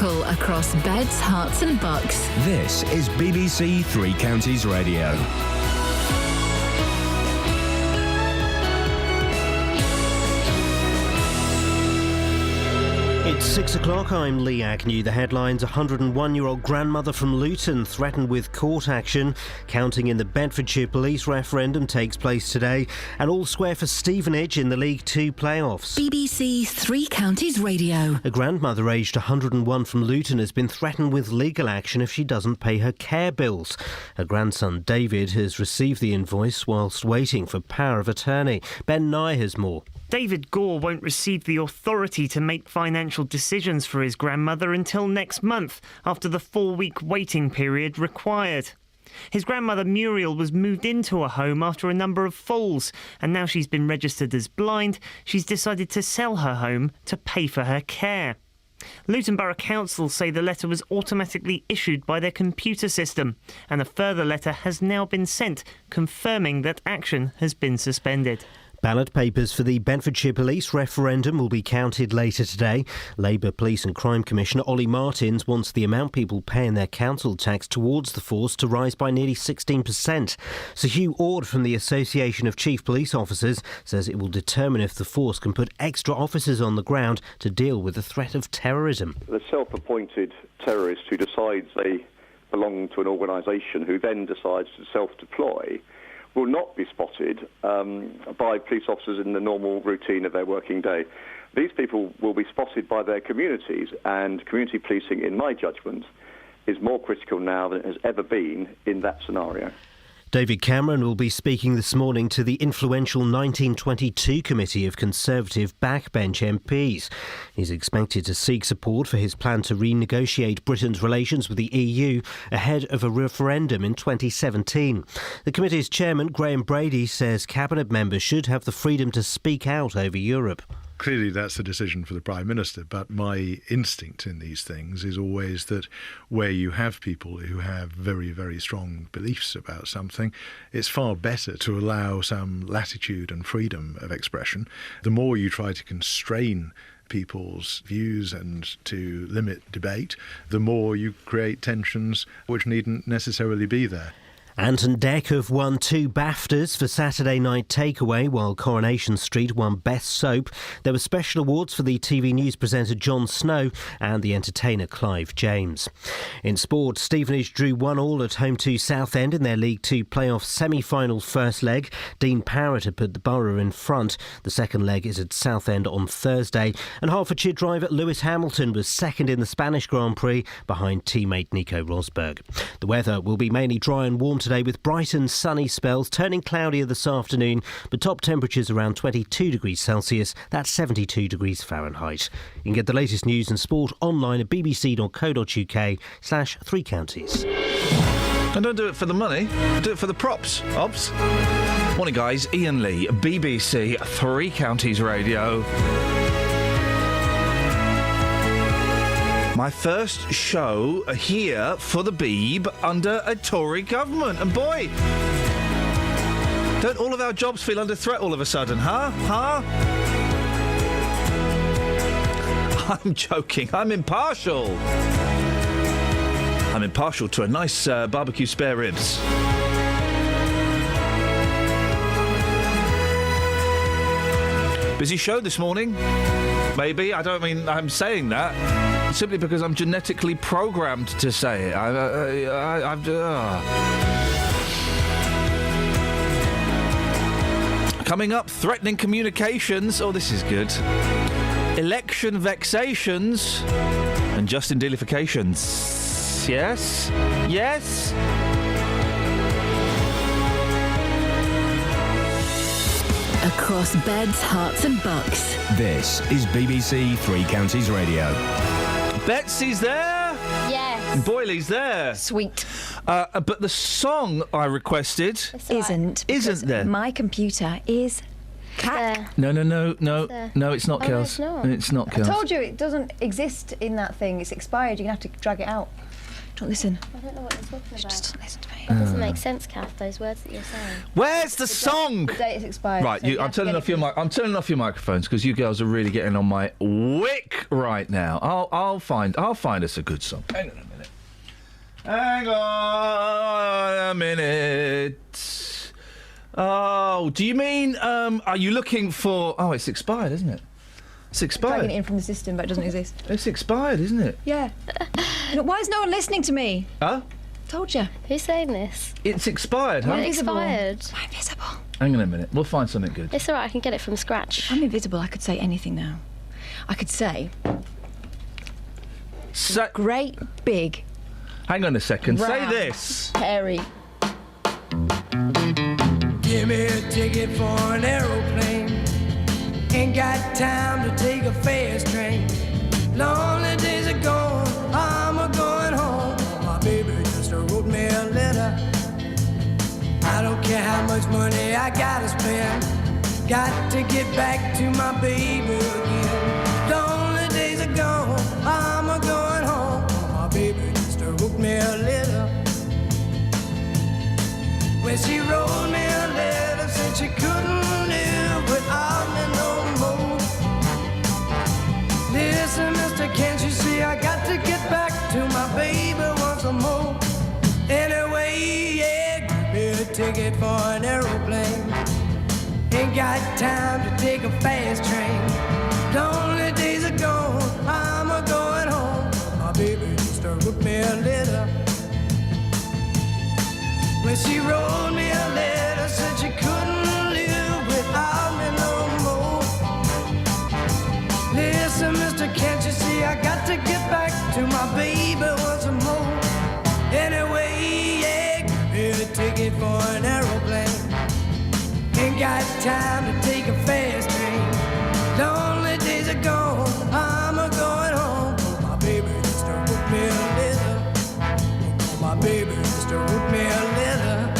local across beds, hearts and bucks. This is BBC Three Counties Radio. It's 6 o'clock, I'm Lee Agnew. The headlines: 101-year-old grandmother from Luton threatened with court action. Counting in the Bedfordshire police referendum takes place today. And all square for Stevenage in the League Two playoffs. BBC Three Counties Radio. A grandmother aged 101 from Luton has been threatened with legal action if she doesn't pay her care bills. Her grandson David has received the invoice whilst waiting for power of attorney. Ben Nye has more. David Gore won't receive the authority to make financial decisions for his grandmother until next month, after the 4-week waiting period required. His grandmother Muriel was moved into a home after a number of falls, and now she's been registered as blind. She's decided to sell her home to pay for her care. Luton Borough Council say the letter was automatically issued by their computer system, and a further letter has now been sent confirming that action has been suspended. Ballot papers for the Bedfordshire Police referendum will be counted later today. Labour Police and Crime Commissioner Ollie Martins wants the amount people pay in their council tax towards the force to rise by nearly 16%. Sir Hugh Ord from the Association of Chief Police Officers says it will determine if the force can put extra officers on the ground to deal with the threat of terrorism. The self-appointed terrorist who decides they belong to an organisation who then decides to self-deploy will not be spotted by police officers in the normal routine of their working day. These people will be spotted by their communities, and community policing, in my judgment, is more critical now than it has ever been in that scenario. David Cameron will be speaking this morning to the influential 1922 committee of Conservative backbench MPs. He's expected to seek support for his plan to renegotiate Britain's relations with the EU ahead of a referendum in 2017. The committee's chairman, Graham Brady, says cabinet members should have the freedom to speak out over Europe. Clearly, that's the decision for the Prime Minister, but my instinct in these things is always that where you have people who have very, very strong beliefs about something, it's far better to allow some latitude and freedom of expression. The more you try to constrain people's views and to limit debate, the more you create tensions which needn't necessarily be there. Ant and Dec have won 2 BAFTAs for Saturday Night Takeaway, while Coronation Street won Best Soap. There were special awards for the TV news presenter Jon Snow and the entertainer Clive James. In sport, Stevenage drew 1-1 at home to Southend in their League Two playoff semi-final first leg. Dean Parrott had put the Borough in front. The second leg is at Southend on Thursday. And Hertfordshire driver Lewis Hamilton was second in the Spanish Grand Prix behind teammate Nico Rosberg. The weather will be mainly dry and warm today, with bright and sunny spells, turning cloudier this afternoon, but top temperatures around 22 degrees Celsius, that's 72 degrees Fahrenheit. You can get the latest news and sport online at bbc.co.uk/Three Counties. And don't do it for the money, do it for the props, Obs. Morning guys, Iain Lee, BBC Three Counties Radio. My first show here for the Beeb under a Tory government. And boy, don't all of our jobs feel under threat all of a sudden, huh? I'm joking. I'm impartial. I'm impartial to a nice barbecue spare ribs. Busy show this morning. Maybe. I don't mean I'm saying that. Simply because I'm genetically programmed to say it. Coming up, threatening communications. Oh, this is good. Election vexations and Justin Dealifications. Yes? Yes? Across beds, hearts and bucks. This is BBC Three Counties Radio. Betsy's there. Yes. Boyley's there. Sweet. But the song I requested Isn't there. My computer is cack. No, it's not, Kels. No, It's not, Kels. I told you it doesn't exist in that thing. It's expired. You're going to have to drag it out. Don't listen. I don't know what you're talking about. Just don't listen to me. That doesn't make sense, Kath, those words that you're saying. Where's the song? The date is expired. Right, so you I'm have to turning get off your it. I'm turning off your microphones because you girls are really getting on my wick right now. I'll find us a good song. Hang on a minute. Hang on a minute. Oh, do you mean are you looking for? Oh, it's expired, isn't it? It's expired. Dragging it in from the system, but it doesn't exist. It's expired, isn't it? Yeah. Why is no one listening to me? Huh? Told you. Who's saying this? It's expired, huh? It Invisible. expired. I'm invisible. Hang on a minute. We'll find something good. It's all right, I can get it from scratch. I'm invisible. I could say anything now. I could say great big Hang on a second. Say round, this. hairy. Give me a ticket for an aeroplane. Ain't got time to take a fast train. Lonely days are gone, I'm a going home. My baby just wrote me a letter. I don't care how much money I gotta spend. Got to get back to my baby again. Lonely days are gone, I'm a going home. My baby just wrote me a letter. When she wrote me a letter, said she couldn't live without me no more. Listen, mister, can't you see I got to get back to my baby once more? Anyway, yeah, give me a ticket for an aeroplane. Ain't got time to take a fast train. Lonely days are gone, I'm a going home. My baby just wrote me a letter. When she wrote me a letter, said she couldn't live without me no more. Listen, mister, can't you see I got to get back to my baby once more? Anyway, yeah, give me a ticket for an aeroplane. Ain't got time to take a fast train. Lonely days are gone, I'm a going home. My baby just wrote me a letter. My baby just wrote me a letter.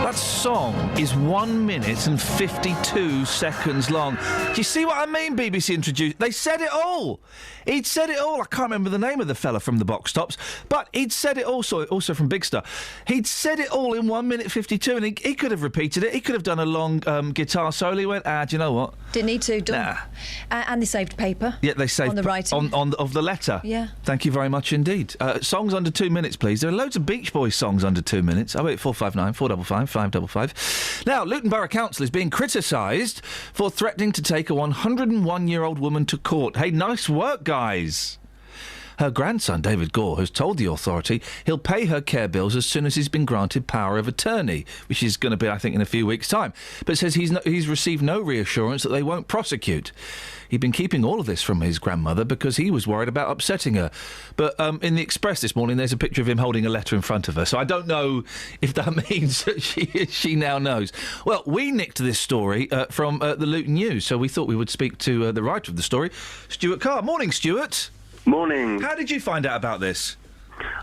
That song is 1 minute and 52 seconds long. Do you see what I mean, BBC introduced? They said it all. He'd said it all. I can't remember the name of the fella from the Box Tops, but he'd said it also from Big Star. He'd said it all in 1 minute 52, and he could have repeated it. He could have done a long guitar solo. He went, do you know what? Didn't need to. Done. Nah. And they saved paper. Yeah, they saved on the writing of the letter. Yeah. Thank you very much indeed. Songs under 2 minutes, please. There are loads of Beach Boys songs under 2 minutes. 08459 455 555. Now, Luton Borough Council is being criticised for threatening to take a 101-year-old woman to court. Hey, nice work, guys. Her grandson, David Gore, has told the authority he'll pay her care bills as soon as he's been granted power of attorney, which is going to be, I think, in a few weeks' time. But says he's received no reassurance that they won't prosecute. He'd been keeping all of this from his grandmother because he was worried about upsetting her. But in the Express this morning, there's a picture of him holding a letter in front of her. So I don't know if that means that she now knows. Well, we nicked this story from the Luton News, so we thought we would speak to the writer of the story, Stuart Carr. Morning, Stuart. Morning. How did you find out about this?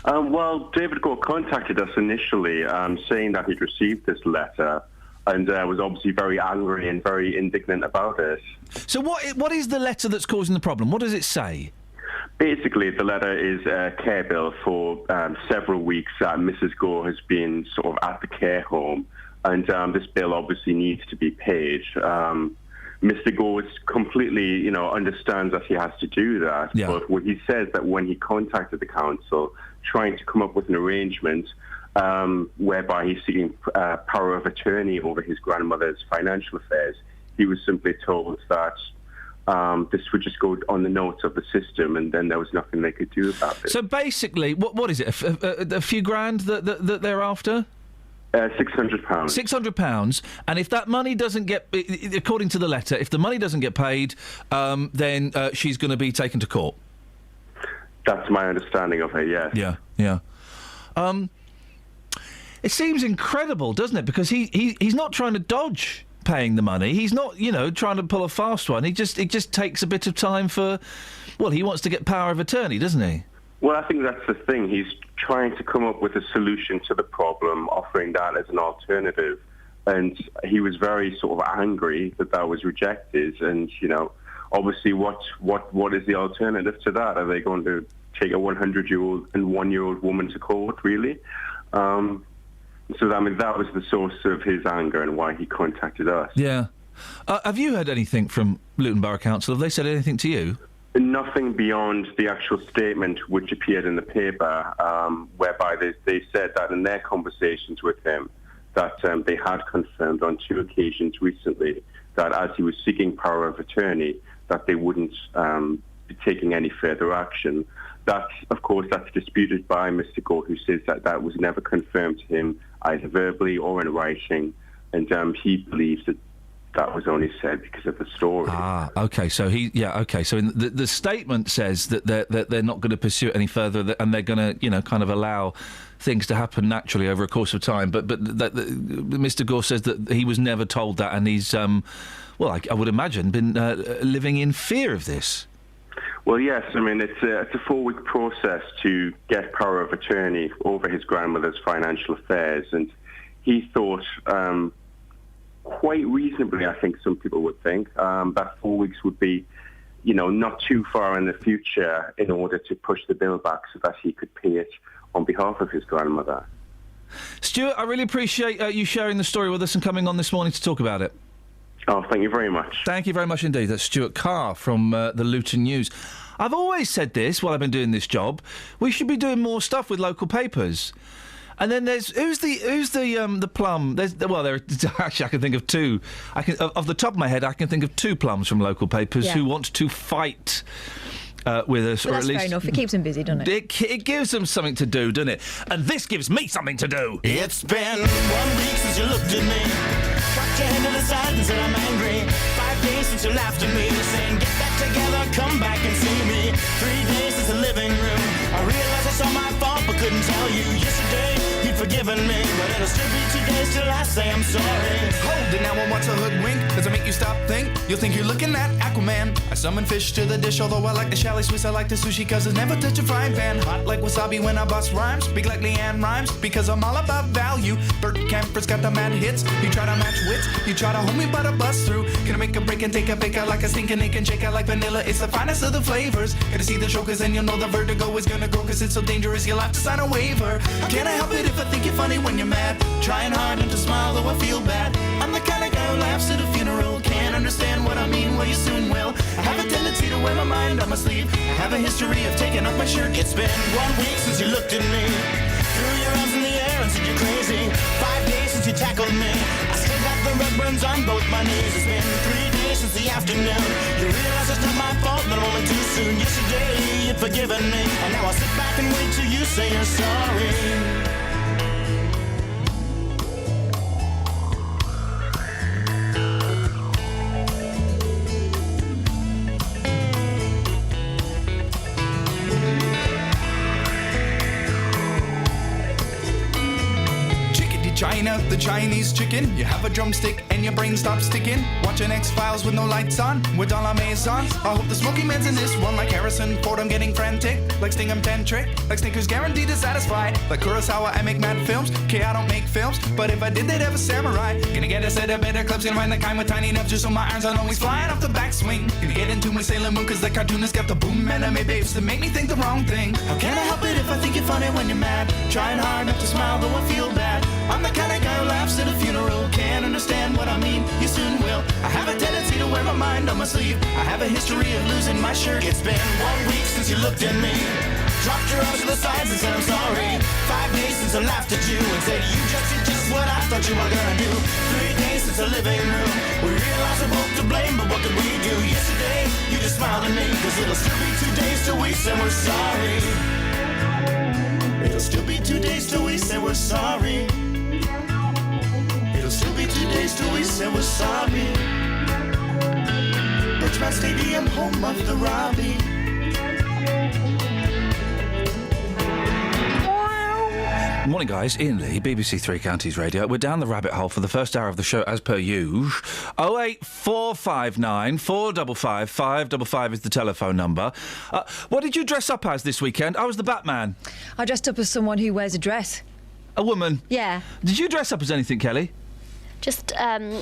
Well, David Gore contacted us initially saying that he'd received this letter and was obviously very angry and very indignant about it. So what is the letter that's causing the problem? What does it say? Basically, the letter is a care bill for several weeks that Mrs. Gore has been sort of at the care home, and this bill obviously needs to be paid. Mr. Gore completely, understands that he has to do that. Yeah. But what he says that when he contacted the council, trying to come up with an arrangement whereby he's seeking power of attorney over his grandmother's financial affairs, he was simply told that this would just go on the notes of the system, and then there was nothing they could do about it. So basically, what is it? A few grand that they're after? £600. £600, and if that money doesn't get, according to the letter, if the money doesn't get paid, then she's going to be taken to court. That's my understanding of it, yes. Yeah. It seems incredible, doesn't it? Because he's not trying to dodge paying the money. He's not, trying to pull a fast one. It just takes a bit of time for. Well, he wants to get power of attorney, doesn't he? Well, I think that's the thing. He's trying to come up with a solution to the problem, offering that as an alternative. And he was very sort of angry that was rejected. And, obviously what is the alternative to that? Are they going to take a 100-year-old and 1-year-old woman to court, really? That was the source of his anger and why he contacted us. Yeah. Have you heard anything from Luton Borough Council? Have they said anything to you? Nothing beyond the actual statement which appeared in the paper, whereby they said that in their conversations with him, that they had confirmed on 2 occasions recently that as he was seeking power of attorney, that they wouldn't be taking any further action. That's disputed by Mr. Gore, who says that was never confirmed to him, either verbally or in writing, and he believes that was only said because of the story. Okay. So So the statement says that they're not going to pursue it any further, and they're going to, kind of allow things to happen naturally over a course of time. But Mr. Gore says that he was never told that, and he's, I would imagine, been living in fear of this. Well, yes. It's a 4-week process to get power of attorney over his grandmother's financial affairs, and he thought, quite reasonably, I think some people would think, that 4 weeks would be, not too far in the future in order to push the bill back so that he could pay it on behalf of his grandmother. Stuart, I really appreciate you sharing the story with us and coming on this morning to talk about it. Oh, thank you very much. Thank you very much indeed. That's Stuart Carr from the Luton News. I've always said this while I've been doing this job. We should be doing more stuff with local papers. And then there's who's the plum? Actually I can think of 2. Off the top of my head I can think of 2 plums from local papers who want to fight with us, But or that's at least fair enough. It keeps them busy, doesn't it? It gives them something to do, doesn't it? And this gives me something to do. It's been 1 week since you looked at me, dropped your head to the side and said I'm angry. 5 days since you laughed at me, saying get back together, come back and see me. 3 days since the living room, I realized I saw my fault but couldn't tell you. Yesterday you'd forgiven me, but it'll still be 2 days till I say I'm sorry. Hold it now, I want to hoodwink. Does it make you stop think? You'll think you're looking at Aquaman. I summon fish to the dish, although I like the chalet Swiss, I like the sushi, cause it's never touch a frying pan. Hot like wasabi when I bust rhymes, big like Leanne rhymes, because I'm all about value. Bert Camper's got the mad hits. You try to match wits, you try to hold me but I bust through. Gonna make a break and take a pick out like a stinking ache and shake out like vanilla. It's the finest of the flavors. Gonna see the show cause then you'll know the vertigo is gonna go, cause it's so dangerous you'll have to sign a waiver. Can't I help it if I think you're funny when you're mad? Trying hard not to smile though I feel bad. I'm the kind of guy who laughs at a funeral. Can't understand what I mean, well you soon will. I have a tendency to wear my mind on my sleeve. I have a history of taking off my shirt. It's been 1 week since you looked at me, threw your arms in the air and said you're crazy. 5 days since you tackled me, I still got the red burns on both my knees. It's been 3 days since the afternoon, you realize it's not my fault, but I'm only too soon. Yesterday you'd forgiven me, and now I'll sit back and wait till you say you're sorry. China, the Chinese chicken. You have a drumstick and your brain stops sticking. Watching X-Files with no lights on, with all our maisons. I hope the smoky man's in this one, like Harrison Ford. I'm getting frantic, like Sting I'm tantric, like Snickers guaranteed to satisfy. Like Kurosawa, I make mad films. Okay, I don't make films, but if I did, they'd have a samurai. Gonna get a set of better clips, gonna find the kind with tiny nubs, just so my irons aren't always flying off the backswing. Gonna get into my Sailor Moon, cause the cartoonist got the boom anime babes that make me think the wrong thing. How can I help it if I think you're funny when you're mad? Trying hard not to smile, though I feel bad. I'm the kind of guy who laughs at a funeral. Can't understand what I mean, you soon will. I have a tendency to wear my mind on my sleeve. I have a history of losing my shirt. It's been 1 week since you looked at me, dropped your arms to the sides and said I'm sorry. 5 days since I laughed at you and said you just did just what I thought you were gonna do. 3 days since the living room, we realized we're both to blame, but what could we do? Yesterday, you just smiled at me, cause it'll still be 2 days till we say we're sorry. It'll still be 2 days till we say we're sorry. It'll still be 2 days till we say we're sorry. Birchmount Stadium, home of the Robbie. Morning, guys. Iain Lee, BBC Three Counties Radio. We're down the rabbit hole for the first hour of the show, as per usual. 08459 455 555 is the telephone number. What did you dress up as this weekend? I was the Batman. I dressed up as someone who wears a dress. A woman? Yeah. Did you dress up as anything, Kelly? Just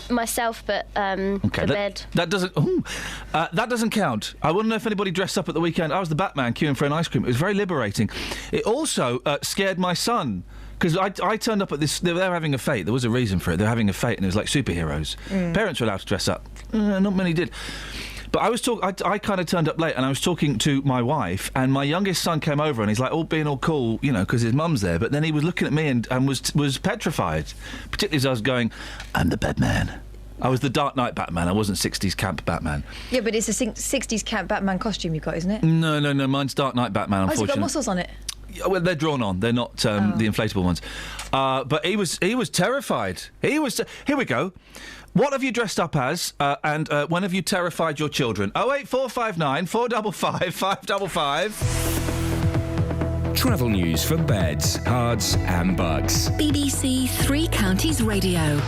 myself, but for bed. That doesn't count. I wouldn't know if anybody dressed up at the weekend. I was the Batman queuing for an ice cream. It was very liberating. It also scared my son. Because I turned up at this... They were having a fete. There was a reason for it. They were having a fete and it was like superheroes. Parents were allowed to dress up. Not many did. But I kind of turned up late and I was talking to my wife and my youngest son came over and he's like being all cool, you know, because his mum's there. But then he was looking at me and was petrified. Particularly as I was going, I'm the Batman. I was the Dark Knight Batman. I wasn't 60s camp Batman. Yeah, but it's a 60s camp Batman costume you've got, isn't it? No. Mine's Dark Knight Batman, unfortunately. Has it got muscles on it? Well, they're drawn on. They're not the inflatable ones. But he was terrified. Here we go. What have you dressed up as, and when have you terrified your children? 08459 455 555. Travel news for beds, cards and bugs. BBC Three Counties Radio.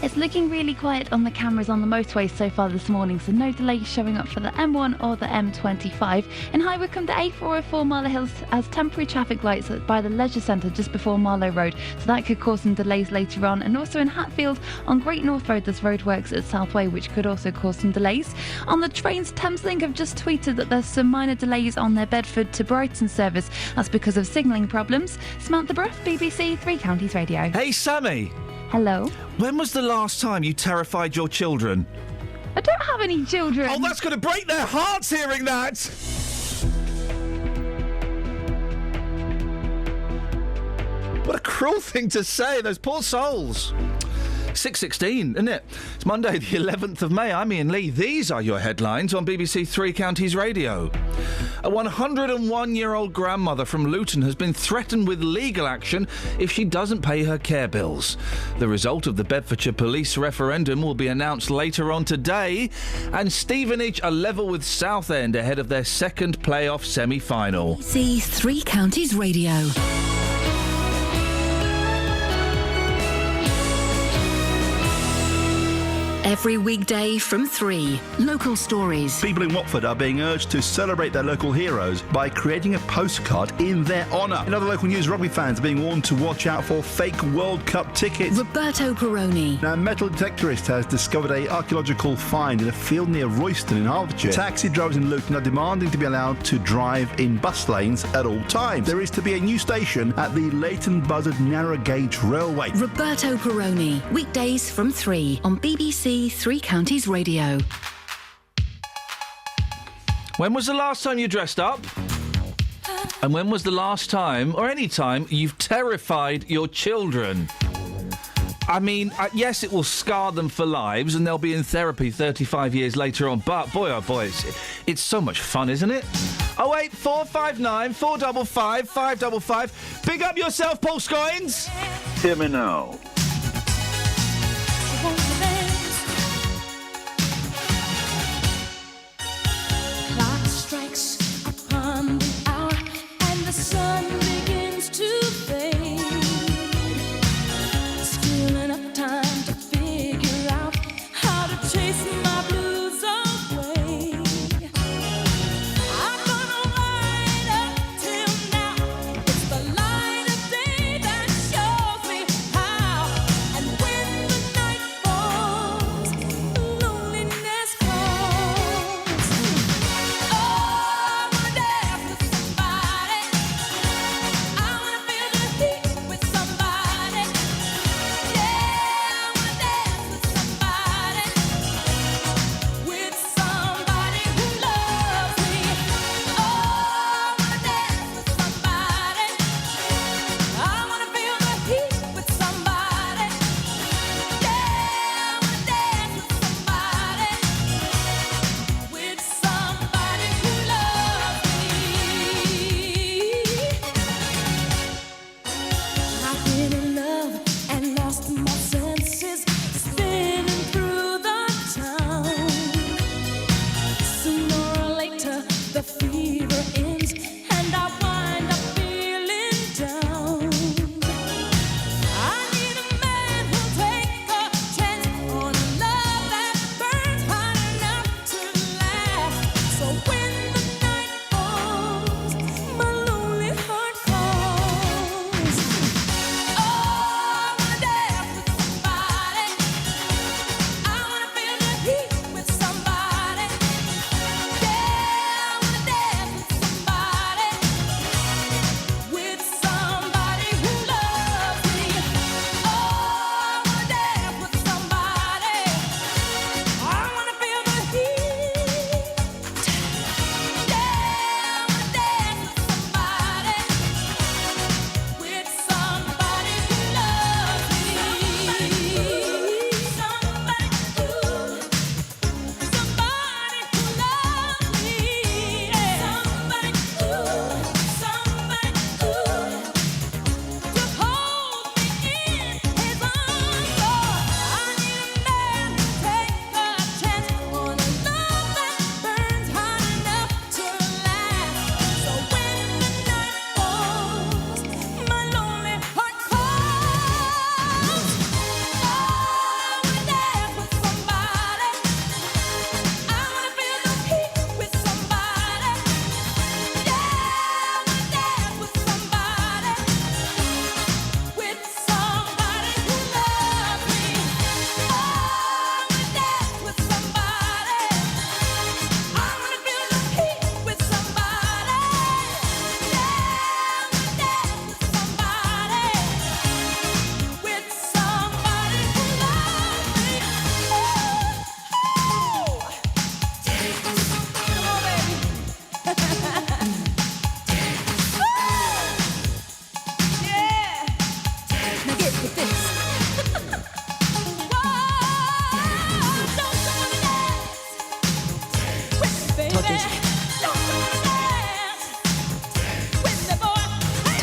It's looking really quiet on the cameras on the motorways so far this morning, so no delays showing up for the M1 or the M25. In High Wycombe, the A404 Marlow Hills has temporary traffic lights by the Leisure Centre just before Marlow Road, so that could cause some delays later on. And also in Hatfield, on Great North Road, there's roadworks at Southway, which could also cause some delays. On the trains, Thameslink have just tweeted that there's some minor delays on their Bedford to Brighton service. That's because of signalling problems. Samantha Bruff, BBC Three Counties Radio. Hey, Sammy. Hello. When was the last time you terrified your children? I don't have any children. Oh, that's going to break their hearts hearing that! What a cruel thing to say, those poor souls. 6:16, isn't it? It's Monday, the 11th of May. I'm Iain Lee. These are your headlines on BBC Three Counties Radio. A 101-year-old grandmother from Luton has been threatened with legal action if she doesn't pay her care bills. The result of the Bedfordshire police referendum will be announced later on today, and Stevenage are level with Southend ahead of their second playoff semi-final. BBC Three Counties Radio. Every weekday from 3. Local stories. People in Watford are being urged to celebrate their local heroes by creating a postcard in their honour. In other local news, rugby fans are being warned to watch out for fake World Cup tickets. Roberto Peroni. Now, a metal detectorist has discovered an archaeological find in a field near Royston in Hertfordshire. Taxi drivers in Luton are demanding to be allowed to drive in bus lanes at all times. There is to be a new station at the Leighton Buzzard Narrow Gauge Railway. Roberto Peroni. Weekdays from 3 on BBC Three Counties Radio. When was the last time you dressed up? And when was the last time, or any time, you've terrified your children? I mean, yes, it will scar them for lives and they'll be in therapy 35 years later on, but boy, oh boy, it's so much fun, isn't it? 08459 455 555. Big up yourself, Paul Scoins. Hear me now. Clock strikes upon the hour and the sun begins to fade. Still enough time to figure out how to chase my blues away. I'm gonna ride up till now. It's the light of day that shows me how. And when the night falls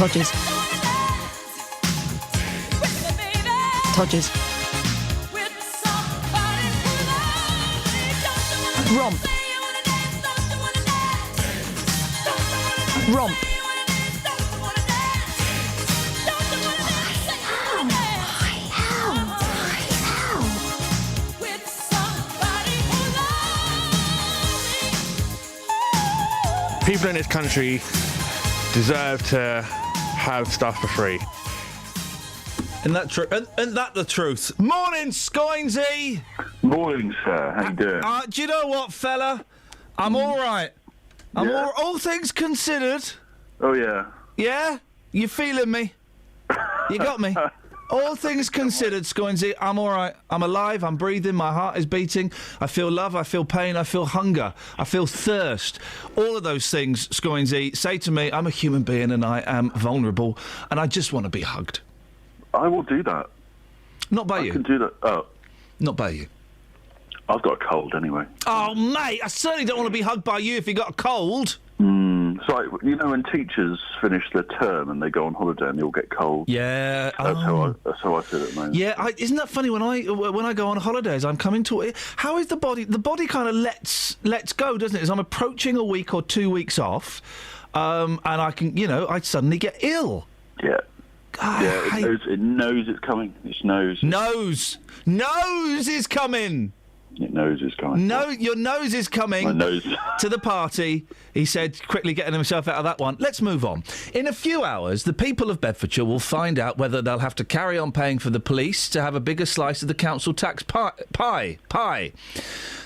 Todgers. Todgers. Romp. Romp. People in this country deserve to have stuff for free. Isn't that the truth? Morning, Scoinsy! Morning, sir. How you doing? Do you know what, fella? I'm all right. All things considered. Oh, yeah. Yeah? You feeling me? You got me? All things considered, Scoinsy, I'm all right. I'm alive, I'm breathing, my heart is beating. I feel love, I feel pain, I feel hunger, I feel thirst. All of those things, Scoinsy, say to me, I'm a human being and I am vulnerable and I just want to be hugged. I will do that. Not by you. I can do that. Oh. Not by you. I've got a cold anyway. Oh, mate, I certainly don't want to be hugged by you if you got a cold. It's like, you know, when teachers finish their term and they go on holiday and they all get cold. Yeah, that's how I feel at the moment. Yeah, isn't that funny? When I go on holidays, I'm coming to it. How is the body? The body kind of lets go, doesn't it? As I'm approaching a week or 2 weeks off, and I can, I suddenly get ill. Yeah. It knows it's coming. It knows. Nose is coming. Your nose is coming. No, your nose is coming. My nose. To the party, he said, quickly getting himself out of that one. Let's move on. In a few hours, the people of Bedfordshire will find out whether they'll have to carry on paying for the police to have a bigger slice of the council tax pie.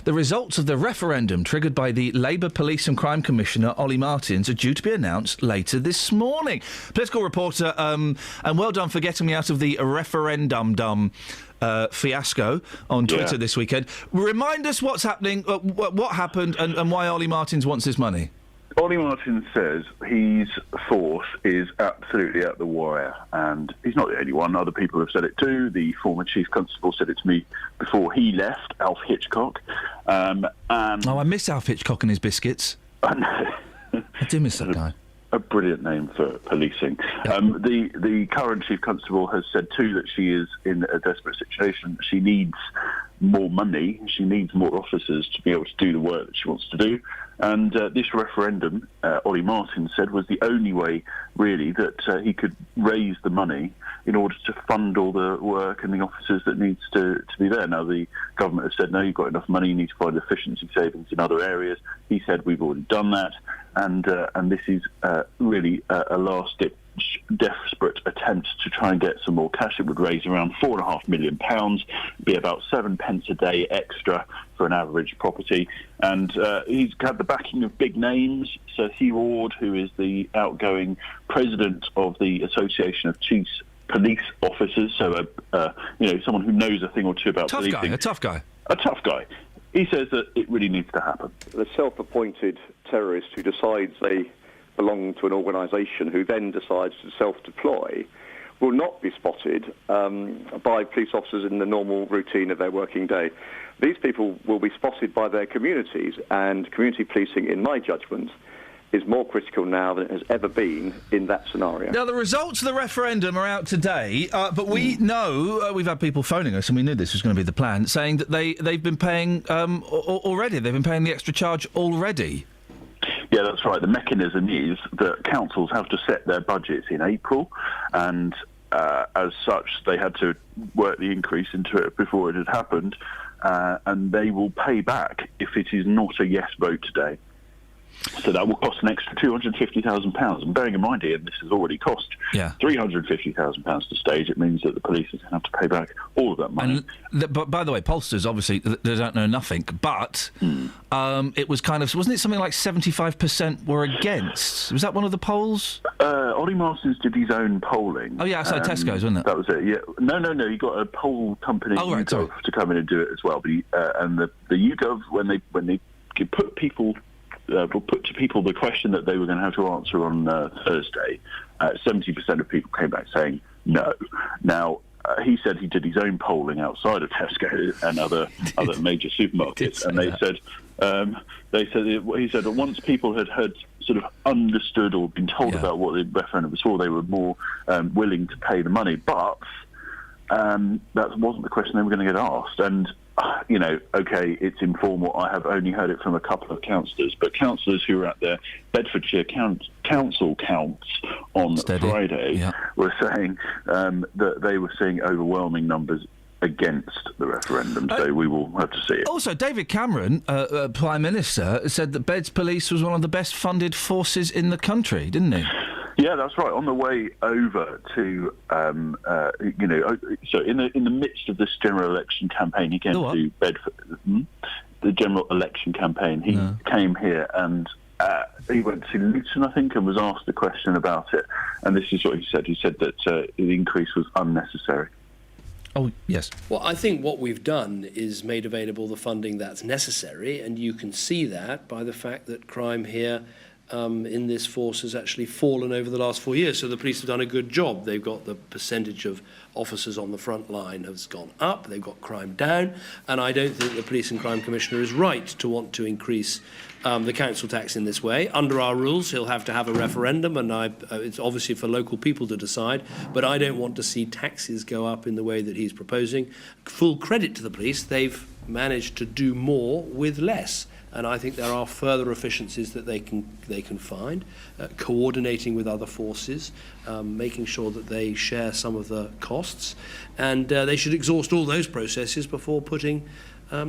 The results of the referendum triggered by the Labour Police and Crime Commissioner, Ollie Martins, are due to be announced later this morning. Political reporter, and well done for getting me out of the referendum fiasco on Twitter this weekend. Remind us what's happening, what happened, and why Ollie Martins wants this money. Ollie Martins says his force is absolutely at the wire, and he's not the only one. Other people have said it too. The former chief constable said it to me before he left, Alf Hitchcock. I miss Alf Hitchcock and his biscuits. I do miss that guy. A brilliant name for policing. The current chief constable has said too that she is in a desperate situation. She needs more money. She needs more officers to be able to do the work that she wants to do. And this referendum, Ollie Martin said, was the only way, really, that he could raise the money in order to fund all the work and the officers that needs to be there. Now, the government has said, no, you've got enough money, you need to find efficiency savings in other areas. He said, we've already done that. And this is really a last-ditch desperate attempt to try and get some more cash. It would raise around £4.5 million, be about 7 pence a day extra for an average property. And he's had the backing of big names. Sir Hugh Ward, who is the outgoing president of the Association of Chiefs Police Officers, so someone who knows a thing or two about policing. A tough guy. A tough guy. He says that it really needs to happen. The self-appointed terrorist who decides they belong to an organisation who then decides to self-deploy will not be spotted by police officers in the normal routine of their working day. These people will be spotted by their communities, and community policing, in my judgment, is more critical now than it has ever been in that scenario. Now, the results of the referendum are out today, but we know, we've had people phoning us, and we knew this was going to be the plan, saying that they've been paying already. They've been paying the extra charge already. Yeah, that's right. The mechanism is that councils have to set their budgets in April, and as such, they had to work the increase into it before it had happened, and they will pay back if it is not a yes vote today. So that will cost an extra £250,000. And bearing in mind, Ian, this has already cost £350,000 to stage. It means that the police are going to have to pay back all of that money. But by the way, pollsters, obviously, they don't know nothing. But it was kind of, wasn't it something like 75% were against? Was that one of the polls? Ollie Martins did his own polling. Oh, yeah, outside Tesco's, wasn't it? That was it, yeah. No, he got a poll company, YouGov, to come in and do it as well. But and the YouGov, when they put people... put to people the question that they were going to have to answer on Thursday, 70% of people came back saying no. Now, he said he did his own polling outside of Tesco and other major supermarkets, and he said that once people had heard sort of understood or been told about what the referendum was for, they were more willing to pay the money. But that wasn't the question they were going to get asked. And, OK, it's informal. I have only heard it from a couple of councillors, but councillors who were at their Bedfordshire council counts on Friday were saying that they were seeing overwhelming numbers against the referendum, so we will have to see it. Also, David Cameron, Prime Minister, said that Beds Police was one of the best funded forces in the country, didn't he? Yeah, that's right. On the way over to, so in the midst of this general election campaign, he came to Bedford. The general election campaign, he came here and he went to Luton, I think, and was asked a question about it. And this is what he said. He said that the increase was unnecessary. Oh, yes. Well, I think what we've done is made available the funding that's necessary, and you can see that by the fact that crime here in this force has actually fallen over the last 4 years. So the police have done a good job. They've got the percentage of officers on the front line has gone up. They've got crime down. And I don't think the Police and Crime Commissioner is right to want to increase the council tax in this way. Under our rules, he'll have to have a referendum, and it's obviously for local people to decide. But I don't want to see taxes go up in the way that he's proposing. Full credit to the police. They've managed to do more with less. And I think there are further efficiencies that they can find, coordinating with other forces, making sure that they share some of the costs, and they should exhaust all those processes before putting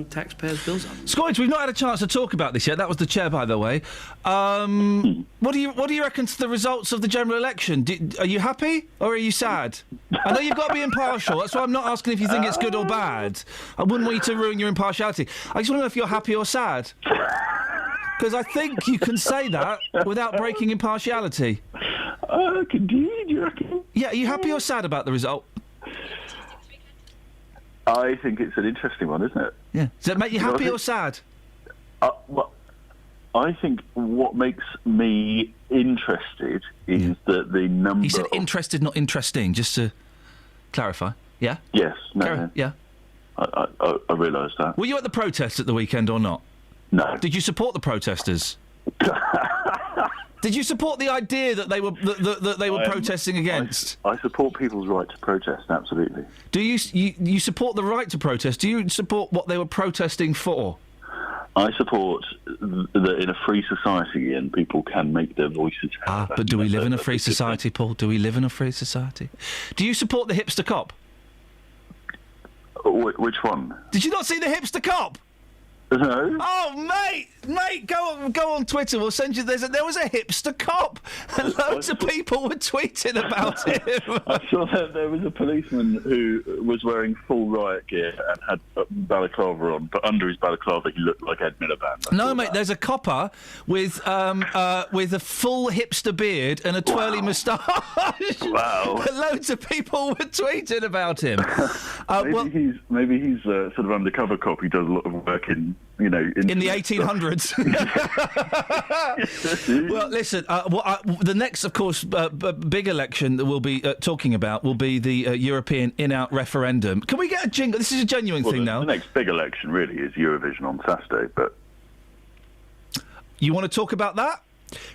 taxpayers' bills up. Scoins, we've not had a chance to talk about this yet. That was the chair, by the way. What do you reckon to the results of the general election? Are you happy or are you sad? I know you've got to be impartial. That's why I'm not asking if you think it's good or bad. I wouldn't want you to ruin your impartiality. I just want to know if you're happy or sad. Because I think you can say that without breaking impartiality. Do you reckon? Yeah, are you happy or sad about the result? I think it's an interesting one, isn't it? Yeah. Does that make you happy or sad? Well, I think what makes me interested is that the number... He said interested, not interesting, just to clarify. Yeah? Yes. No. Yeah. I realise that. Were you at the protest at the weekend or not? No. Did you support the protesters? Did you support the idea that they were that they were protesting against? I support people's right to protest, absolutely. Do you support the right to protest? Do you support what they were protesting for? I support that in a free society, Iain, people can make their voices heard. But do we live in a free society, Paul? Do we live in a free society? Do you support the hipster cop? Which one? Did you not see the hipster cop? No. Oh, mate, go on Twitter. We'll send you. There was a hipster cop, and loads of people were tweeting about him. I saw that there was a policeman who was wearing full riot gear and had a balaclava on, but under his balaclava he looked like Ed Miliband. No, mate, there's a copper with a full hipster beard and a twirly moustache. Wow. Loads of people were tweeting about him. Maybe he's sort of undercover cop. He does a lot of work in the 1800s. Well, listen, the next, of course, big election that we'll be talking about will be the European in-out referendum. Can we get a jingle? This is a genuine thing now. The next big election really is Eurovision on Saturday, but... You want to talk about that?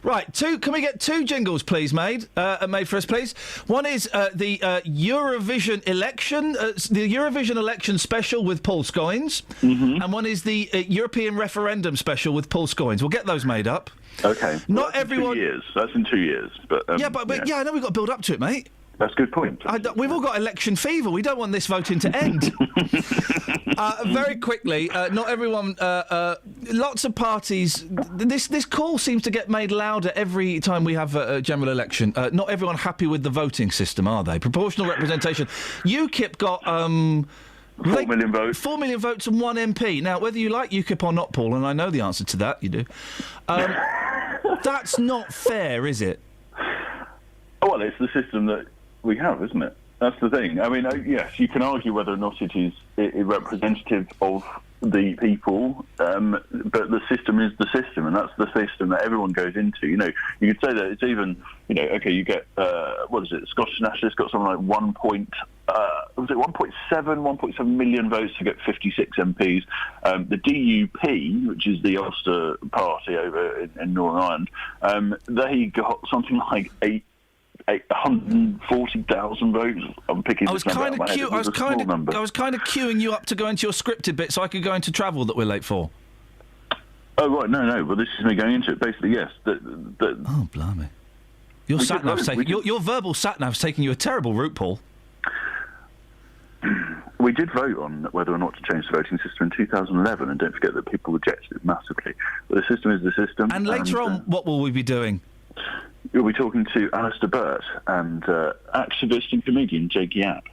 Right, can we get two jingles, please, made for us, please? One is the Eurovision election, the Eurovision election special with Paul Scoins, and one is the European referendum special with Paul Scoins. We'll get those made up. Okay. Not everyone. 2 years. That's in 2 years, but I know we've got to build up to it, mate. That's a good point. We've all got election fever. We don't want this voting to end. Very quickly, not everyone... lots of parties... This call seems to get made louder every time we have a general election. Not everyone happy with the voting system, are they? Proportional representation. UKIP got... 4 million votes. 4 million votes and 1 MP. Now, whether you like UKIP or not, Paul, and I know the answer to that, you do, that's not fair, is it? Well, it's the system that we have, isn't it? That's the thing. I mean, yes, you can argue whether or not it is representative of the people, but the system is the system, and that's the system that everyone goes into. You know, you could say that it's even, okay, you get, what is it, the Scottish Nationalists got something like 1.1 was it 1.7 million votes to get 56 MPs. The DUP, which is the Ulster party over in Northern Ireland, they got something like 140,000 votes. I'm picking. I was kind of queuing you up to go into your scripted bit so I could go into travel that we're late for. Oh right, no. Well, this is me going into it. Basically, yes. Oh blimey! Your verbal sat-nav's taking you a terrible route, Paul. We did vote on whether or not to change the voting system in 2011, and don't forget that people rejected it massively. But the system is the system. And later on, what will we be doing? You'll be talking to Alistair Burt and activist and comedian Jake Yap,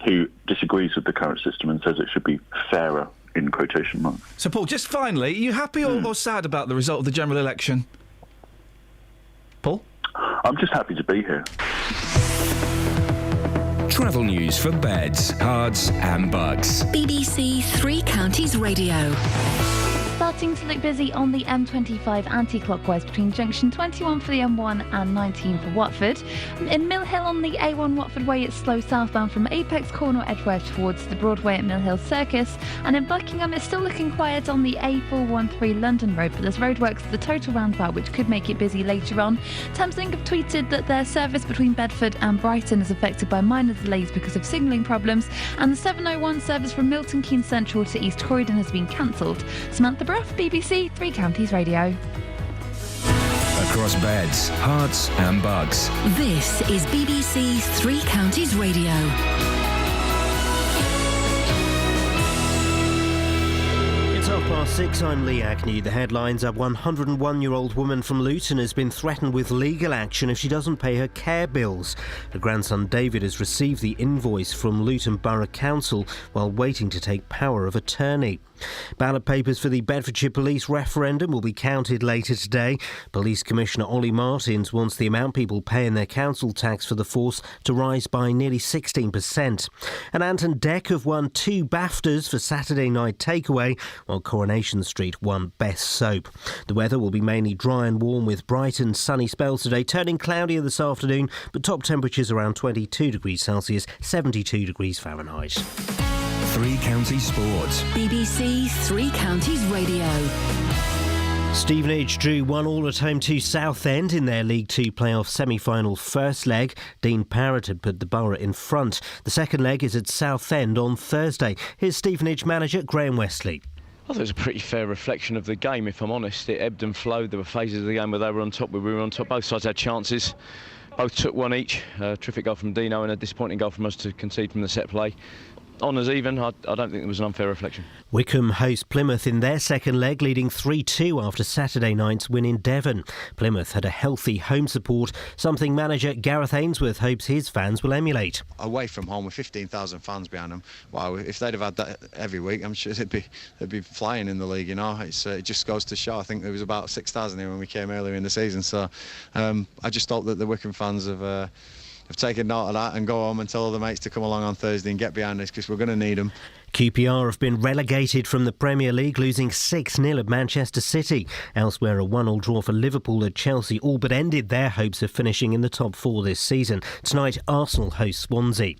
who disagrees with the current system and says it should be fairer, in quotation marks. So, Paul, just finally, are you happy or sad about the result of the general election? Paul? I'm just happy to be here. Travel news for beds, cards and bugs. BBC Three Counties Radio. Starting to look busy on the M25 anti-clockwise between junction 21 for the M1 and 19 for Watford. In Mill Hill on the A1 Watford Way, it's slow southbound from Apex Corner Edgware towards the Broadway at Mill Hill Circus. And in Buckingham, it's still looking quiet on the A413 London Road, but there's roadworks at the total roundabout, which could make it busy later on. Thameslink have tweeted that their service between Bedford and Brighton is affected by minor delays because of signalling problems, and the 701 service from Milton Keynes Central to East Croydon has been cancelled. Samantha Bruff, BBC Three Counties Radio. Across beds, hearts and bugs. This is BBC Three Counties Radio. It's 6:30, I'm Lee Agnew. The headlines are: 101-year-old woman from Luton has been threatened with legal action if she doesn't pay her care bills. Her grandson David has received the invoice from Luton Borough Council while waiting to take power of attorney. Ballot papers for the Bedfordshire Police referendum will be counted later today. Police Commissioner Ollie Martins wants the amount people pay in their council tax for the force to rise by nearly 16%. And Ant and Dec have won 2 BAFTAs for Saturday Night Takeaway, while Coronation Street won Best Soap. The weather will be mainly dry and warm with bright and sunny spells today, turning cloudier this afternoon, but top temperatures around 22 degrees Celsius, 72 degrees Fahrenheit. Three Counties Sports. BBC Three Counties Radio. Stevenage drew 1-1 at home to Southend in their League 2 playoff semi-final first leg. Dean Parrott had put the Borough in front. The second leg is at Southend on Thursday. Here's Stevenage manager Graham Wesley. I thought it was a pretty fair reflection of the game, if I'm honest. It ebbed and flowed. There were phases of the game where they were on top, where we were on top. Both sides had chances. Both took one each. Terrific goal from Dino and a disappointing goal from us to concede from the set play. Honours even. I don't think it was an unfair reflection. Wickham host Plymouth in their second leg, leading 3-2 after Saturday night's win in Devon. Plymouth had a healthy home support, something manager Gareth Ainsworth hopes his fans will emulate. Away from home with 15,000 fans behind them, wow, if they'd have had that every week, I'm sure they'd be flying in the league, you know. It just goes to show. I think there was about 6,000 here when we came earlier in the season, so I just hope that the Wickham fans have taken note of that and go home and tell all the mates to come along on Thursday and get behind us, because we're going to need them. QPR have been relegated from the Premier League, losing 6-0 at Manchester City. Elsewhere, a 1-1 draw for Liverpool at Chelsea all but ended their hopes of finishing in the top 4 this season. Tonight, Arsenal host Swansea.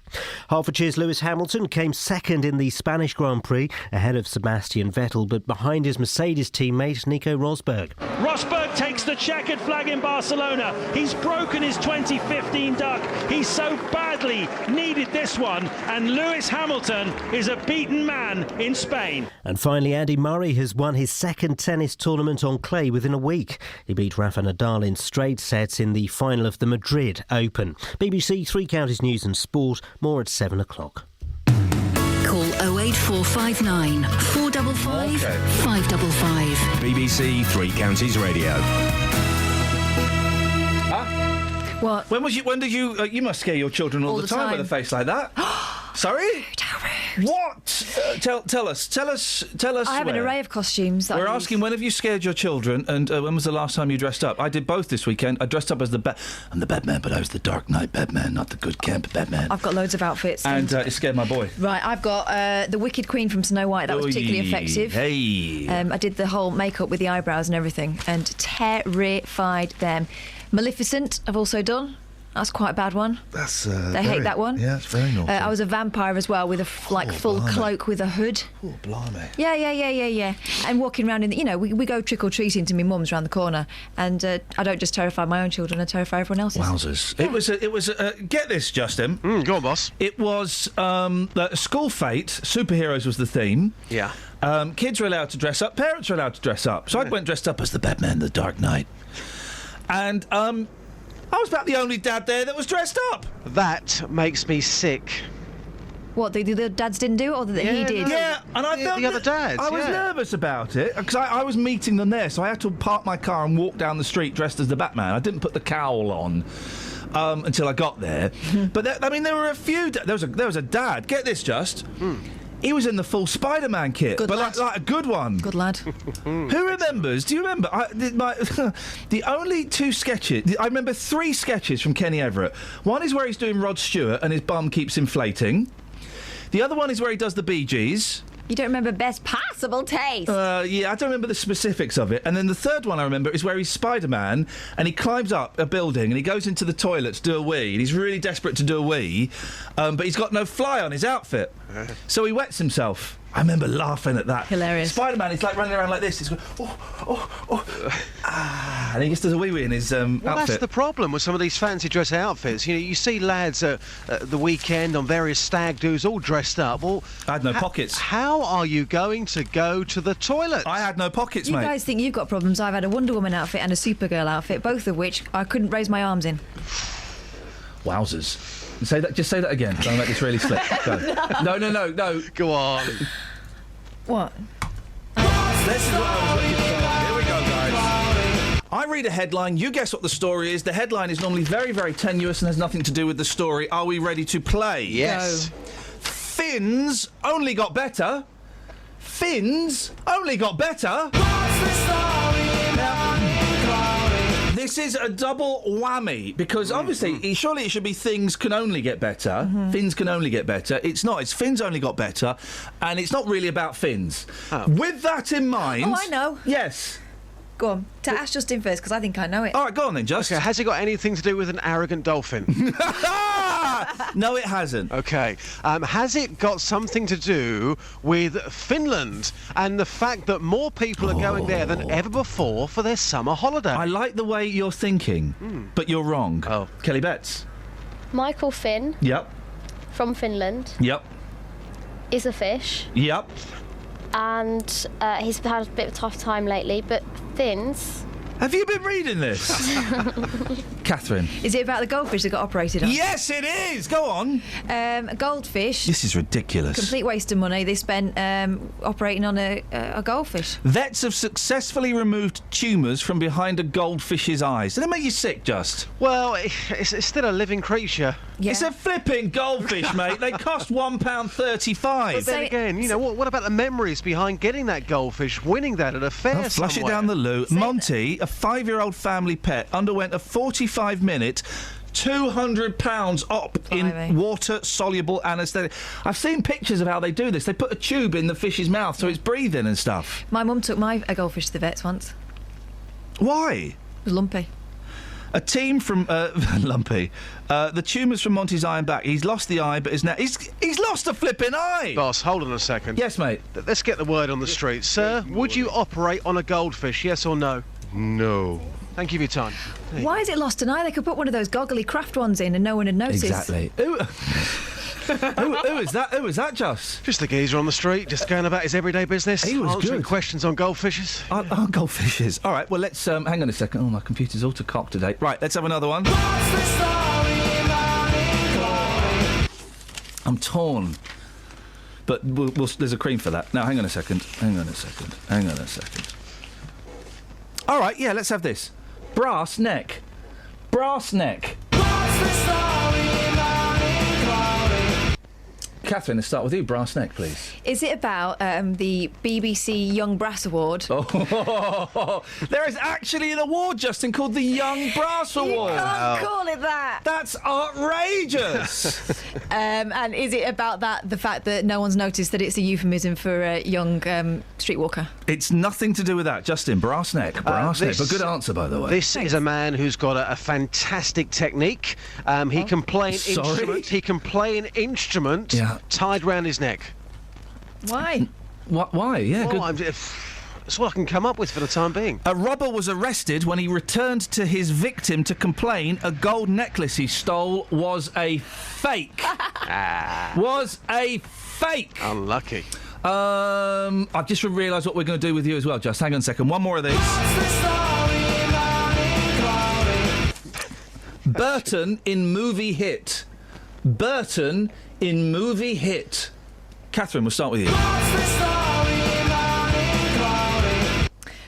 Hertfordshire's Lewis Hamilton came second in the Spanish Grand Prix, ahead of Sebastian Vettel, but behind his Mercedes teammate Nico Rosberg. Rosberg takes the checkered flag in Barcelona. He's broken his 2015 duck. He so badly needed this one, and Lewis Hamilton is a beaten man in Spain. And finally, Andy Murray has won his second tennis tournament on clay within a week. He beat Rafa Nadal in straight sets in the final of the Madrid Open. BBC Three Counties News and Sport, more at 7 o'clock. Call 08459 455 555. BBC Three Counties Radio. What? When did you... you must scare your children all the time with a face like that. Sorry? What? Tell us. I have an array of costumes. We're asking, when have you scared your children, and when was the last time you dressed up? I did both this weekend. I dressed up as I'm the Batman, but I was the Dark Knight Batman, not the good camp Batman. I've got loads of outfits. And it scared my boy. Right, I've got the Wicked Queen from Snow White. That was particularly effective. Hey. I did the whole makeup with the eyebrows and everything, and terrified them. Maleficent I've also done. That's quite a bad one. That's they hate that one. Yeah, it's very naughty. I was a vampire as well, with a full cloak with a hood. Oh, blimey. Yeah. And walking around we go trick or treating to my mum's around the corner, and I don't just terrify my own children, I terrify everyone else's. Wowzers! Yeah. It was. Get this, Justin. Go on, boss. It was school fete. Superheroes was the theme. Yeah. Kids were allowed to dress up. Parents were allowed to dress up. So I went dressed up as the Batman, the Dark Knight, and I was about the only dad there that was dressed up. That makes me sick. What, the dads didn't do it, or that he did? Yeah, and I felt the other dads. I was nervous about it because I was meeting them there, so I had to park my car and walk down the street dressed as the Batman. I didn't put the cowl on until I got there. But there were a few. There was a dad. Get this, just. He was in the full Spider-Man kit, good but lad. like a good one. Good lad. Who remembers? Do you remember? The only two sketches. I remember 3 sketches from Kenny Everett. One is where he's doing Rod Stewart and his bum keeps inflating. The other one is where he does the Bee Gees. You don't remember best possible taste? Yeah, I don't remember the specifics of it. And then the third one I remember is where he's Spider-Man and he climbs up a building and he goes into the toilet to do a wee. And he's really desperate to do a wee, but he's got no fly on his outfit. So he wets himself. I remember laughing at that. Hilarious. Spider-Man, he's like running around like this. He's going, and he just does a wee-wee in his outfit. That's the problem with some of these fancy dress outfits. You see lads at the weekend on various stag do's all dressed up. Well, I had no pockets. How are you going to go to the toilet? I had no pockets, mate. You guys think you've got problems. I've had a Wonder Woman outfit and a Supergirl outfit, both of which I couldn't raise my arms in. Wowzers. Say that. Just say that again. I'll make this really slick. Go. No. Go on. What? This is what I was looking for. Here we go, guys. I read a headline. You guess what the story is. The headline is normally very, very tenuous and has nothing to do with the story. Are we ready to play? Yes. Go. Fins only got better. Fins only got better. What's the story? This is a double whammy because obviously, surely it should be things can only get better. Fins can only get better. It's not. It's fins only got better, and it's not really about fins. With that in mind, oh, I know. Yes. Go on. To ask Justin first because I think I know it. All right, go on then, Just. Okay. Has it got anything to do with an arrogant dolphin? No, it hasn't. Okay. Has it got something to do with Finland and the fact that more people are going there than ever before for their summer holiday? I like the way you're thinking, but you're wrong. Oh. Kelly Betts. Michael Finn. Yep. From Finland. Yep. Is a fish. Yep. And he's had a bit of a tough time lately, but fins... Have you been reading this? Catherine. Is it about the goldfish that got operated on? Yes, it is! Go on. A goldfish. This is ridiculous. Complete waste of money. They spent operating on a goldfish. Vets have successfully removed tumours from behind a goldfish's eyes. Did it make you sick, Just? Well, it's still a living creature. Yeah. It's a flipping goldfish, mate. They cost £1.35. But then again, what about the memories behind getting that goldfish, winning that at a fair Flush it down the loo. Monty, a 5-year-old family pet, underwent a 45-minute... £200 op in water-soluble anaesthetic. I've seen pictures of how they do this. They put a tube in the fish's mouth so it's breathing and stuff. My mum took a goldfish to the vets once. Why? It was lumpy. A team from Lumpy. The tumours from Monty's eye and back. He's lost the eye, but is now he's lost a flipping eye. Boss, hold on a second. Yes, mate. Let's get the word on the street, sir. Would you operate on a goldfish? Yes or no? No. Thank you for your time. Hey. Why is it lost an eye? They could put one of those goggly craft ones in and no one would notice. Exactly. Who is that? Who is that, Just? Just the geezer on the street, just going about his everyday business. He was answering good. questions on goldfishes. On goldfishes. All right, well, let's... hang on a second. Oh, my computer's all to cock today. Right, let's have another one. I'm torn. But there's a cream for that. Now, hang on a second. All right, yeah, let's have this. Brass neck. Catherine, let's start with you. Brass neck, please. Is it about the BBC Young Brass Award? Oh, there is actually an award, Justin, called the Young Brass Award. You can't call it that. That's outrageous. And is it about the fact that no one's noticed that it's a euphemism for a young streetwalker? It's nothing to do with that, Justin. Brass neck. Brass neck. But good answer, by the way. This is a man who's got a fantastic technique. He can play an instrument. He can play an instrument tied round his neck. Why? Why? Yeah. Well, good. That's what I can come up with for the time being. A robber was arrested when he returned to his victim to complain a gold necklace he stole was a fake. Was a fake. Unlucky. I've just realised what we're going to do with you as well, Just. Hang on a second. One more of these. Burton in movie hit. Burton in movie hit. Catherine, we'll start with you.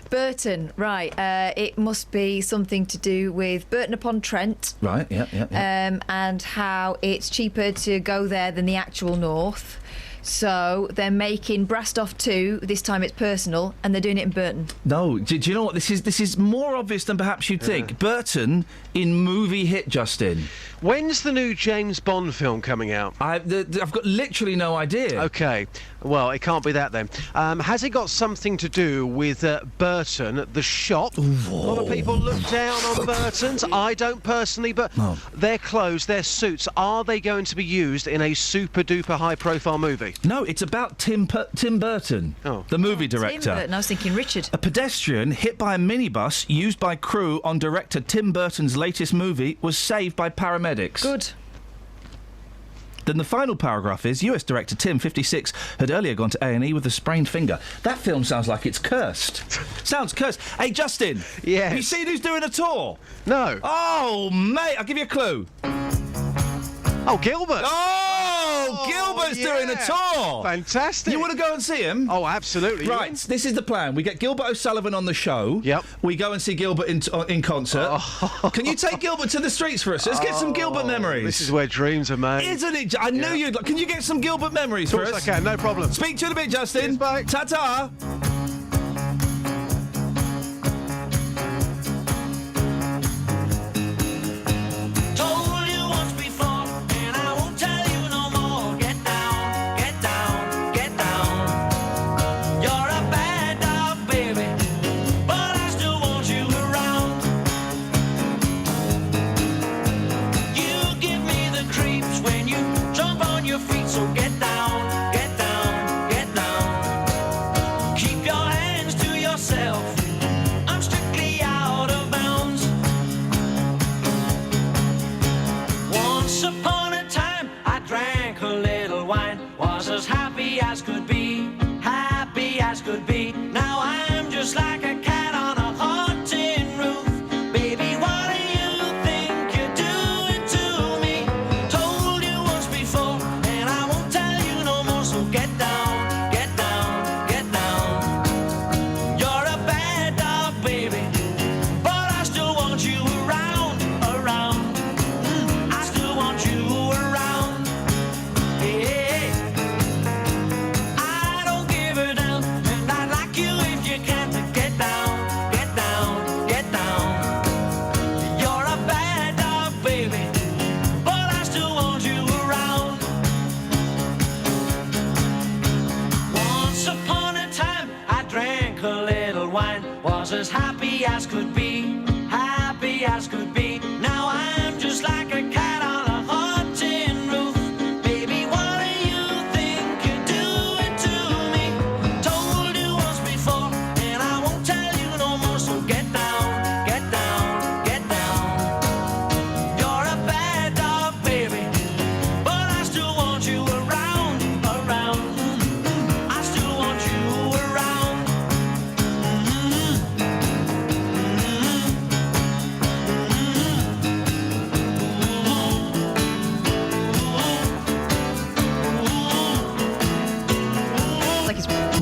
Burton, right. It must be something to do with Burton upon Trent. Right, yeah. And how it's cheaper to go there than the actual north. So they're making Brastoff 2, this time it's personal, and they're doing it in Burton. No, do you know what? This is more obvious than perhaps you'd think. Burton in movie hit, Justin. When's the new James Bond film coming out? I've got literally no idea. OK. Well, it can't be that then. Has it got something to do with Burton, the shop? A lot of people look down on Burton's. I don't personally, but their clothes, their suits, are they going to be used in a super-duper high-profile movie? No, it's about Tim Burton, the movie director. Tim Burton, I was thinking Richard. A pedestrian hit by a minibus used by crew on director Tim Burton's latest movie was saved by paramedics. Good. Then the final paragraph is, US director Tim, 56, had earlier gone to A&E with a sprained finger. That film sounds like it's cursed. Sounds cursed. Hey, Justin. Yes. Have you seen who's doing a tour? No. Oh, mate, I'll give you a clue. Oh, Gilbert. Oh, Gilbert's doing a tour. Fantastic. You want to go and see him? Oh, absolutely. Right, this is the plan. We get Gilbert O'Sullivan on the show. Yep. We go and see Gilbert in concert. Oh. Can you take Gilbert to the streets for us? Let's get some Gilbert memories. This is where dreams are made. Isn't it? I knew you'd... Can you get some Gilbert memories for us? Of course I can, no problem. Speak to you in a bit, Justin. Cheers, bye. Ta-ta. As happy as could be, happy as could be. Now I'm just like a cat on a hot tin roof. Baby, what do you think you're doing to me? Told you once before, and I won't tell you no more. So get down, get down, get down. You're a bad dog, baby, but I still want you around, around. I still want you around.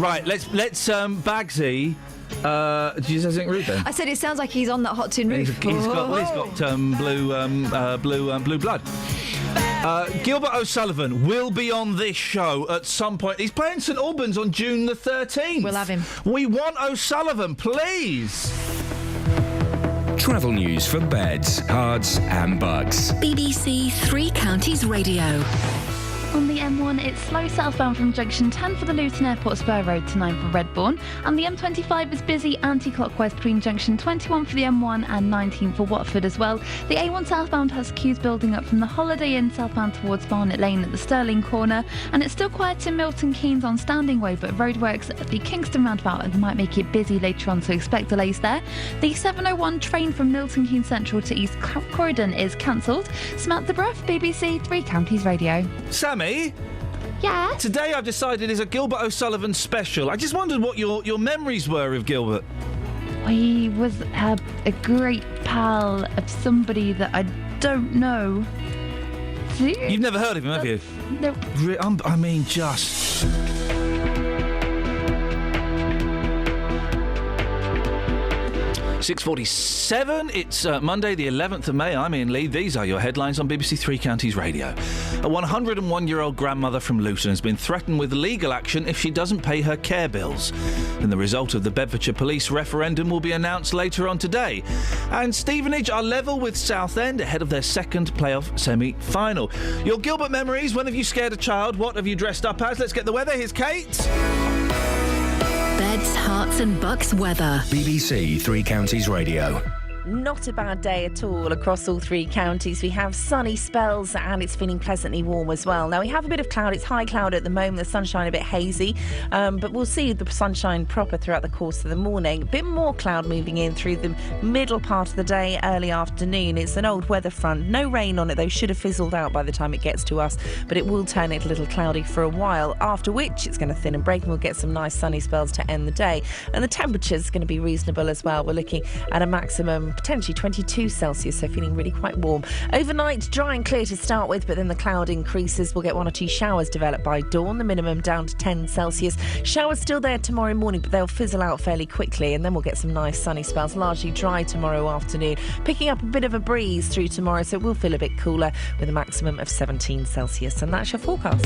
Right, let's Bagsy. Did you say something rude then? I said it sounds like he's on that hot tin roof. He's got blue blood. Gilbert O'Sullivan will be on this show at some point. He's playing St Albans on June the 13th. We'll have him. We want O'Sullivan, please. Travel news for beds, cards and bugs. BBC Three Counties Radio. On the M1, it's slow southbound from junction 10 for the Luton Airport Spur Road to 9 for Redbourne. And the M25 is busy anti-clockwise between junction 21 for the M1 and 19 for Watford as well. The A1 southbound has queues building up from the Holiday Inn southbound towards Barnet Lane at the Stirling corner. And it's still quiet in Milton Keynes on Standing Way, but roadworks at the Kingston roundabout might make it busy later on, so expect delays there. The 701 train from Milton Keynes Central to East Croydon is cancelled. Samantha Bruff, BBC Three Counties Radio. Sammy? Yeah? Today I've decided is a Gilbert O'Sullivan special. I just wondered what your memories were of Gilbert. He was a great pal of somebody that I don't know. You've never heard of him, have you? No. I mean, just... .47, it's Monday the 11th of May. I'm Iain Lee. These are your headlines on BBC Three Counties Radio. A 101-year-old grandmother from Luton has been threatened with legal action if she doesn't pay her care bills. And the result of the Bedfordshire Police referendum will be announced later on today. And Stevenage are level with Southend ahead of their second playoff semi-final. Your Gilbert memories, when have you scared a child? What have you dressed up as? Let's get the weather. Here's Kate. Beds, Herts and Bucks weather. BBC Three Counties Radio. Not a bad day at all across all three counties. We have sunny spells and it's feeling pleasantly warm as well. Now we have a bit of cloud. It's high cloud at the moment. The sunshine a bit hazy, but we'll see the sunshine proper throughout the course of the morning. A bit more cloud moving in through the middle part of the day, early afternoon. It's an old weather front. No rain on it though. Should have fizzled out by the time it gets to us, but it will turn it a little cloudy for a while, after which it's going to thin and break and we'll get some nice sunny spells to end the day. And the temperature's going to be reasonable as well. We're looking at a maximum potentially 22 Celsius, so feeling really quite warm. Overnight, dry and clear to start with, but then the cloud increases. We'll get one or two showers develop by dawn, the minimum down to 10 Celsius. Showers still there tomorrow morning, but they'll fizzle out fairly quickly, and then we'll get some nice sunny spells, largely dry tomorrow afternoon. Picking up a bit of a breeze through tomorrow, so it will feel a bit cooler with a maximum of 17 Celsius. And that's your forecast.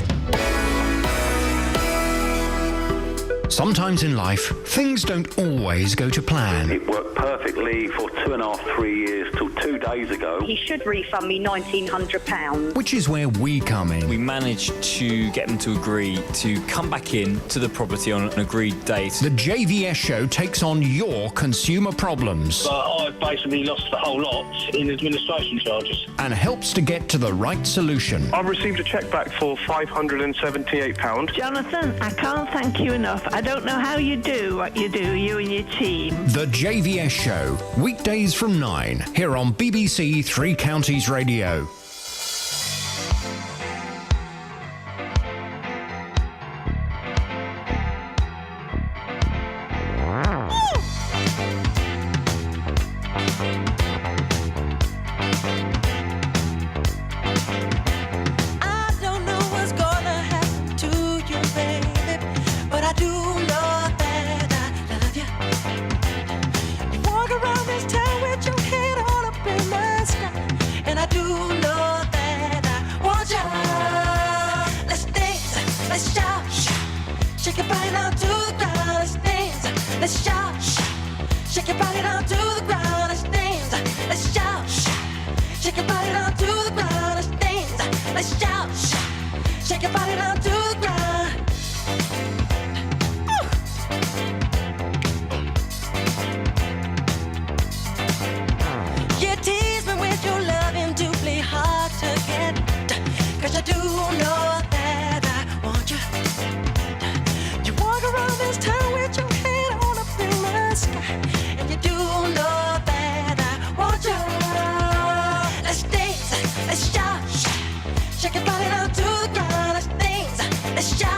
Sometimes in life, things don't always go to plan. It worked perfectly for 2.5, 3 years till 2 days ago. He should refund me £1,900. Which is where we come in. We managed to get them to agree to come back in to the property on an agreed date. The JVS show takes on your consumer problems. I've basically lost the whole lot in administration charges. And helps to get to the right solution. I've received a cheque back for £578. Jonathan, I can't thank you enough. I don't know how you do what you do, you and your team. The JVS show, weekdays from 9, here on BBC Three Counties Radio. Let's shout.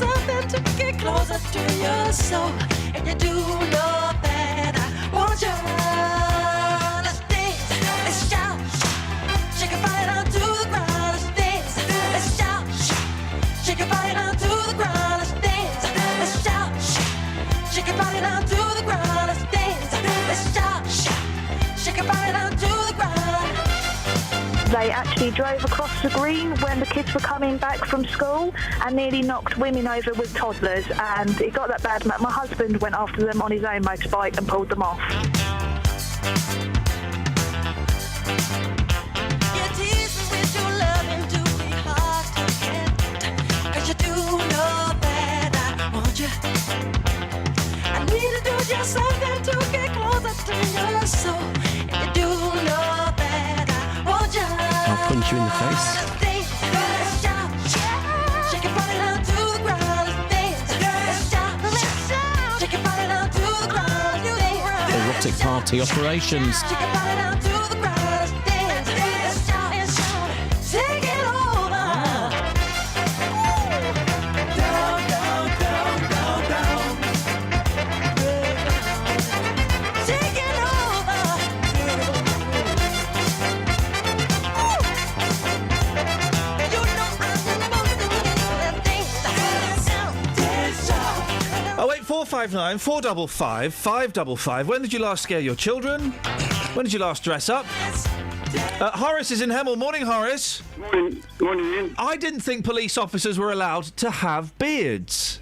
something to get closer to your soul. And you do know that I want you. Let's dance, let's shout, shake your body down to the ground. Let's dance, let's shout, shake your body down to the ground. Let's dance, let's shout, shake your body down to the ground. Let's dance, let's shout, shake your body down to the ground. They actually drove across the green when the kids were coming back from school and nearly knocked women over with toddlers, and it got that bad. My husband went after them on his own motorbike and pulled them off. Just something to get closer to your soul. And you do know that I want you. I'll punch you in the face. Let's shout, shake your body down to the ground. Let's dance, let's shout, shake your body down to the ground. Erotic party operations. Shake your body down to the ground. Let's dance, let's shout, take it over. Down, down, down, down, down. Take it over. You know I'm the 08459 455 555. When did you last scare your children? When did you last dress up? Horace is in Hemel. Morning, Horace. Morning, Ian. I didn't think police officers were allowed to have beards.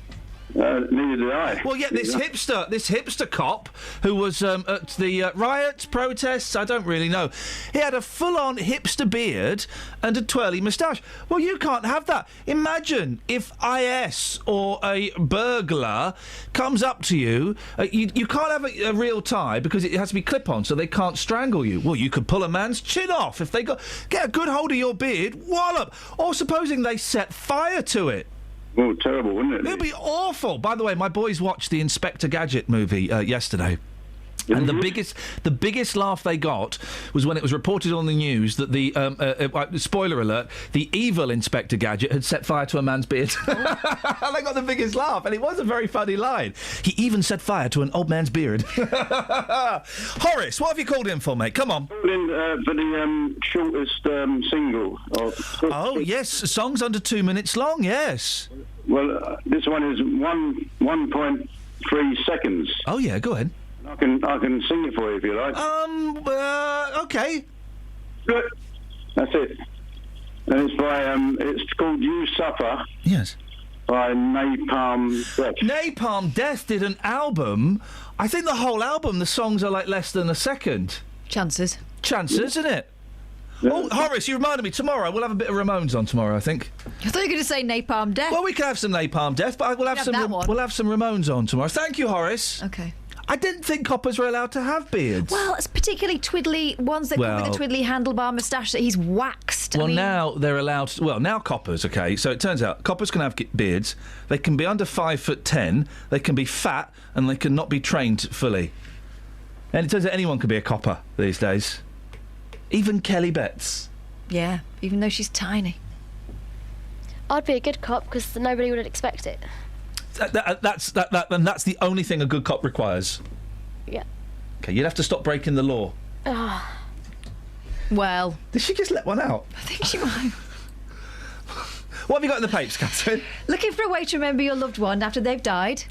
Neither did I. Well, yeah, this hipster cop who was at the riots, protests, I don't really know. He had a full-on hipster beard and a twirly moustache. Well, you can't have that. Imagine if IS or a burglar comes up to you. You can't have a real tie because it has to be clip-on, so they can't strangle you. Well, you could pull a man's chin off if they get a good hold of your beard, wallop. Or supposing they set fire to it. Oh, terrible, wouldn't it? It'd be awful. By the way, my boys watched the Inspector Gadget movie yesterday. And the biggest laugh they got was when it was reported on the news that the spoiler alert, the evil Inspector Gadget had set fire to a man's beard. They got the biggest laugh, and it was a very funny line. He even set fire to an old man's beard. Horace, what have you called in for, mate? Come on. Called in for the shortest single. Oh yes, songs under 2 minutes long. Yes. Well, this one is 1.3 seconds. Oh yeah, go ahead. I can sing it for you if you like. Okay. Good. That's it. And it's by it's called You Suffer. Yes. By Napalm Death. Napalm Death did an album. I think the whole album, the songs are like less than a second. Chances, isn't it? Yeah. Oh, Horace, you reminded me. Tomorrow we'll have a bit of Ramones on tomorrow, I think. I thought you were going to say Napalm Death. Well, we can have some Napalm Death, but we'll have some Ramones on tomorrow. Thank you, Horace. Okay. I didn't think coppers were allowed to have beards. Well, it's particularly twiddly ones that come with a twiddly handlebar moustache that he's waxed. Well, now they're allowed. Now coppers. Okay, so it turns out coppers can have beards. They can be under 5'10". They can be fat, and they can not be trained fully. And it turns out anyone can be a copper these days. Even Kelly Betts. Yeah, even though she's tiny. I'd be a good cop because nobody would expect it. That's the only thing a good cop requires. Yeah. Okay, you'd have to stop breaking the law. Well, did she just let one out? I think she might. What have you got in the papers, Catherine? Looking for a way to remember your loved one after they've died.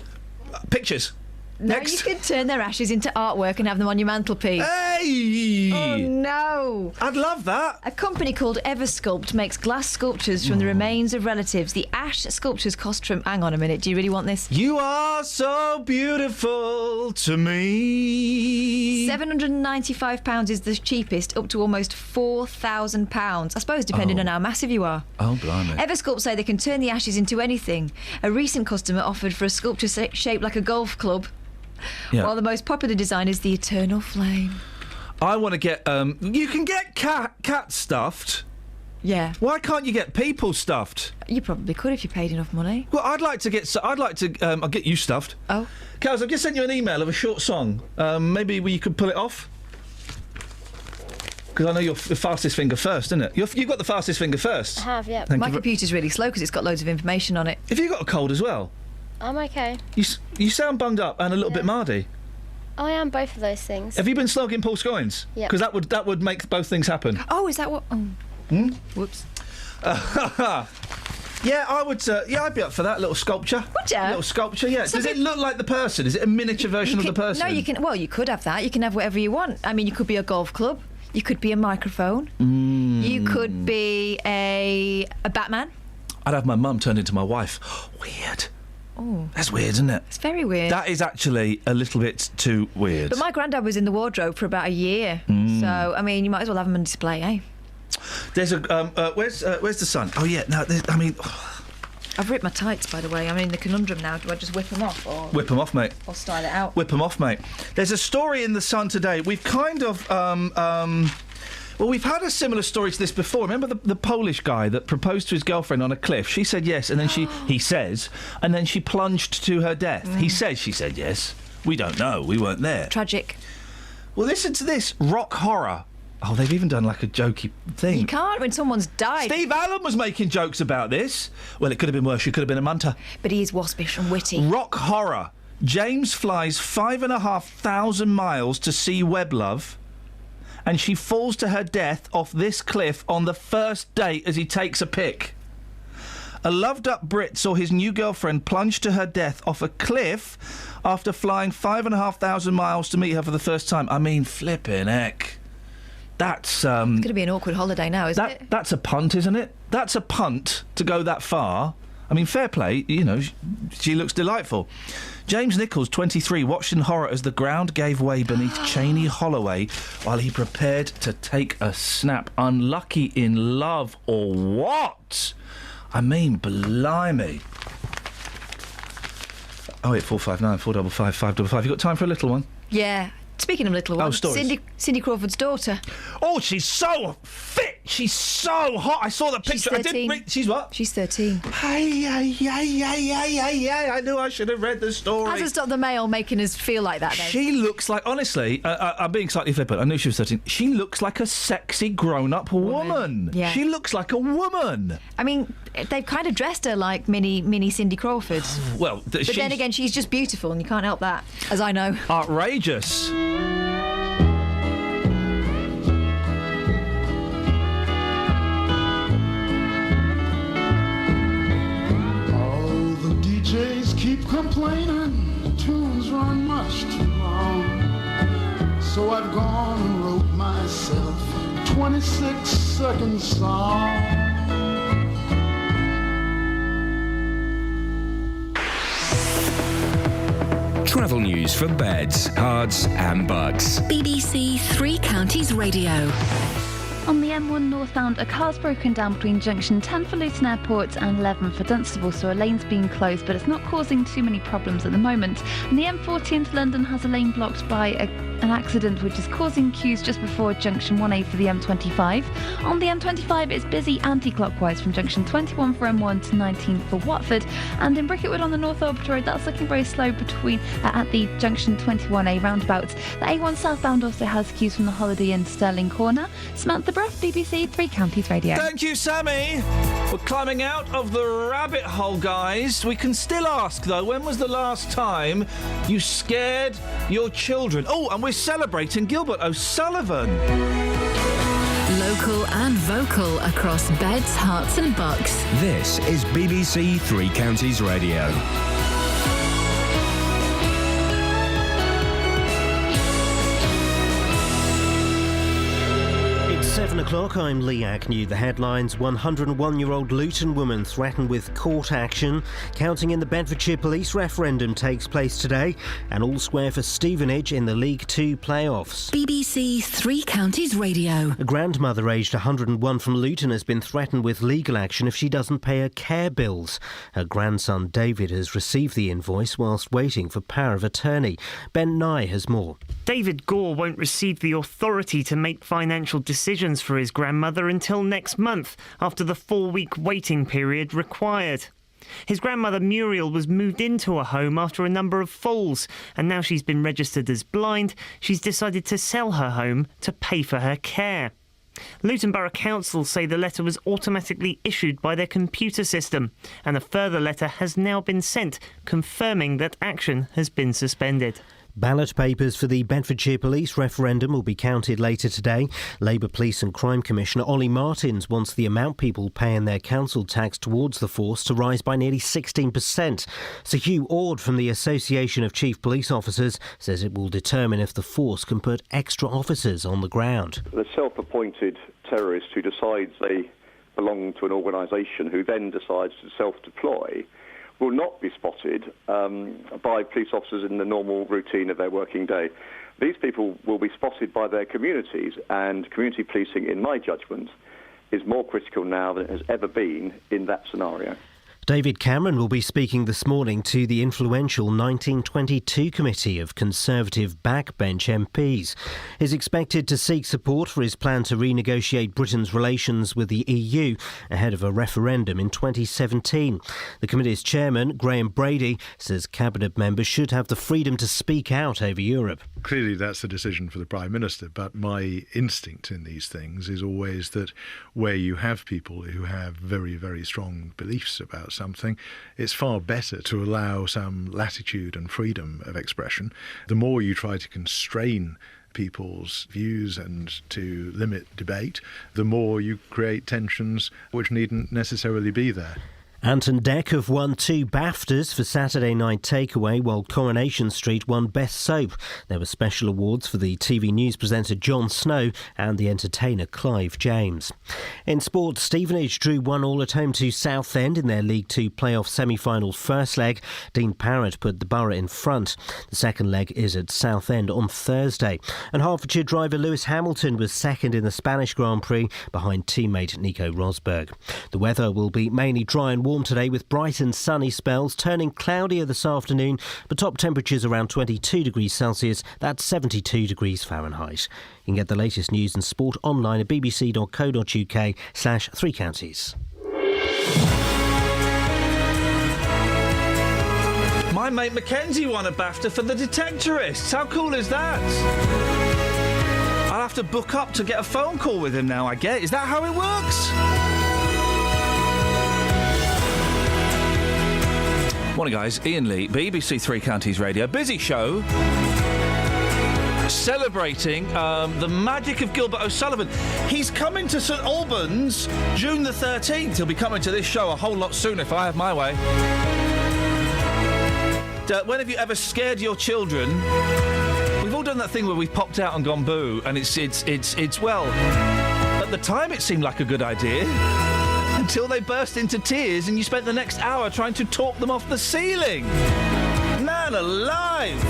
Pictures. Now Next. you can turn their ashes into artwork and have them on your mantelpiece. Hey! Oh no! I'd love that. A company called Eversculpt makes glass sculptures from the remains of relatives. The ash sculptures cost from... Hang on a minute, do you really want this? You are so beautiful to me. £795 is the cheapest, up to almost £4,000. I suppose, depending on how massive you are. Oh, blimey. Eversculpt say they can turn the ashes into anything. A recent customer offered for a sculpture shaped like a golf club. Yeah. While the most popular design is the Eternal Flame. I want to get... you can get cat stuffed. Yeah. Why can't you get people stuffed? You probably could if you paid enough money. Well, I'll get you stuffed. Oh. Kaz, I've just sent you an email of a short song. Maybe you could pull it off? Because I know your fastest finger first, isn't it? You've got the fastest finger first. I have, yeah. My computer's really slow because it's got loads of information on it. Have you got a cold as well? I'm okay. You sound bunged up and a little bit mardy. I am both of those things. Have you been slogging Paul Scoins? Yeah. Because that would make both things happen. Oh, is that what? Oh. Whoops. Yeah, I would. I'd be up for that little sculpture. Would you? Little sculpture, yeah. Does it look like the person? Is it a miniature version of the person? No, you can. Well, you could have that. You can have whatever you want. I mean, you could be a golf club. You could be a microphone. You could be a Batman. I'd have my mum turned into my wife. Weird. Oh. That's weird, isn't it? It's very weird. That is actually a little bit too weird. But my granddad was in the wardrobe for about a year. So, I mean, you might as well have him on display, eh? There's a... where's the sun? Oh, yeah, no, I mean... I've ripped my tights, by the way. I'm in the conundrum now. Do I just whip them off? Or Whip them off, mate. Or style it out? Whip them off, mate. There's a story in The Sun today. We've kind of... Well, we've had a similar story to this before. Remember the Polish guy that proposed to his girlfriend on a cliff? She said yes, and then he says, and then she plunged to her death. He says she said yes. We don't know. We weren't there. Tragic. Well, listen to this. Rock horror. Oh, they've even done like a jokey thing. You can't when someone's died. Steve Allen was making jokes about this. Well, it could have been worse. She could have been a munter. But he is waspish and witty. Rock horror. James flies 5,500 miles to see Weblove, and she falls to her death off this cliff on the first date as he takes a pic. A loved-up Brit saw his new girlfriend plunge to her death off a cliff after flying 5,500 miles to meet her for the first time. I mean, flipping heck. That's, It's going to be an awkward holiday now, isn't it? That's a punt, isn't it? That's a punt to go that far. I mean, fair play, you know, she looks delightful. James Nichols, 23, watched in horror as the ground gave way beneath Cheney Holloway while he prepared to take a snap. Unlucky in love or what? I mean, blimey. 08459 455 555. You got time for a little one? Yeah. Speaking of little ones, stories. Cindy Crawford's daughter. Oh, she's so fit. She's so hot. I saw the picture. She's 13. She's what? She's 13. I knew I should have read the story. Hasn't stopped the Mail making us feel like that, though. She looks like, honestly, I'm being slightly flippant. I knew she was 13. She looks like a sexy grown-up woman. Yeah. She looks like a woman. I mean, they've kind of dressed her like mini Cindy Crawford. Well, but then again, she's just beautiful, and you can't help that, as I know. Outrageous. Keep complaining, the tunes run much too long. So I've gone and wrote myself a 26-second song. Travel news for beds, cards and bugs. BBC Three Counties Radio. On the M1 northbound, a car's broken down between junction 10 for Luton Airport and 11 for Dunstable, so a lane's being closed, but it's not causing too many problems at the moment. And the M40 into London has a lane blocked by an accident which is causing queues just before junction 1A for the M25. On the M25, it's busy anti-clockwise from junction 21 for M1 to 19 for Watford. And in Bricketwood on the North Orbit Road, that's looking very slow between at the junction 21A roundabout. The A1 southbound also has queues from the Holiday Inn Stirling Corner. Samantha Bruff, BBC Three Counties Radio. Thank you, Sammy. We're climbing out of the rabbit hole, guys. We can still ask, though, when was the last time you scared your children? Oh, and we're celebrating Gilbert O'Sullivan. Local and vocal across beds, hearts and bucks. This is BBC Three Counties Radio. It's 7 o'clock, I'm Lee Agnew. The headlines: 101-year-old Luton woman threatened with court action. Counting in the Bedfordshire police referendum takes place today. And all square for Stevenage in the League Two playoffs. BBC Three Counties Radio. A grandmother aged 101 from Luton has been threatened with legal action if she doesn't pay her care bills. Her grandson David has received the invoice whilst waiting for power of attorney. Ben Nye has more. David Gore won't receive the authority to make financial decisions for his grandmother until next month, after the 4-week waiting period required. His grandmother Muriel was moved into a home after a number of falls, and now she's been registered as blind. She's decided to sell her home to pay for her care. Luton Borough Council say the letter was automatically issued by their computer system, and a further letter has now been sent confirming that action has been suspended. Ballot papers for the Bedfordshire Police referendum will be counted later today. Labour Police and Crime Commissioner Ollie Martins wants the amount people pay in their council tax towards the force to rise by nearly 16%. Sir Hugh Ord from the Association of Chief Police Officers says it will determine if the force can put extra officers on the ground. The self-appointed terrorist who decides they belong to an organisation who then decides to self-deploy will not be spotted by police officers in the normal routine of their working day. These people will be spotted by their communities, and community policing, in my judgment, is more critical now than it has ever been in that scenario. David Cameron will be speaking this morning to the influential 1922 committee of Conservative backbench MPs. He's expected to seek support for his plan to renegotiate Britain's relations with the EU ahead of a referendum in 2017. The committee's chairman, Graham Brady, says cabinet members should have the freedom to speak out over Europe. Clearly that's a decision for the Prime Minister, but my instinct in these things is always that where you have people who have very, very strong beliefs about something, it's far better to allow some latitude and freedom of expression. The more you try to constrain people's views and to limit debate, the more you create tensions which needn't necessarily be there. Anton Deck have won 2 BAFTAs for Saturday Night Takeaway, while Coronation Street won Best Soap. There were special awards for the TV news presenter Jon Snow and the entertainer Clive James. In sport, Stevenage drew 1-1 at home to Southend in their League 2 playoff semi-final first leg. Dean Parrott put the Borough in front. The second leg is at Southend on Thursday. And Hertfordshire driver Lewis Hamilton was second in the Spanish Grand Prix behind teammate Nico Rosberg. The weather will be mainly dry and warm today with bright and sunny spells, turning cloudier this afternoon, but top temperatures around 22 degrees Celsius, that's 72 degrees Fahrenheit. You can get the latest news and sport online at bbc.co.uk/3 counties. My mate Mackenzie won a BAFTA for The Detectorists. How cool is that? I'll have to book up to get a phone call with him now, I get. Is that how it works? Morning, guys. Iain Lee, BBC Three Counties Radio. Busy show. Celebrating the magic of Gilbert O'Sullivan. He's coming to St Albans June the 13th. He'll be coming to this show a whole lot sooner if I have my way. When have you ever scared your children? We've all done that thing where we've popped out and gone boo, and it's well, at the time it seemed like a good idea. Until they burst into tears and you spent the next hour trying to talk them off the ceiling. Man alive!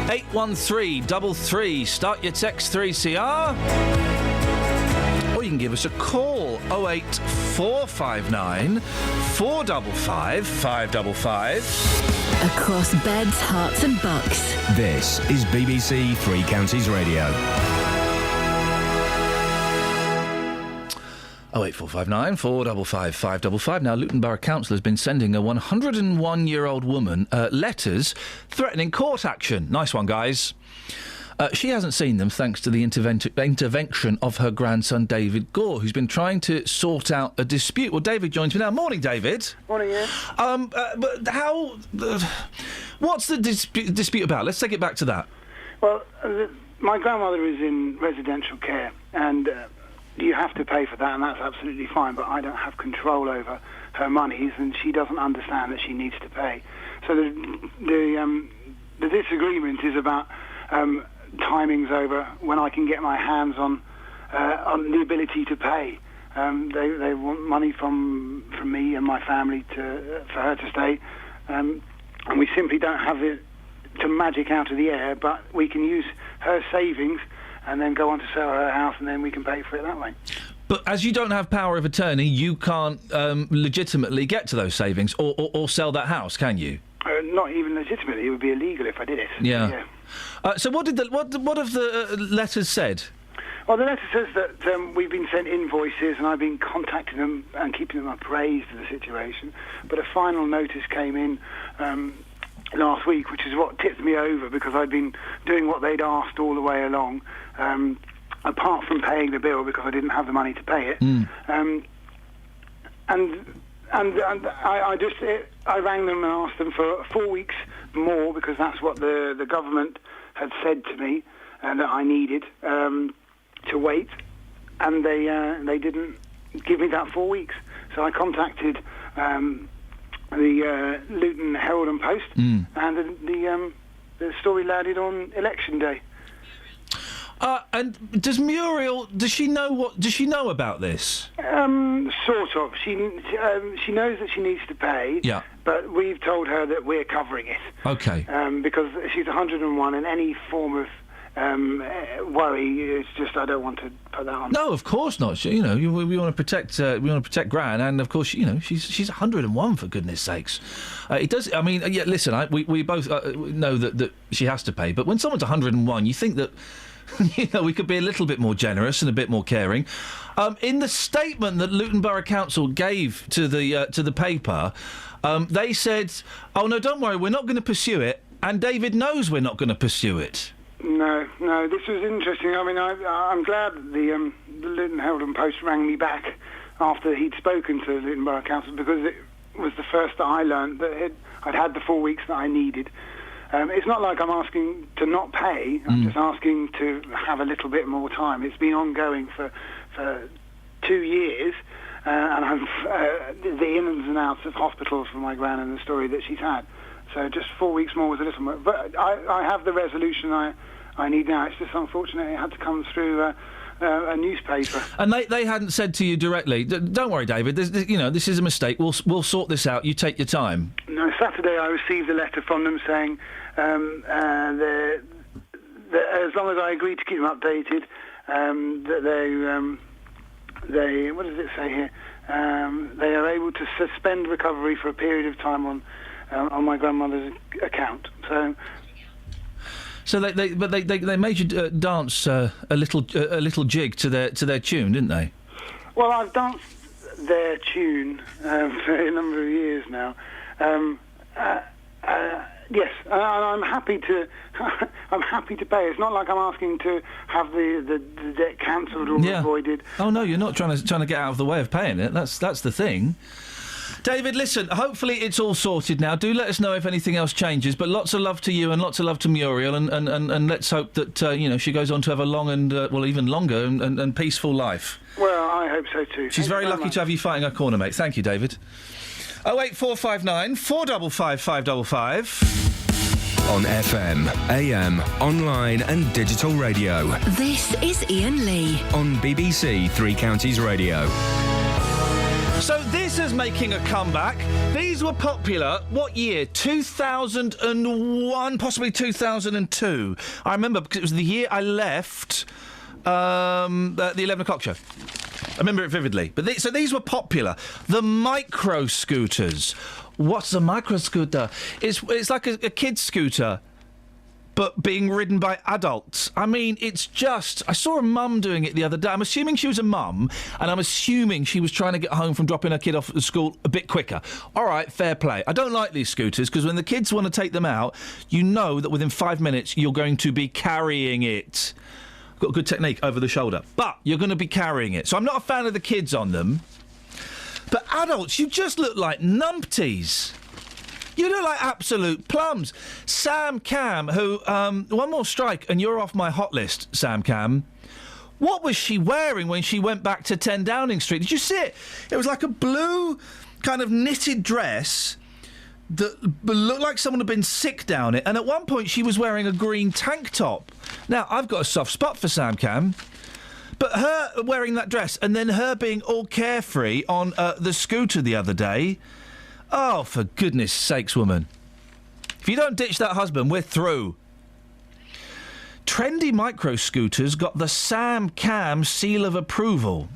81333, start your text 3CR. Or you can give us a call, 08459 455 555. Across beds, hearts and bucks. This is BBC Three Counties Radio. 08459 455 555. Now, Luton Borough Council has been sending a 101-year-old woman letters threatening court action. Nice one, guys. She hasn't seen them thanks to the intervention of her grandson, David Gore, who's been trying to sort out a dispute. Well, David joins me now. Morning, David. Morning, Ian. But how... what's the dispute about? Let's take it back to that. Well, my grandmother is in residential care, and... you have to pay for that, and that's absolutely fine, but I don't have control over her monies, and she doesn't understand that she needs to pay. So the disagreement is about timings over when I can get my hands on the ability to pay. They want money from me and my family for her to stay, and we simply don't have it to magic out of the air, but we can use her savings and then go on to sell her house, and then we can pay for it that way. But as you don't have power of attorney, you can't legitimately get to those savings or sell that house, can you? Not even legitimately. It would be illegal if I did it. Yeah. So what have the letters said? Well, the letter says that we've been sent invoices, and I've been contacting them and keeping them appraised of the situation. But a final notice came in last week, which is what tipped me over, because I'd been doing what they'd asked all the way along, apart from paying the bill because I didn't have the money to pay it. I rang them and asked them for 4 weeks more, because that's what the government had said to me that I needed to wait, and they didn't give me that 4 weeks. So I contacted the Luton Herald and Post, and the story landed on election day. And does she know about this? Sort of. She knows that she needs to pay. Yeah. But we've told her that we're covering it. Okay. Because she's 101, and any form of worry is just, I don't want to put that on. No, of course not. We want to protect. We want to protect Gran, and of course, she's 101, for goodness sakes. It does. I mean, yeah. Listen, we both know that she has to pay, but when someone's 101, you think that. We could be a little bit more generous and a bit more caring. In the statement that Luton Borough Council gave to the paper, they said, "Oh no, don't worry, we're not going to pursue it," and David knows we're not going to pursue it. No, this was interesting. I mean, I'm glad the Luton Herald and Post rang me back after he'd spoken to Luton Borough Council, because it was the first that I learned that I'd had the 4 weeks that I needed. It's not like I'm asking to not pay. I'm just asking to have a little bit more time. It's been ongoing for 2 years, and I've the ins and outs of hospitals for my gran and the story that she's had. So just 4 weeks more was a little more. But I have the resolution I need now. It's just unfortunate it had to come through a newspaper. And they hadn't said to you directly, "Don't worry, David. This is a mistake. We'll sort this out. You take your time." No, Saturday I received a letter from them saying that as long as I agree to keep them updated, that they what does it say here? They are able to suspend recovery for a period of time on my grandmother's account. So they made you dance a little jig to their tune, didn't they? Well, I've danced their tune for a number of years now. Yes, and I'm happy to. I'm happy to pay. It's not like I'm asking to have the debt cancelled or avoided. Oh no, you're not trying to get out of the way of paying it. That's the thing. David, listen, hopefully it's all sorted now. Do let us know if anything else changes, but lots of love to you and lots of love to Muriel, and let's hope that she goes on to have a long and even longer and peaceful life. Well, I hope so too. She's very lucky to have you fighting her corner, mate. Thank you, David. 08459 455 555. On FM, AM, online and digital radio. This is Iain Lee. On BBC Three Counties Radio. So this is making a comeback. These were popular, what year? 2001, possibly 2002. I remember because it was the year I left the 11 o'clock show. I remember it vividly. But so these were popular. The micro scooters. What's a micro scooter? It's like a kid's scooter, but being ridden by adults. I mean, it's just... I saw a mum doing it the other day. I'm assuming she was a mum, and I'm assuming she was trying to get home from dropping her kid off at school a bit quicker. All right, fair play. I don't like these scooters, because when the kids want to take them out, you know that within 5 minutes you're going to be carrying it. Got a good technique over the shoulder. But you're going to be carrying it. So I'm not a fan of the kids on them. But adults, you just look like numpties. You look like absolute plums. Sam Cam, who, one more strike and you're off my hot list, Sam Cam. What was she wearing when she went back to 10 Downing Street? Did you see it? It was like a blue kind of knitted dress that looked like someone had been sick down it. And at one point she was wearing a green tank top. Now, I've got a soft spot for Sam Cam. But her wearing that dress and then her being all carefree on the scooter the other day... Oh, for goodness sakes, woman. If you don't ditch that husband, we're through. Trendy micro scooters got the Sam Cam seal of approval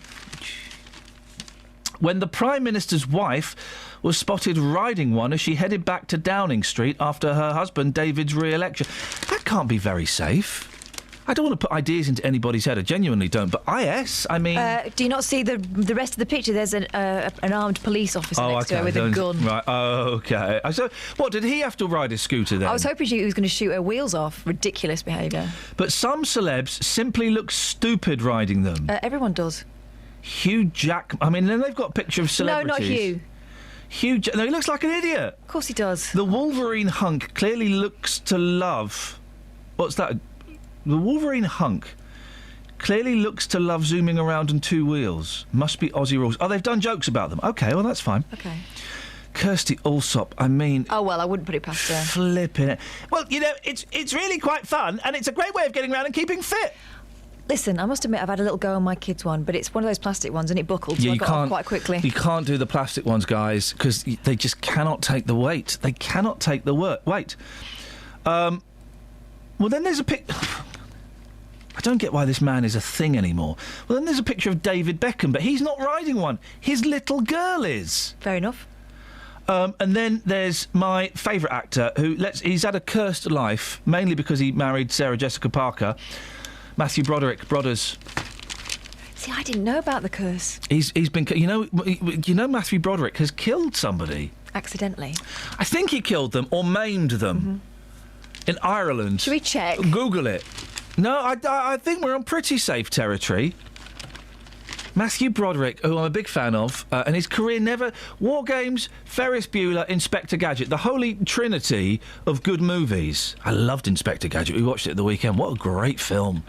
when the Prime Minister's wife was spotted riding one as she headed back to Downing Street after her husband David's re-election. That can't be very safe. I don't want to put ideas into anybody's head. I genuinely don't. But IS, I mean... do you not see the rest of the picture? There's an armed police officer next to her with a gun. Right, okay. So, what, did he have to ride a scooter then? I was hoping he was going to shoot her wheels off. Ridiculous behaviour. But some celebs simply look stupid riding them. Everyone does. Hugh Jackman... I mean, then they've got a picture of celebrities. No, not Hugh. No, he looks like an idiot. Of course he does. The Wolverine hunk clearly looks to love... What's that? The Wolverine hunk clearly looks to love zooming around on two wheels. Must be Aussie rules. Oh, they've done jokes about them. OK, well, that's fine. OK. Kirsty Allsop, I mean... Oh, well, I wouldn't put it past her. Flipping it. Well, you know, it's really quite fun, and it's a great way of getting around and keeping fit. Listen, I must admit I've had a little go on my kids' one, but it's one of those plastic ones and it buckled, so I got off quite quickly. You can't do the plastic ones, guys, because they just cannot take the weight. They cannot take the weight. Well, then there's a pic... I don't get why this man is a thing anymore. Well, then there's a picture of David Beckham, but he's not riding one. His little girl is. Fair enough. And then there's my favourite actor, he's had a cursed life, mainly because he married Sarah Jessica Parker. Matthew Broderick, Brothers. See, I didn't know about the curse. He's been... You know Matthew Broderick has killed somebody. Accidentally? I think he killed them or maimed them in Ireland. Should we check? Google it. No, I think we're on pretty safe territory. Matthew Broderick, who I'm a big fan of, and his career never... War Games, Ferris Bueller, Inspector Gadget, the holy trinity of good movies. I loved Inspector Gadget. We watched it at the weekend. What a great film.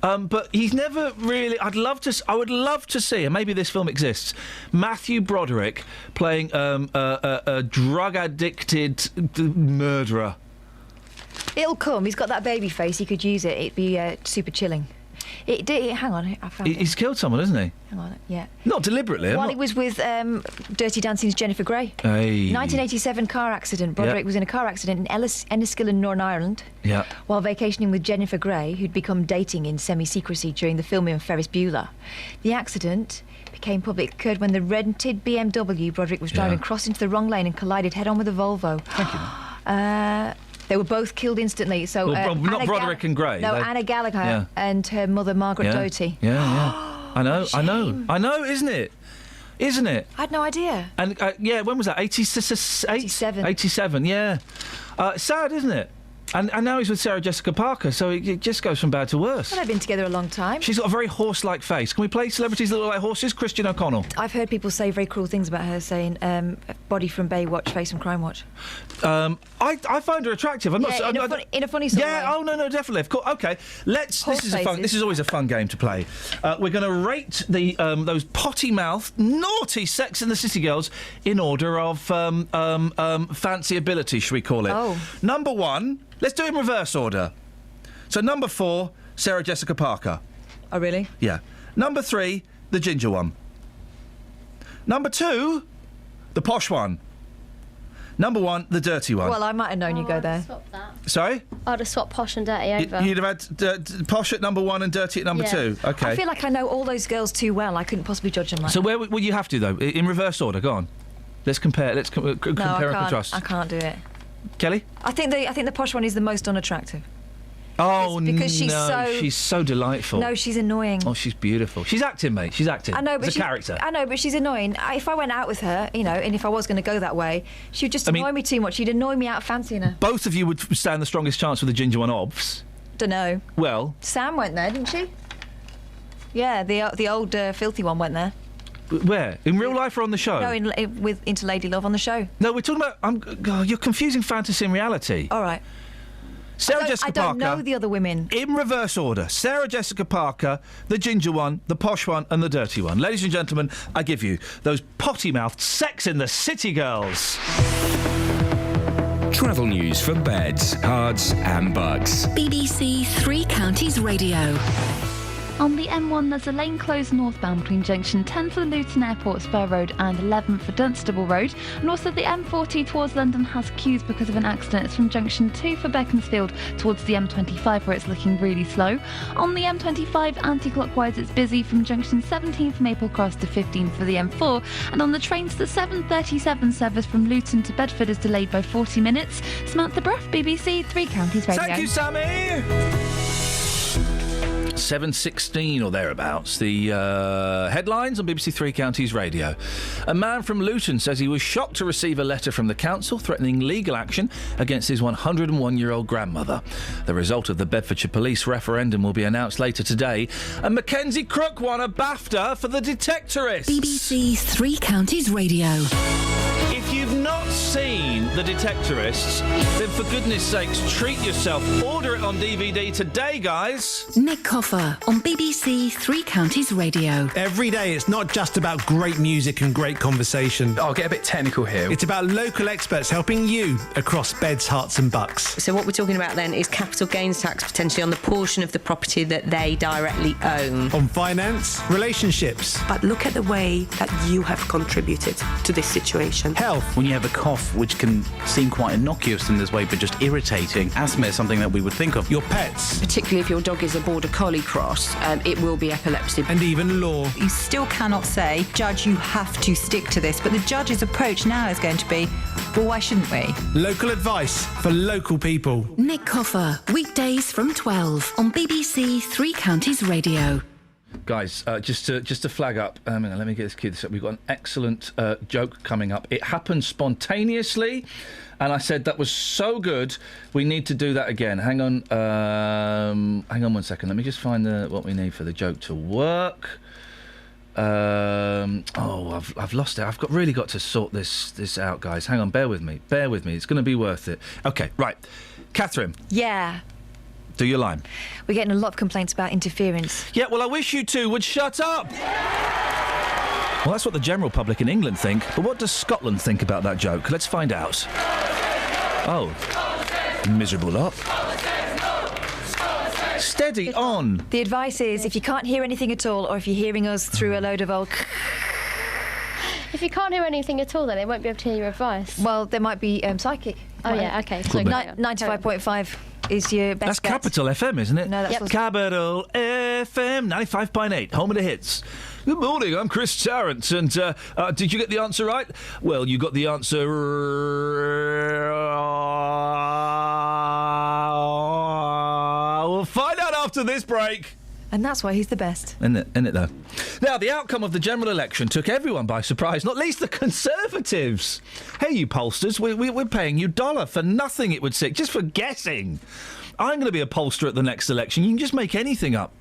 But he's never really... I would love to see, and maybe this film exists, Matthew Broderick playing a drug-addicted murderer. It'll come. He's got that baby face. He could use it. It'd be super chilling. Hang on, I found it. He's killed someone, hasn't he? Hang on, yeah. Not deliberately. While he was with Dirty Dancing's Jennifer Grey. Hey. 1987 car accident. Broderick was in a car accident in Enniskillen, Northern Ireland. Yeah. While vacationing with Jennifer Grey, who'd become dating in semi-secrecy during the filming of Ferris Bueller. The accident became public. Occurred when the rented BMW Broderick was driving crossed into the wrong lane and collided head-on with a Volvo. Thank you. They were both killed instantly. So not Broderick and Grey. No, Anna Gallagher and her mother Margaret Doty. Yeah. I know, isn't it? I had no idea. And when was that? 87. 87. Yeah. Sad, isn't it? And now he's with Sarah Jessica Parker, so it just goes from bad to worse. Well, they've been together a long time. She's got a very horse-like face. Can we play celebrities that look like horses? Christian O'Connell. I've heard people say very cruel things about her, saying body from Baywatch, face from Crime Watch. I find her attractive. In a funny sort of way. Oh no, definitely. Of course. Okay, this is always a fun game to play. We're going to rate those potty-mouthed, naughty Sex and the City girls in order of fancy ability, shall we call it? Oh. Number 1. Let's do it in reverse order. So number 4, Sarah Jessica Parker. Oh, really? Yeah. Number 3, the ginger one. Number 2, the posh one. Number 1, the dirty one. Well, I might have known you'd go there. Swap that. Sorry? I'd have swapped posh and dirty over. You'd have had posh at number 1 and dirty at number 2. Okay. I feel like I know all those girls too well. I couldn't possibly judge them like So where will you have to, though? In reverse order. Go on. Let's compare. Let's compare and contrast. I can't do it. Kelly? I think the posh one is the most unattractive. Oh, because she's so delightful. No, she's annoying. Oh, she's beautiful. She's acting, mate. She's acting. I know, but it's a character. I know, but she's annoying. If I went out with her, and if I was going to go that way, she would just annoy me too much. She'd annoy me out of fancying her. Both of you would stand the strongest chance with the ginger one, obvs. Dunno. Well, Sam went there, didn't she? Yeah, the old filthy one went there. Where? In real life or on the show? No, into Lady Love on the show. No, we're talking about... you're confusing fantasy and reality. All right. Sarah Jessica Parker. I don't know the other women. In reverse order. Sarah Jessica Parker, the ginger one, the posh one and the dirty one. Ladies and gentlemen, I give you those potty-mouthed Sex in the City girls. Travel news for beds, cards and bugs. BBC Three Counties Radio. On the M1, there's a lane closed northbound between junction 10 for the Luton Airport Spur Road and 11 for Dunstable Road. And also the M40 towards London has queues because of an accident. It's from junction 2 for Beaconsfield towards the M25 where it's looking really slow. On the M25 anti-clockwise, it's busy from junction 17 for Maple Cross to 15 for the M4. And on the trains, the 7:37 service from Luton to Bedford is delayed by 40 minutes. Samantha Bruff, BBC Three Counties Radio. Thank you, Sammy. 7:16 or thereabouts. The headlines on BBC Three Counties Radio. A man from Luton says he was shocked to receive a letter from the council threatening legal action against his 101-year-old grandmother. The result of the Bedfordshire Police referendum will be announced later today. And Mackenzie Crook won a BAFTA for The Detectorists. BBC Three Counties Radio. If you've not seen The Detectorists, then for goodness sakes, treat yourself. Order it on DVD today, guys. Nick Coffer on BBC Three Counties Radio. Every day, it's not just about great music and great conversation. I'll get a bit technical here. It's about local experts helping you across beds, hearts and bucks. So what we're talking about then is capital gains tax potentially on the portion of the property that they directly own. On finance, relationships. But look at the way that you have contributed to this situation. Health. When you have a cough, which can seem quite innocuous in this way, but just irritating, asthma is something that we would think of. Your pets. Particularly if your dog is a border collie cross, it will be epilepsy. And even law. You still cannot say, Judge, you have to stick to this. But the judge's approach now is going to be, well, why shouldn't we? Local advice for local people. Nick Coffer, weekdays from 12 on BBC Three Counties Radio. Guys, just to flag up, let me get this key this up. We've got an excellent joke coming up. It happened spontaneously, and I said that was so good. We need to do that again. Hang on 1 second. Let me just find what we need for the joke to work. I've lost it. I've really got to sort this out, guys. Hang on, bear with me. It's going to be worth it. Okay, right, Catherine. Yeah. Do your line. We're getting a lot of complaints about interference. Yeah, well, I wish you two would shut up! Well, that's what the general public in England think, but what does Scotland think about that joke? Let's find out. Oh. Miserable lot. Steady on! The advice is, if you can't hear anything at all, or if you're hearing us through a load of old... If you can't hear anything at all, then they won't be able to hear your advice. Well, there might be psychic. Oh, yeah, OK. So 95.5 is your best That's bet. Capital FM, isn't it? No, that's Capital FM 95.8, home of the hits. Good morning, I'm Chris Tarrant, and did you get the answer right? Well, you got the answer... We'll find out after this break. And that's why he's the best. Isn't it, though? Now, the outcome of the general election took everyone by surprise, not least the Conservatives. Hey, you pollsters, we're paying you $1 for nothing, it would seem, just for guessing. I'm going to be a pollster at the next election. You can just make anything up.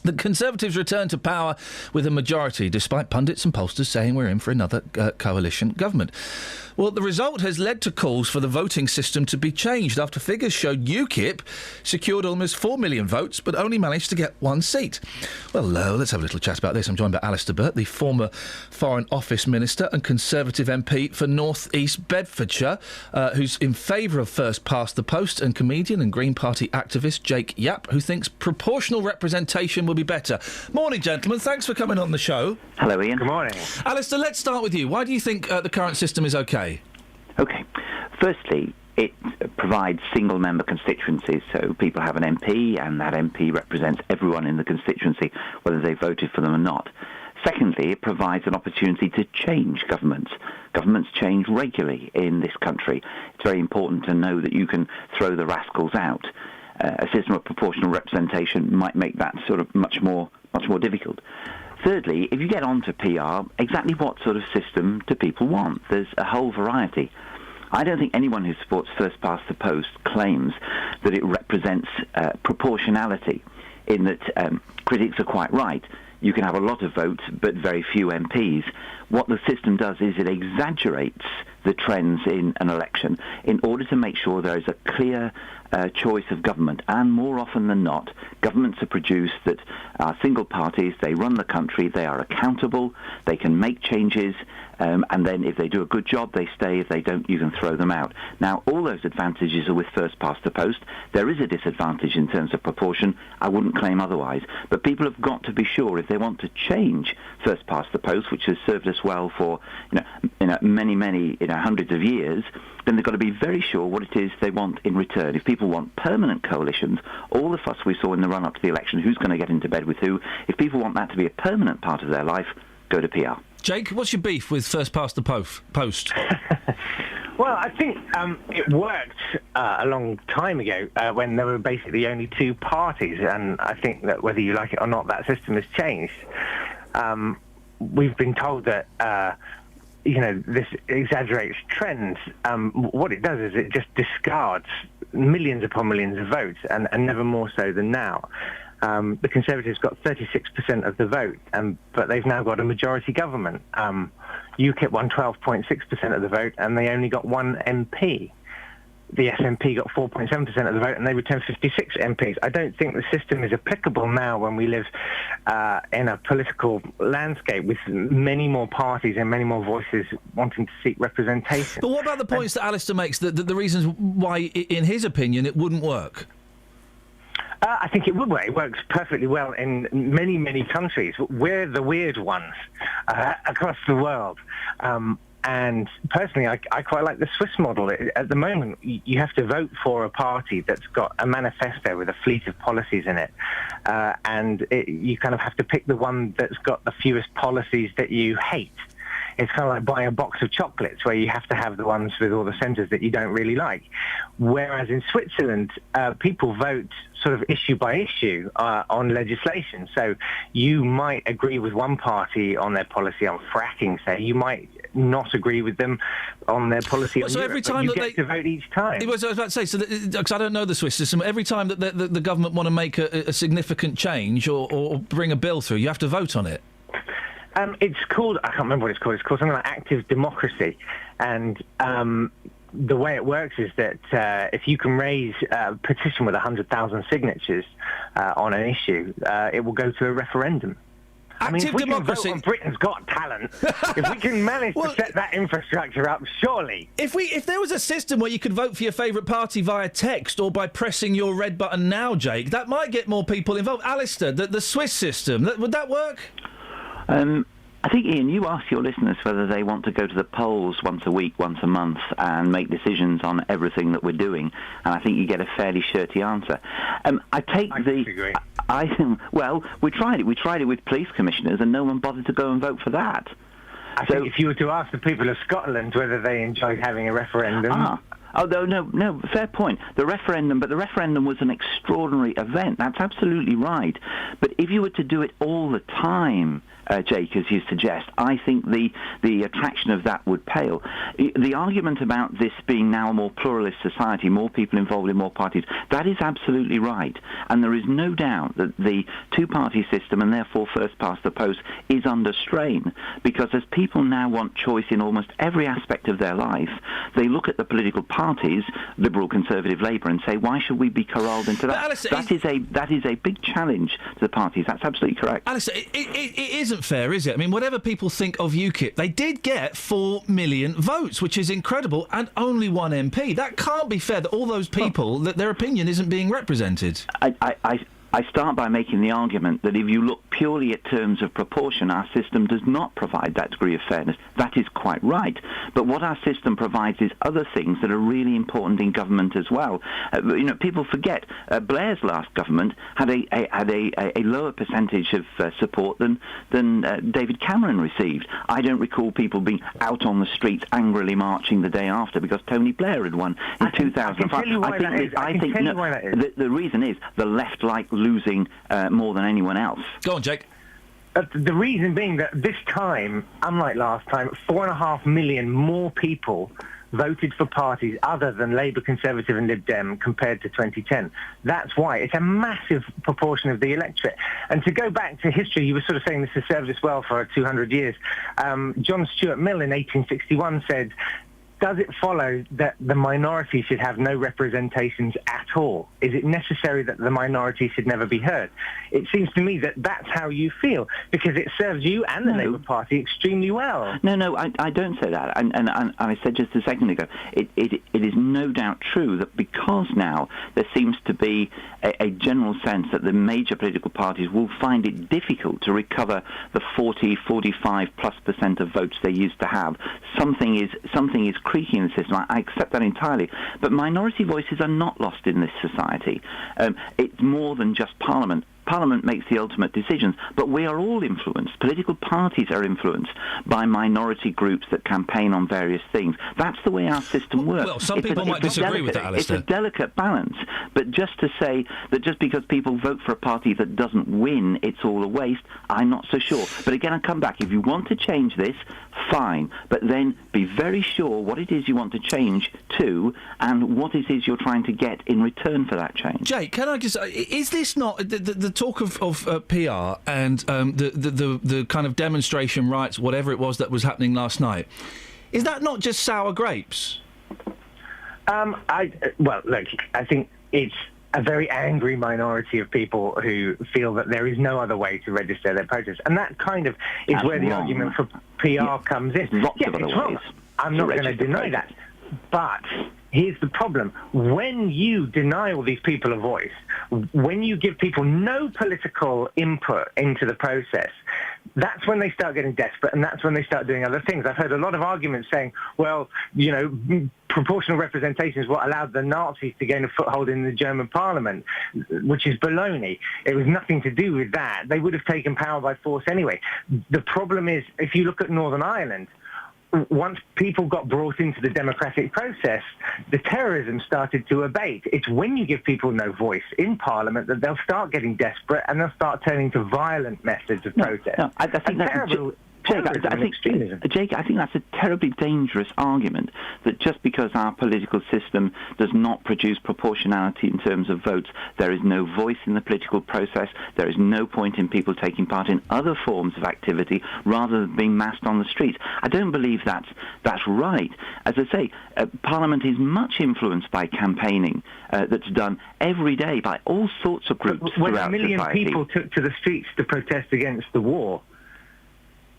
The Conservatives return to power with a majority, despite pundits and pollsters saying we're in for another coalition government. Well, the result has led to calls for the voting system to be changed after figures showed UKIP secured almost 4 million votes but only managed to get one seat. Well, let's have a little chat about this. I'm joined by Alistair Burt, the former Foreign Office Minister and Conservative MP for North East Bedfordshire, who's in favour of first past the post, and comedian and Green Party activist Jake Yapp, who thinks proportional representation will be better. Morning, gentlemen. Thanks for coming on the show. Hello, Ian. Good morning. Alistair, let's start with you. Why do you think the current system is OK? OK. Firstly, it provides single-member constituencies, so people have an MP, and that MP represents everyone in the constituency, whether they voted for them or not. Secondly, it provides an opportunity to change governments. Governments change regularly in this country. It's very important to know that you can throw the rascals out. A system of proportional representation might make that sort of much more difficult. Thirdly, if you get on to PR, exactly what sort of system do people want? There's a whole variety. I don't think anyone who supports first past the post claims that it represents proportionality, in that critics are quite right. You can have a lot of votes but very few MPs. What the system does is it exaggerates the trends in an election in order to make sure there is a clear choice of government. And more often than not, governments are produced that are single parties, they run the country, they are accountable, they can make changes, and then if they do a good job, they stay. If they don't, you can throw them out. Now, all those advantages are with first past the post. There is a disadvantage in terms of proportion. I wouldn't claim otherwise. But people have got to be sure, if they want to change first past the post, which has served us well for many hundreds of years, then they've got to be very sure what it is they want in return. If people want permanent coalitions, all the fuss we saw in the run-up to the election, who's going to get into bed with who, if people want that to be a permanent part of their life, go to PR. Jake, what's your beef with first past the post? Well, I think it worked a long time ago when there were basically only two parties, and I think that whether you like it or not, that system has changed. We've been told that, this exaggerates trends. What it does is it just discards millions upon millions of votes, and never more so than now. The Conservatives got 36% of the vote, but they've now got a majority government. UKIP won 12.6% of the vote, and they only got one MP. The SNP got 4.7% of the vote, and they returned 56 MPs. I don't think the system is applicable now when we live in a political landscape with many more parties and many more voices wanting to seek representation. But what about the points that Alistair makes, the reasons why, in his opinion, it wouldn't work? I think it would work. It works perfectly well in many, many countries. We're the weird ones across the world. And personally, I quite like the Swiss model. At the moment, you have to vote for a party that's got a manifesto with a fleet of policies in it. You kind of have to pick the one that's got the fewest policies that you hate. It's kind of like buying a box of chocolates where you have to have the ones with all the centres that you don't really like. Whereas in Switzerland, people vote sort of issue by issue on legislation. So you might agree with one party on their policy on fracking, say. You might not agree with them on their policy on so Europe, every time but you that get to vote each time. I was about to say, because I don't know the Swiss system, every time that the government want to make a significant change or bring a bill through, you have to vote on it. It's called, I can't remember what it's called. It's called something like active democracy. And the way it works is that if you can raise a petition with 100,000 signatures on an issue, it will go to a referendum. Active democracy. Can vote on Britain's Got Talent, if we can manage to set that infrastructure up, surely. If there was a system where you could vote for your favourite party via text or by pressing your red button now, Jake, that might get more people involved. Alistair, the Swiss system, would that work? I think, Ian, you ask your listeners whether they want to go to the polls once a week, once a month, and make decisions on everything that we're doing, and I think you get a fairly shirty answer. I disagree. Well, we tried it. We tried it with police commissioners, and no one bothered to go and vote for that. I think if you were to ask the people of Scotland whether they enjoyed having a referendum... Oh, no, fair point. But the referendum was an extraordinary event. That's absolutely right. But if you were to do it all the time, Jake, as you suggest, I think the attraction of that would pale. The argument about this being now a more pluralist society, more people involved in more parties, that is absolutely right. And there is no doubt that the two-party system, and therefore first past the post, is under strain. Because as people now want choice in almost every aspect of their life, they look at the political parties, Liberal, Conservative, Labour, and say, why should we be corralled into that? Alistair, that is a big challenge to the parties. That's absolutely correct. Alistair, it isn't fair, is it? I mean, whatever people think of UKIP, they did get 4 million votes, which is incredible, and only one MP. That can't be fair that all those people, that their opinion isn't being represented. I start by making the argument that if you look purely at terms of proportion, our system does not provide that degree of fairness. That is quite right. But what our system provides is other things that are really important in government as well. People forget Blair's last government had a lower percentage of support than David Cameron received. I don't recall people being out on the streets angrily marching the day after because Tony Blair had won in 2005. I think the reason is the left like losing more than anyone else. Go on, Jake. The reason being that this time, unlike last time, 4.5 million more people voted for parties other than Labour, Conservative and Lib Dem compared to 2010. That's why. It's a massive proportion of the electorate. And to go back to history, you were sort of saying this has served us well for 200 years. John Stuart Mill in 1861 said, does it follow that the minority should have no representations at all? Is it necessary that the minority should never be heard? It seems to me that that's how you feel, because it serves you and the Labour Party extremely well. No, I don't say that. And I said just a second ago, it is no doubt true that because now there seems to be a general sense that the major political parties will find it difficult to recover the 45+ % of votes they used to have. Something is creaking in the system. I accept that entirely. But minority voices are not lost in this society. It's more than just Parliament. Parliament makes the ultimate decisions, but we are all influenced. Political parties are influenced by minority groups that campaign on various things. That's the way our system works. Well, some people might disagree with that, Alistair. It's a delicate balance, but just to say that just because people vote for a party that doesn't win, it's all a waste, I'm not so sure. But again, I come back. If you want to change this, fine, but then be very sure what it is you want to change to and what it is you're trying to get in return for that change. Jake, can I just... is this not... The talk of PR and the kind of demonstration rights, whatever it was that was happening last night, is that not just sour grapes? Well, look, I think it's a very angry minority of people who feel that there is no other way to register their protest. And that kind of is That's where the wrong. Argument for PR comes in. Lots of other it's wrong. ways I'm not going to deny that. But here's the problem. When you deny all these people a voice, when you give people no political input into the process, that's when they start getting desperate, and that's when they start doing other things. I've heard a lot of arguments saying, well, you know, proportional representation is what allowed the Nazis to gain a foothold in the German parliament, which is baloney. It was nothing to do with that. They would have taken power by force anyway. The problem is, if you look at Northern Ireland, once people got brought into the democratic process, the terrorism started to abate. It's when you give people no voice in Parliament that they'll start getting desperate and they'll start turning to violent methods of protest. No, I think that's terrible. Jake, I think that's a terribly dangerous argument, that just because our political system does not produce proportionality in terms of votes, there is no voice in the political process, there is no point in people taking part in other forms of activity rather than being massed on the streets. I don't believe that's right. As I say, Parliament is much influenced by campaigning that's done every day by all sorts of groups when throughout a million society. people took to the streets to protest against the war,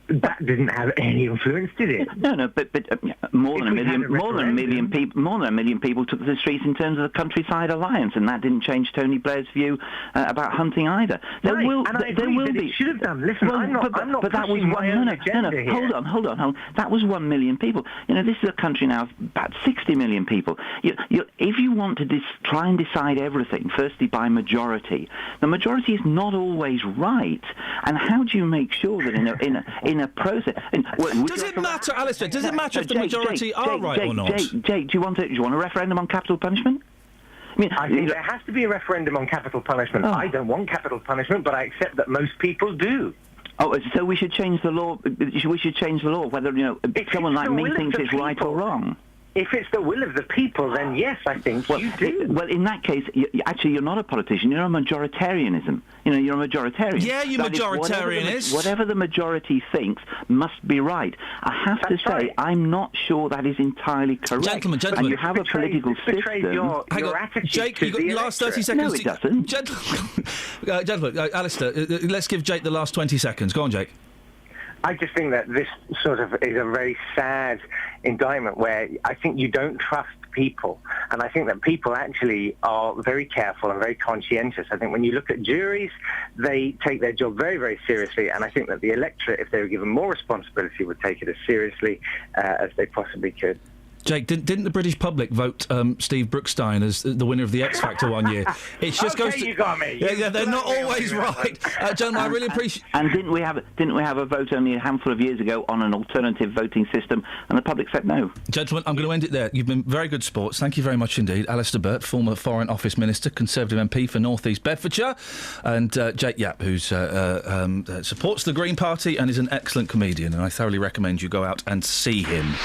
that didn't have any influence, did it? No, but more than a million people took to the streets in terms of the Countryside Alliance, and that didn't change Tony Blair's view about hunting either. There will be. It should have done. Listen, I'm not but that was pushing my own no. agenda here. Hold on. That was 1 million people. You know, this is a country now of about 60 million people. If you want to try and decide everything, firstly by majority, the majority is not always right. And how do you make sure that in a process? Does it matter, Alistair? Does it matter if the majority are right or not? Jake, do you want a referendum on capital punishment? I think there has to be a referendum on capital punishment. I don't want capital punishment, but I accept that most people do. Oh, so we should change the law. We should change the law, whether someone like me thinks it's right or wrong. If it's the will of the people, then yes, I think you do. Well, in that case, you're not a politician. You're a majoritarianism. You're a majoritarian. Yeah, you majoritarianist. Whatever the majority thinks must be right. I have to say, I'm not sure that is entirely correct. Gentlemen. And you have a political system. Your attitude Jake, to you've got the last 30 seconds. No, it doesn't. Gentlemen, Alistair, let's give Jake the last 20 seconds. Go on, Jake. I just think that this sort of is a very sad indictment where I think you don't trust people. And I think that people actually are very careful and very conscientious. I think when you look at juries, they take their job very, very seriously. And I think that the electorate, if they were given more responsibility, would take it as seriously as they possibly could. Jake, didn't the British public vote Steve Brookstein as the winner of the X Factor one year? It just goes to... you got me. Yeah, they're not always right. Gentlemen, I really appreciate... And didn't we have a vote only a handful of years ago on an alternative voting system, and the public said no? Gentlemen, I'm going to end it there. You've been very good sports. Thank you very much indeed. Alistair Burt, former Foreign Office Minister, Conservative MP for North East Bedfordshire, and Jake Yapp, who supports the Green Party and is an excellent comedian, and I thoroughly recommend you go out and see him.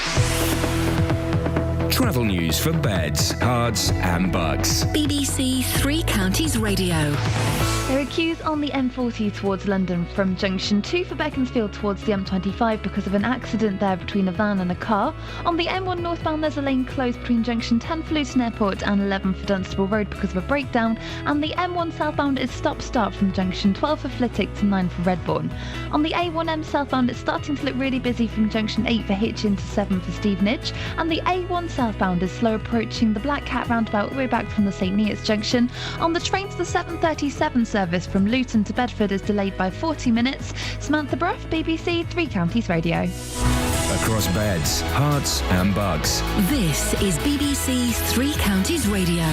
Travel news for beds, cards and bugs. BBC Three Counties Radio. There are queues on the M40 towards London from Junction 2 for Beaconsfield towards the M25 because of an accident there between a van and a car. On the M1 northbound there's a lane closed between Junction 10 for Luton Airport and 11 for Dunstable Road because of a breakdown. And the M1 southbound is stop-start from Junction 12 for Flitwick to 9 for Redbourne. On the A1M southbound it's starting to look really busy from Junction 8 for Hitchin to 7 for Stevenage. And the A1 southbound is slow approaching the Black Cat roundabout all the way back from the St Neots Junction. On the train to the 737 service from Luton to Bedford is delayed by 40 minutes. Samantha Bruff, BBC Three Counties Radio. Across beds, hearts and bugs. This is BBC Three Counties Radio.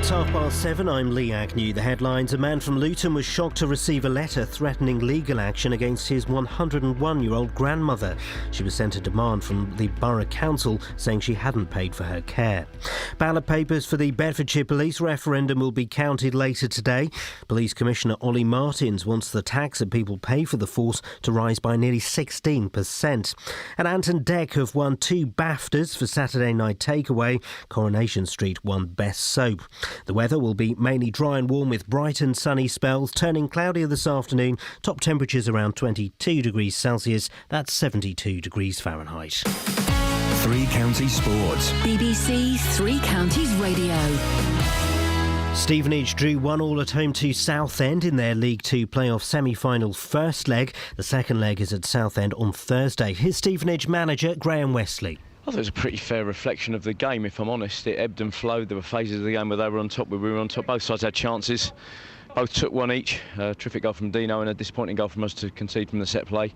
It's 7:30. I'm Lee Agnew. The headlines: a man from Luton was shocked to receive a letter threatening legal action against his 101-year-old grandmother. She was sent a demand from the Borough Council saying she hadn't paid for her care. Ballot papers for the Bedfordshire police referendum will be counted later today. Police Commissioner Ollie Martins wants the tax that people pay for the force to rise by nearly 16%. And Ant and Dec have won 2 BAFTAs for Saturday Night Takeaway. Coronation Street won Best Soap. The weather will be mainly dry and warm with bright and sunny spells, turning cloudier this afternoon. Top temperatures around 22 degrees Celsius. That's 72 degrees Fahrenheit. 3 Counties Sports. BBC 3 Counties Radio. Stevenage drew 1-1 at home to Southend in their League 2 playoff semi-final first leg. The second leg is at Southend on Thursday. Here's Stevenage manager Graham Wesley. I thought it was a pretty fair reflection of the game, if I'm honest. It ebbed and flowed. There were phases of the game where they were on top, where we were on top. Both sides had chances. Both took one each. Terrific goal from Dino and a disappointing goal from us to concede from the set play.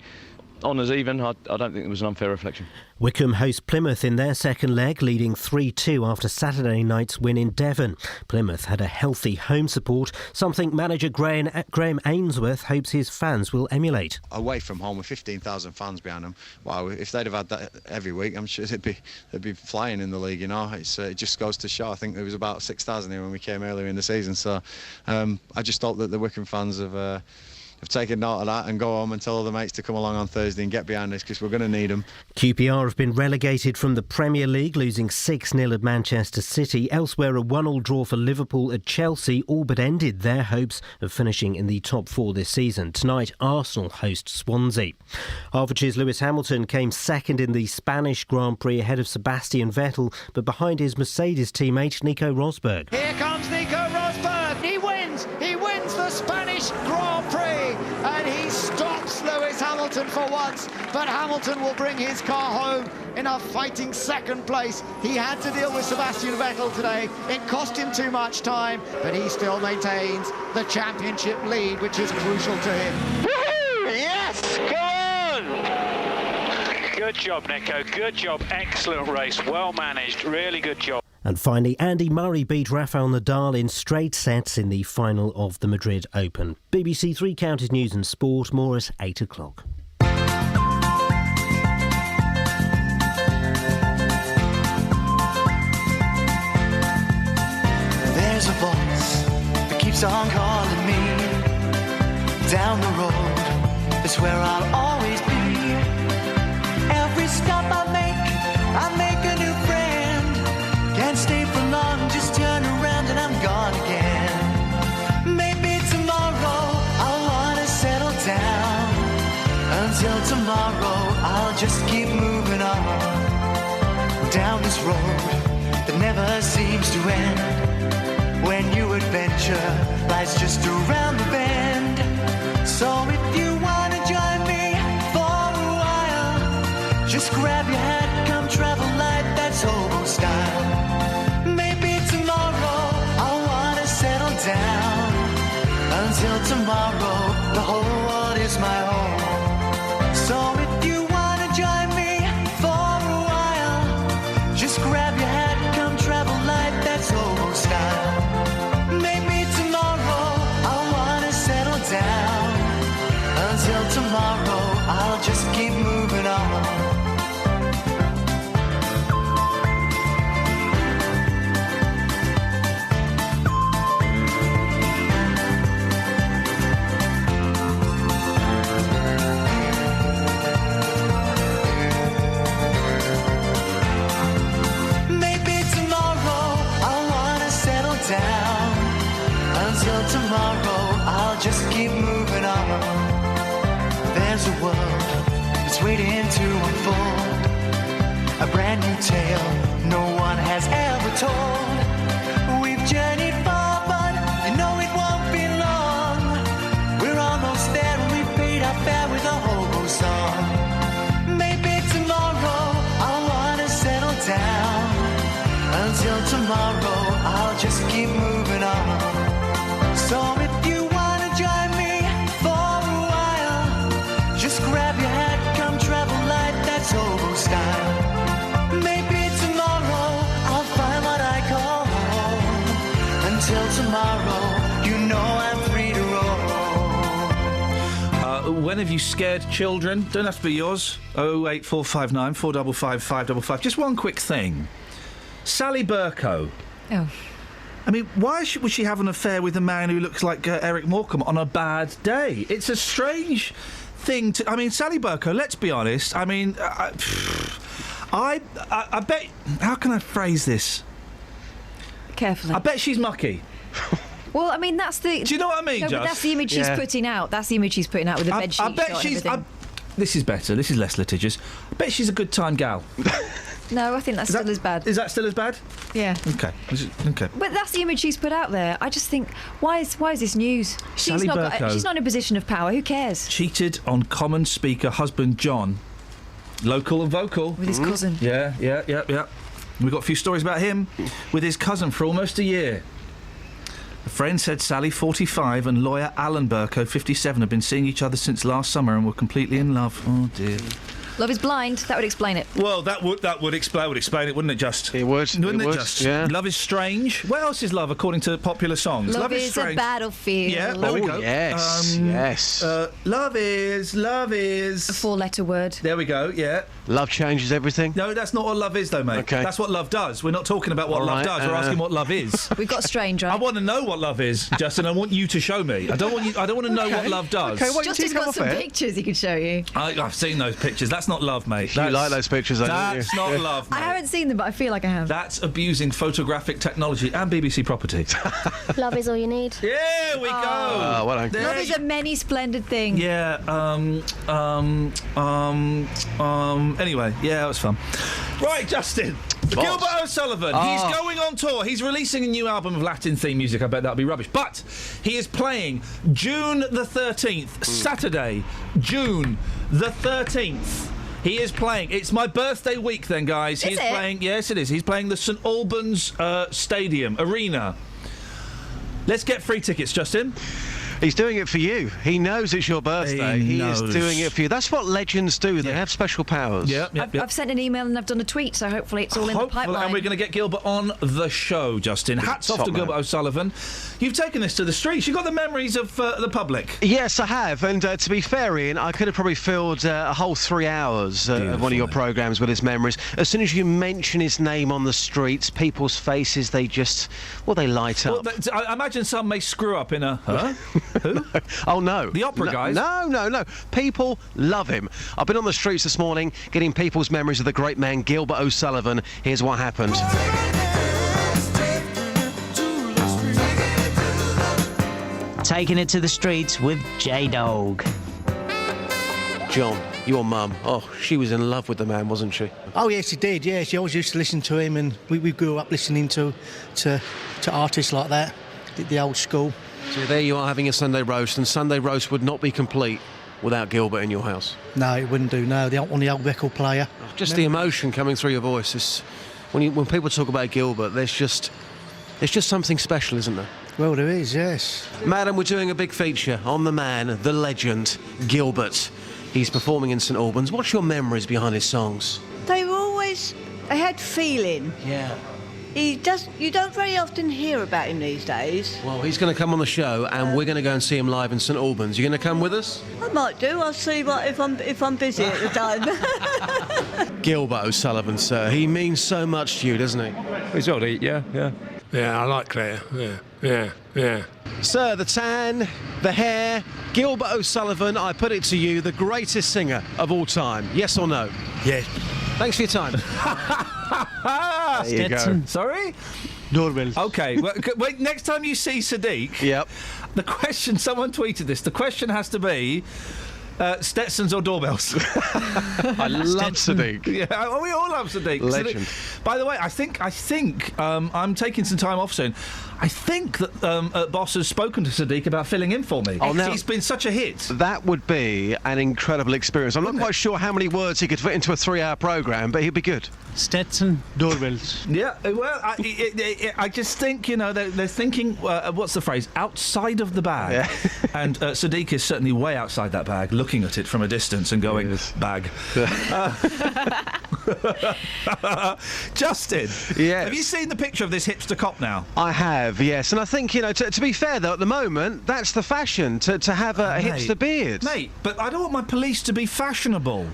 Honours even. I don't think it was an unfair reflection. Wycombe host Plymouth in their second leg, leading 3-2 after Saturday night's win in Devon. Plymouth had a healthy home support, something manager Graham Ainsworth hopes his fans will emulate. Away from home with 15,000 fans behind them, wow, if they'd have had that every week, I'm sure they'd be flying in the league, you know. It just goes to show. I think there was about 6,000 here when we came earlier in the season, so I just hope that the Wycombe fans have taken note of that and go home and tell all the mates to come along on Thursday and get behind us, because we're going to need them. QPR have been relegated from the Premier League, losing 6-0 at Manchester City. Elsewhere, a 1-1 draw for Liverpool at Chelsea all but ended their hopes of finishing in the top 4 this season. Tonight, Arsenal host Swansea. Hertfordshire's Lewis Hamilton came second in the Spanish Grand Prix ahead of Sebastian Vettel, but behind his Mercedes teammate Nico Rosberg. Here comes Nico Rosberg. He wins the Spanish Grand Prix, and he stops Lewis Hamilton for once, but Hamilton will bring his car home in a fighting second place. He had to deal with Sebastian Vettel today. It cost him too much time, but he still maintains the championship lead, which is crucial to him. Woo-hoo! Yes, come on! Good job, Nico, good job. Excellent race, well managed, really good job. And finally, Andy Murray beat Rafael Nadal in straight sets in the final of the Madrid Open. BBC 3 Counties News and Sport, more at 8 o'clock. There's a voice that keeps on calling me. Down the road is where I'll always be. Every stop I make a new friend. Can't stay for long, just turn around and I'm gone again. Maybe tomorrow I'll wanna settle down. Until tomorrow I'll just keep moving on. Down this road that never seems to end. When new adventure lies just around the bend. So if you wanna join me for a while, just grab your hat, come travel light, that's hobo style. Until tomorrow, the whole world is my home. So if you wanna join me for a while, just grab your hat, come travel light, that's old style. Maybe tomorrow I'll wanna settle down. Until tomorrow, I'll just keep moving on. Tomorrow, I'll just keep moving on. There's a world that's waiting to unfold, a brand new tale no one has ever told. We've journeyed far, but you know it won't be long. We're almost there and we've paid our fare with a hobo song. Maybe tomorrow I'll wanna settle down. Until tomorrow, I'll just keep moving on. So if you wanna join me for a while, just grab your hat, come travel light, that's hobo style. Maybe tomorrow I'll find what I call home. When have you scared children? Don't have to be yours. 08459 455 555. Just one quick thing. Sally Burko. Oh. I mean, why would she have an affair with a man who looks like Eric Morecambe on a bad day? It's a strange thing to... I mean, Sally Burko, let's be honest. I mean, I bet... How can I phrase this? Carefully. I bet she's mucky. Well, I mean, that's the... Do you know what I mean, No, but that's the image she's putting out. That's the image she's putting out with the bed sheet. I bet she's... This is better. This is less litigious. I bet she's a good time gal. No, I think that's still as bad. Is that still as bad? Yeah. Okay. Okay. But that's the image she's put out there. I just think, why is this news? Sally Burko She's not in a position of power. Who cares? Cheated on Common Speaker husband John. Local and vocal. With his cousin. Yeah. We've got a few stories about him with his cousin for almost a year. A friend said Sally, 45, and lawyer Alan Burko, 57, have been seeing each other since last summer and were completely in love. Oh, dear. Love is blind. That would explain it. Well, that would explain it, wouldn't it? Just it would, wouldn't it it? would, Just yeah. Love is strange. What else is love according to popular songs? Love is a battlefield. Yeah, there we go. Yes, yes. Love is a four-letter word. There we go. Yeah. Love changes everything. No, that's not what love is, though, mate. Okay. That's what love does. We're not talking about what love does. We're asking what love is. We've got strange, right? I want to know what love is, Justin. I want you to show me. I don't want to know what love does. Okay, well, Justin's got some pictures he could show you. I've seen those pictures. That's not love, mate. You like those pictures, don't you? That's not love, mate. I haven't seen them, but I feel like I have. That's abusing photographic technology and BBC property. Love is all you need. There we go. Well, love is a many splendid thing. Yeah. Anyway, yeah, it was fun. Right, Justin. Gilbert O'Sullivan. He's going on tour. He's releasing a new album of Latin theme music. I bet that'll be rubbish. But he is playing June the 13th, Saturday, June the 13th. He is playing. It's my birthday week then, guys. He is playing. Yes, it is. He's playing the St Albans Stadium Arena. Let's get free tickets, Justin. He's doing it for you. He knows it's your birthday. He is doing it for you. That's what legends do. They have special powers. I've sent an email and I've done a tweet, so hopefully it's all in the pipeline. And we're going to get Gilbert on the show, Justin. Hats off to Gilbert O'Sullivan. You've taken this to the streets. You've got the memories of the public. Yes, I have. And to be fair, Ian, I could have probably filled a whole 3 hours of one of your programmes with his memories. As soon as you mention his name on the streets, people's faces, they just, they light up. Well, I imagine some may screw up in a, Who? Oh, no. The opera guys? No. People love him. I've been on the streets this morning getting people's memories of the great man Gilbert O'Sullivan. Here's what happened. Taking it to the streets with J-Dog. John, your mum. Oh, she was in love with the man, wasn't she? Oh, yes, she did, yeah. She always used to listen to him, and we grew up listening to artists like that, the old school. So there you are having a Sunday roast, and Sunday roast would not be complete without Gilbert in your house. No, it wouldn't do, no. On the old record player. Just the emotion coming through your voice. Is, when people talk about Gilbert, there's just something special, isn't there? Well, there is, yes. Madam, we're doing a big feature on the man, the legend, Gilbert. He's performing in St Albans. What's your memories behind his songs? They had feeling. Yeah. You don't very often hear about him these days. Well, he's going to come on the show, and we're going to go and see him live in St Albans. You going to come with us? I might do. I'll see if I'm busy at the time. Gilbert O'Sullivan, sir. He means so much to you, doesn't he? He's odd, yeah. Yeah, I like Claire. Yeah. Sir, the tan, the hair, Gilbert O'Sullivan, I put it to you, the greatest singer of all time. Yes or no? Yes. Thanks for your time. There you go. Sorry? Doorbells. Okay, well, wait, next time you see Sadiq, yep. The question, someone tweeted this, the question has to be, Stetsons or doorbells? I love Sadiq. Yeah, we all love Sadiq. Legend. By the way, I think I'm taking some time off soon. I think that Boss has spoken to Sadiq about filling in for me. Oh, now, he's been such a hit. That would be an incredible experience. I'm not quite sure how many words he could fit into a 3-hour programme, but he'd be good. Stetson, doorbells. Yeah, well, I just think, they're thinking, what's the phrase, outside of the bag. Yeah. And Sadiq is certainly way outside that bag, looking at it from a distance and going, bag. Justin, yes. Have you seen the picture of this hipster cop now? I have, yes. And I think, to be fair, though, at the moment, that's the fashion, to have a hipster beard. Mate, but I don't want my police to be fashionable.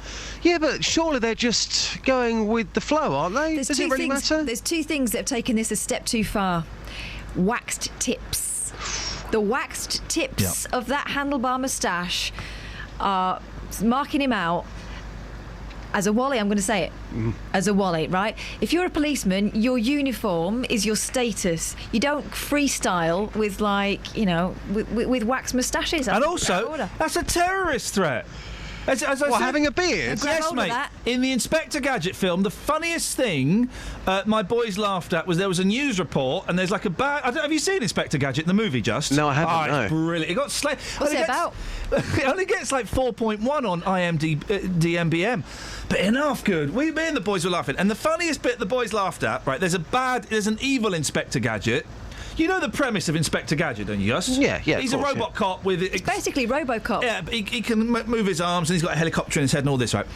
Yeah, but surely they're just going with the flow, aren't they? Does it really matter? There's two things that have taken this a step too far. Waxed tips. The waxed tips of that handlebar moustache are marking him out as a wally. I'm going to say it. As a wally, right? If you're a policeman, your uniform is your status. You don't freestyle with, with waxed moustaches. And also, that's a terrorist threat. As I said, having a beard? Yes, mate. In the Inspector Gadget film, the funniest thing my boys laughed at was there was a news report and there's like a bag. Have you seen Inspector Gadget, the movie, Just? No, I haven't. It's brilliant. It got What's it about? It only gets like 4.1 on IMDb. But enough good. Me and the boys were laughing. And the funniest bit the boys laughed at, right, there's an evil Inspector Gadget. You know the premise of Inspector Gadget, don't you, Gus? Yeah. He's a robot cop with... It's basically RoboCop. Yeah, but he can move his arms and he's got a helicopter in his head and all this, right?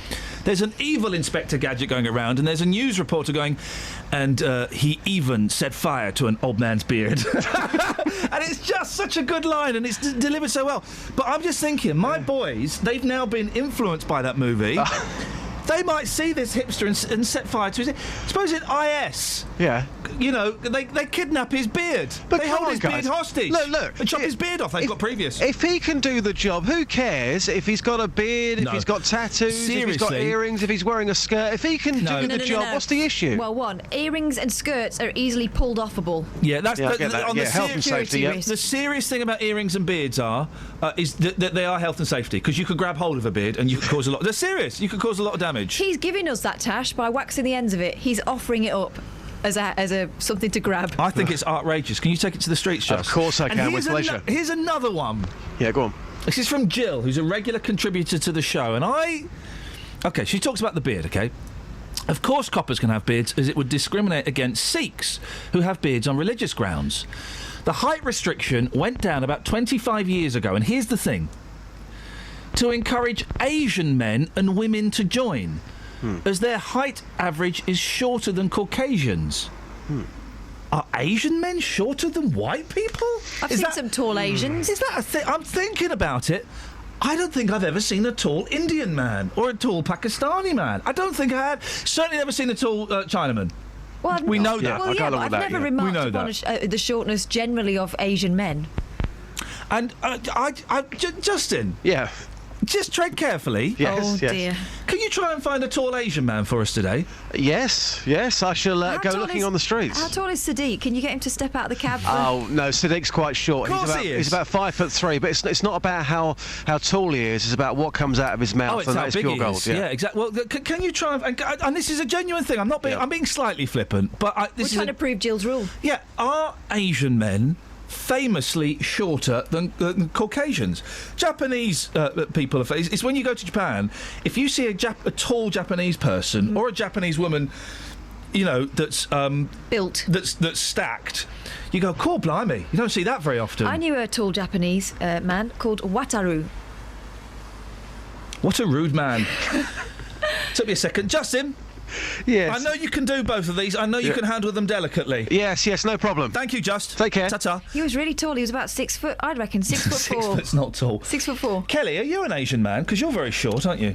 There's an evil Inspector Gadget going around and there's a news reporter going, and he even set fire to an old man's beard. And it's just such a good line and it's delivered so well. But I'm just thinking, my boys, they've now been influenced by that movie. They might see this hipster and set fire to his... Suppose in IS... Yeah. They kidnap his beard. But they hold his beard hostage. Look. And chop his beard off. They've got previous. If he can do the job, who cares if he's got a beard, if he's got tattoos, if he's got earrings, if he's wearing a skirt? If he can do the job, what's the issue? Well, earrings and skirts are easily pulled offable. Yeah, that's I get that. Health and safety. The serious thing about earrings and beards is that they are health and safety, because you could grab hold of a beard and you could cause a lot. They're serious. You could cause a lot of damage. He's giving us that, Tash, by waxing the ends of it. He's offering it up as a something to grab. I think it's outrageous. Can you take it to the streets, Josh? Of course I can, with pleasure. Here's another one. Yeah, go on. This is from Jill, who's a regular contributor to the show, and OK, she talks about the beard, OK? Of course coppers can have beards, as it would discriminate against Sikhs who have beards on religious grounds. The height restriction went down about 25 years ago, and here's the thing. To encourage Asian men and women to join, as their height average is shorter than Caucasians. Are Asian men shorter than white people? I've seen some tall Asians. Is that a thing? I'm thinking about it. I don't think I've ever seen a tall Indian man or a tall Pakistani man. I don't think I have. Certainly never seen a tall Chinaman. Well, we know that. Well, yeah, but I've never remarked upon the shortness generally of Asian men. And Justin. Yeah. Just tread carefully. Yes, oh, dear. Can you try and find a tall Asian man for us today? Yes. I shall go looking on the streets. How tall is Sadiq? Can you get him to step out of the cab? Oh, no, Sadiq's quite short. Of course he is. He's about 5'3", but it's not about how tall he is, it's about what comes out of his mouth. Oh, it's how big he is. Yeah, exactly. Well, can you try and this is a genuine thing, I'm being slightly flippant, but we're trying to prove Jill's rule. Yeah, are Asian men famously shorter than Caucasians? Japanese people are... It's when you go to Japan, if you see a tall Japanese person or a Japanese woman, that's... built. That's stacked, you go, cool, blimey. You don't see that very often. I knew a tall Japanese man called Wataru. What a rude man. Took me a second. Justin? Yes. I know you can do both of these. I know you can handle them delicately. Yes, no problem. Thank you, Just. Take care. Ta-ta. He was really tall. He was about 6 foot, I'd reckon, 6 foot 4. 6 foot's not tall. 6'4". Kelly, are you an Asian man? Because you're very short, aren't you?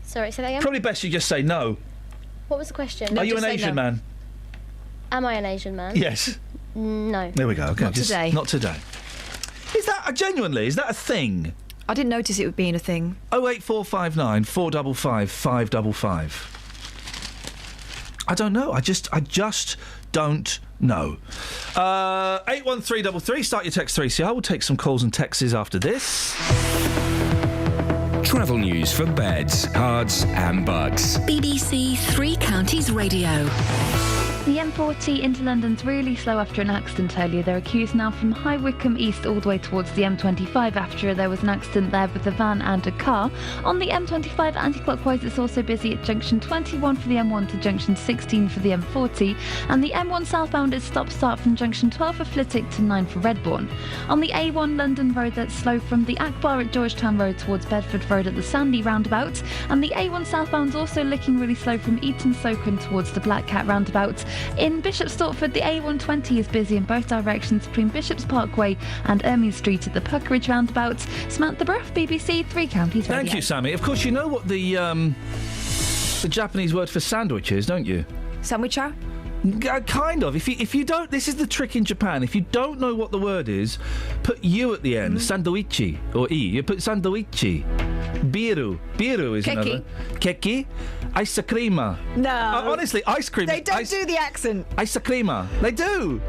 Sorry, say that again? Probably best you just say no. What was the question? Are you an Asian man? Am I an Asian man? Yes. No. There we go. Okay. Not today. Not today. Is that is that a thing? I didn't notice it being a thing. 08459 455 555. I don't know. I just don't know. 81333. Start your text 3CR. We'll take some calls and texts after this. Travel news for beds, cards, and bugs. BBC Three Counties Radio. The M40 into London's really slow after an accident earlier. They're accused now from High Wycombe East all the way towards the M25 after there was an accident there with a van and a car. On the M25 anti-clockwise, it's also busy at junction 21 for the M1 to junction 16 for the M40, and the M1 southbound is stop-start from junction 12 for Flitwick to 9 for Redbourne. On the A1 London road, that's slow from the Akbar at Georgetown Road towards Bedford Road at the Sandy roundabout, and the A1 southbound's also looking really slow from Eton Sokran towards the Black Cat roundabout. In Bishop's Stortford, the A120 is busy in both directions between Bishop's Parkway and Ermine Street at the Puckeridge roundabout. Samantha Brough, BBC Three Counties Radio. Thank you, Sammy. Of course, you know what the Japanese word for sandwich is, don't you? Sandwicher? Kind of. If you don't, this is the trick in Japan. If you don't know what the word is, put u at the end. Sandoichi or e. You put sandoichi. Biru is Keki. another. Keki. Ice creama. No. Honestly, ice cream. They don't do the accent. Ice creama. They do.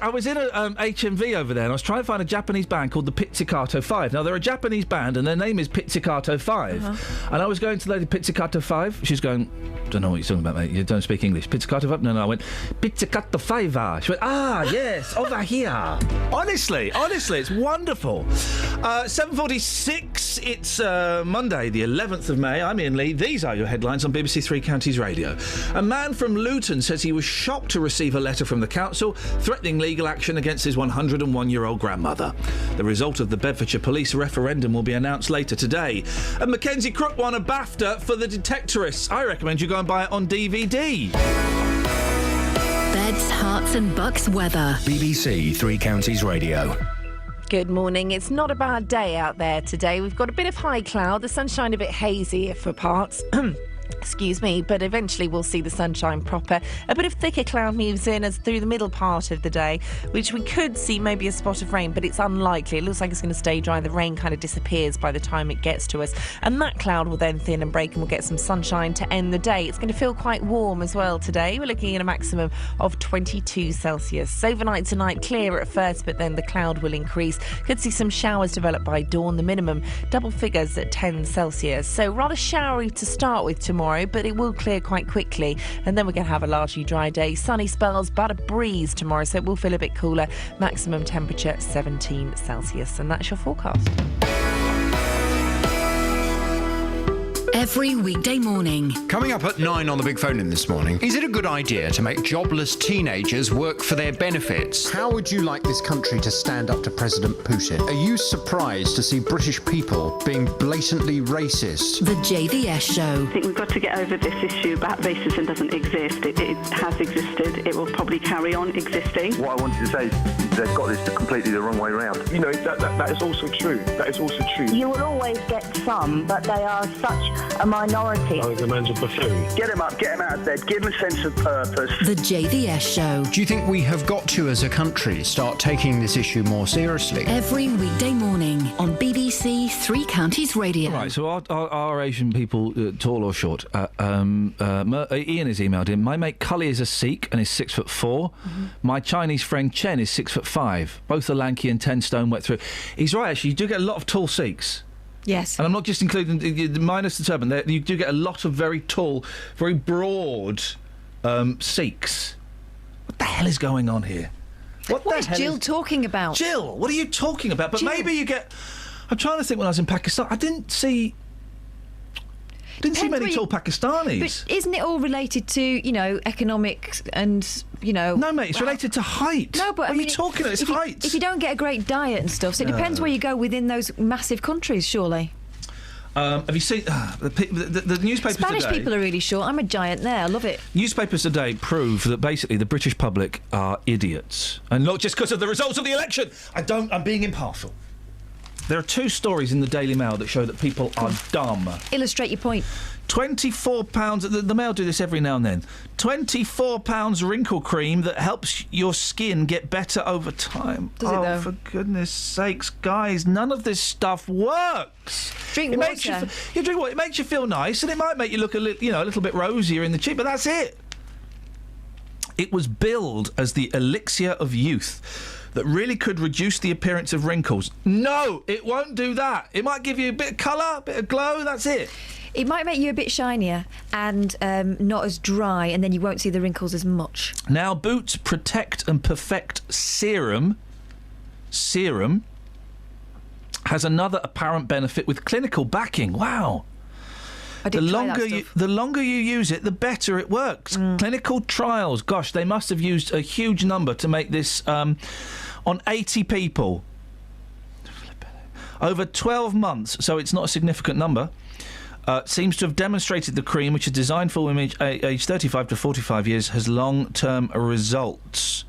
I was in a HMV over there, and I was trying to find a Japanese band called the Pizzicato 5. Now, they're a Japanese band, and their name is Pizzicato 5. And I was going to Lady Pizzicato 5. She's going, don't know what you're talking about, mate. You don't speak English. Pizzicato 5? No, I went, Pizzicato 5. She went, yes, over here. Honestly, it's wonderful. 7:46. It's Monday, the 11th of May. I'm Iain Lee. These are your headlines on BBC Three Counties Radio. A man from Luton says he was shocked to receive a letter from the council threatening legal action against his 101-year-old grandmother. The result of the Bedfordshire Police referendum will be announced later today. And Mackenzie Crook won a BAFTA for The Detectorists. I recommend you go and buy it on DVD. Beds, Herts and Bucks weather. BBC Three Counties Radio. Good morning. It's not a bad day out there today. We've got a bit of high cloud, the sunshine a bit hazy for parts. Excuse me, but eventually we'll see the sunshine proper. A bit of thicker cloud moves in as through the middle part of the day, which we could see maybe a spot of rain, but it's unlikely. It looks like it's going to stay dry. The rain kind of disappears by the time it gets to us, and that cloud will then thin and break, and we'll get some sunshine to end the day. It's going to feel quite warm as well today. We're looking at a maximum of 22 Celsius. Overnight tonight, clear at first, but then the cloud will increase. Could see some showers develop by dawn. The minimum double figures at 10 Celsius. So rather showery to start with tomorrow, but it will clear quite quickly, and then we're going to have a largely dry day. Sunny spells, but a breeze tomorrow, so it will feel a bit cooler. Maximum temperature 17 Celsius, and that's your forecast. Every weekday morning. Coming up at 9 on the Big Phone In this morning, is it a good idea to make jobless teenagers work for their benefits? How would you like this country to stand up to President Putin? Are you surprised to see British people being blatantly racist? The JVS Show. I think we've got to get over this issue about racism doesn't exist. It has existed. It will probably carry on existing. What I wanted to say is they've got this completely the wrong way around. You know, that is also true. That is also true. You will always get some, but they are such a minority. I think the man's a buffoon. Get him up, get him out of bed, give him a sense of purpose. The JVS Show. Do you think we have got to, as a country, start taking this issue more seriously? Every weekday morning on BBC Three Counties Radio. Right, so are Asian people tall or short? Ian has emailed in. My mate Cully is a Sikh and is 6'4". Mm-hmm. My Chinese friend Chen is 6'5". Both are lanky and 10 stone wet through. He's right, actually. You do get a lot of tall Sikhs. Yes. And I'm not just including minus the turban. You do get a lot of very tall, very broad Sikhs. What the hell is going on here? What is Jill talking about? Jill, what are you talking about? But Jill. Maybe you get... I'm trying to think when I was in Pakistan. I didn't see many tall Pakistanis. But isn't it all related to, economics and, No, mate, it's related to height. No, but what are you talking about? It's height. If you don't get a great diet and stuff, so it depends where you go within those massive countries, surely. Have you seen the newspapers Spanish today? people are really short. I'm a giant there. I love it. Newspapers today prove that basically the British public are idiots, and not just because of the results of the election. I'm being impartial. There are two stories in the Daily Mail that show that people are dumb. Illustrate your point. £24. The Mail do this every now and then. £24 wrinkle cream that helps your skin get better over time. Does it though? For goodness sakes, guys, none of this stuff works. Drink water. You drink water. It makes you feel nice, and it might make you look a little bit rosier in the cheek, but that's it. It was billed as the elixir of youth. that really could reduce the appearance of wrinkles. No, it won't do that. It might give you a bit of colour, a bit of glow, that's it. It might make you a bit shinier and not as dry, and then you won't see the wrinkles as much. Now, Boots Protect and Perfect Serum has another apparent benefit with clinical backing. Wow. The longer you use it, the better it works. Clinical trials, gosh, they must have used a huge number to make this on 80 people. Over 12 months, so it's not a significant number. Seems to have demonstrated the cream, which is designed for women aged 35 to 45 years, has long-term results.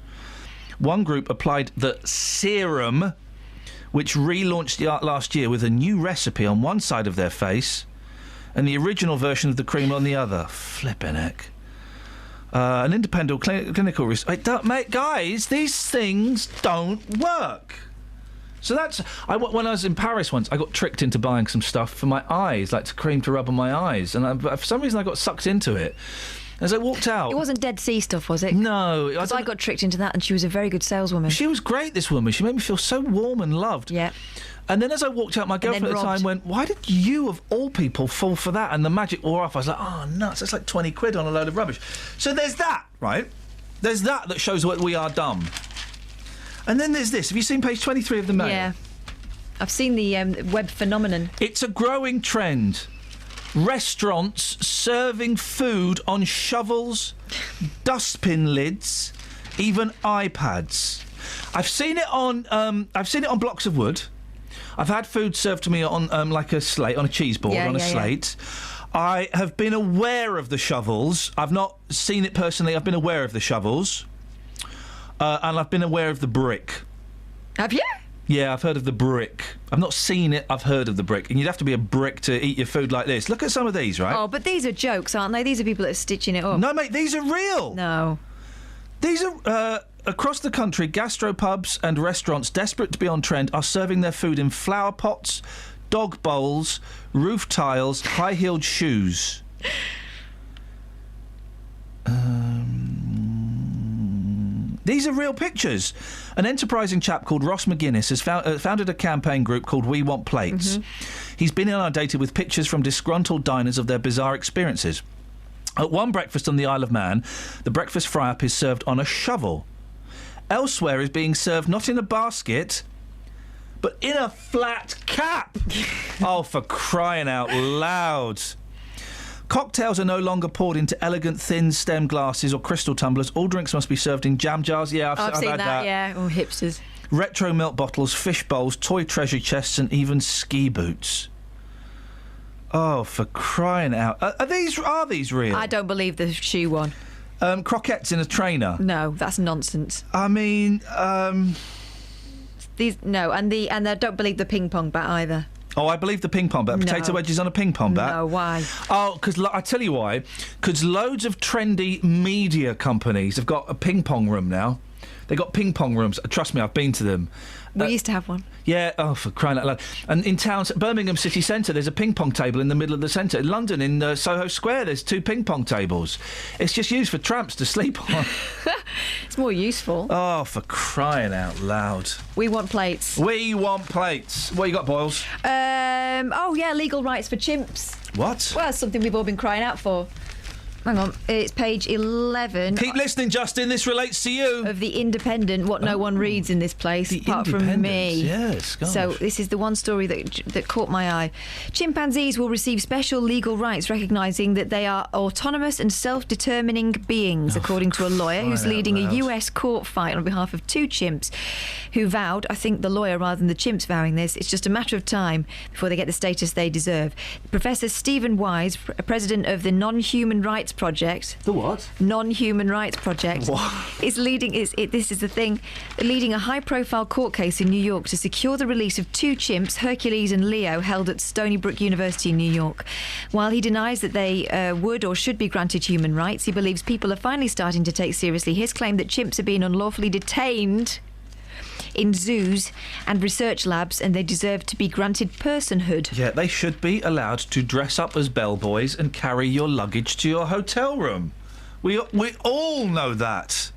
One group applied the serum, which relaunched last year with a new recipe on one side of their face and the original version of the cream on the other. Flippin' heck. An independent clinical research... Mate, guys, these things don't work. So that's... when I was in Paris once, I got tricked into buying some stuff for my eyes, like cream to rub on my eyes. And for some reason, I got sucked into it. As I walked out... It wasn't Dead Sea stuff, was it? No. Because I got tricked into that, and she was a very good saleswoman. She was great, this woman. She made me feel so warm and loved. Yeah. And then as I walked out, my girlfriend at the time went, why did you, of all people, fall for that? And the magic wore off. I was like, oh, nuts, that's like 20 quid on a load of rubbish. So there's that, right? There's that shows what we are dumb. And then there's this. Have you seen page 23 of the Mail? Yeah. I've seen the web phenomenon. It's a growing trend. Restaurants serving food on shovels, dustbin lids, even iPads. I've seen it on blocks of wood. I've had food served to me on like a slate, on a cheese board, on a slate. Yeah. I have been aware of the shovels. I've not seen it personally. I've been aware of the shovels, and I've been aware of the brick. Have you? Yeah, I've heard of the brick. I've not seen it, I've heard of the brick. And you'd have to be a brick to eat your food like this. Look at some of these, right? Oh, but these are jokes, aren't they? These are people that are stitching it up. No, mate, these are real. No. These are... across the country, gastropubs and restaurants desperate to be on trend are serving their food in flower pots, dog bowls, roof tiles, high-heeled shoes. These are real pictures. An enterprising chap called Ross McGuinness has founded a campaign group called We Want Plates. He's been inundated with pictures from disgruntled diners of their bizarre experiences. At one breakfast on the Isle of Man, the breakfast fry-up is served on a shovel. Elsewhere is being served not in a basket, but in a flat cap. Oh, for crying out loud. Cocktails are no longer poured into elegant thin stem glasses or crystal tumblers. All drinks must be served in jam jars. Yeah, I've seen had that. Yeah. Oh, hipsters. Retro milk bottles, fish bowls, toy treasure chests, and even ski boots. Oh, for crying out! Are these real? I don't believe the shoe one. Croquettes in a trainer. No, that's nonsense. I mean, these no, and I don't believe the ping pong bat either. Oh, I believe the ping pong bat. Potato wedges on a ping pong bat. No, why? Oh, because I tell you why. Because loads of trendy media companies have got a ping pong room now. They got ping pong rooms. Trust me, I've been to them. We used to have one. Yeah, oh, for crying out loud. And in town, Birmingham city centre, there's a ping pong table in the middle of the centre. In London, in Soho Square, there's 2 ping pong tables. It's just used for tramps to sleep on. It's more useful. Oh, for crying out loud. We want plates. We want plates. What you got, Boyles? Oh, yeah, legal rights for chimps. What? Well, it's something we've all been crying out for. Hang on, it's page 11. Keep listening, Justin, this relates to you. Of The Independent, what no one reads in this place, apart from me. Yes, gosh. So this is the one story that caught my eye. Chimpanzees will receive special legal rights recognising that they are autonomous and self-determining beings, according to a lawyer who's leading a US court fight on behalf of 2 chimps who vowed, I think the lawyer rather than the chimps vowing this, it's just a matter of time before they get the status they deserve. Professor Stephen Wise, president of the Non-Human Rights Project. The what? Non-Human Rights Project. What? Is leading. This is the thing. Leading a high-profile court case in New York to secure the release of 2 chimps, Hercules and Leo, held at Stony Brook University in New York. While he denies that they would or should be granted human rights, he believes people are finally starting to take seriously his claim that chimps are being unlawfully detained in zoos and research labs, and they deserve to be granted personhood. Yeah, they should be allowed to dress up as bellboys and carry your luggage to your hotel room. We all know that.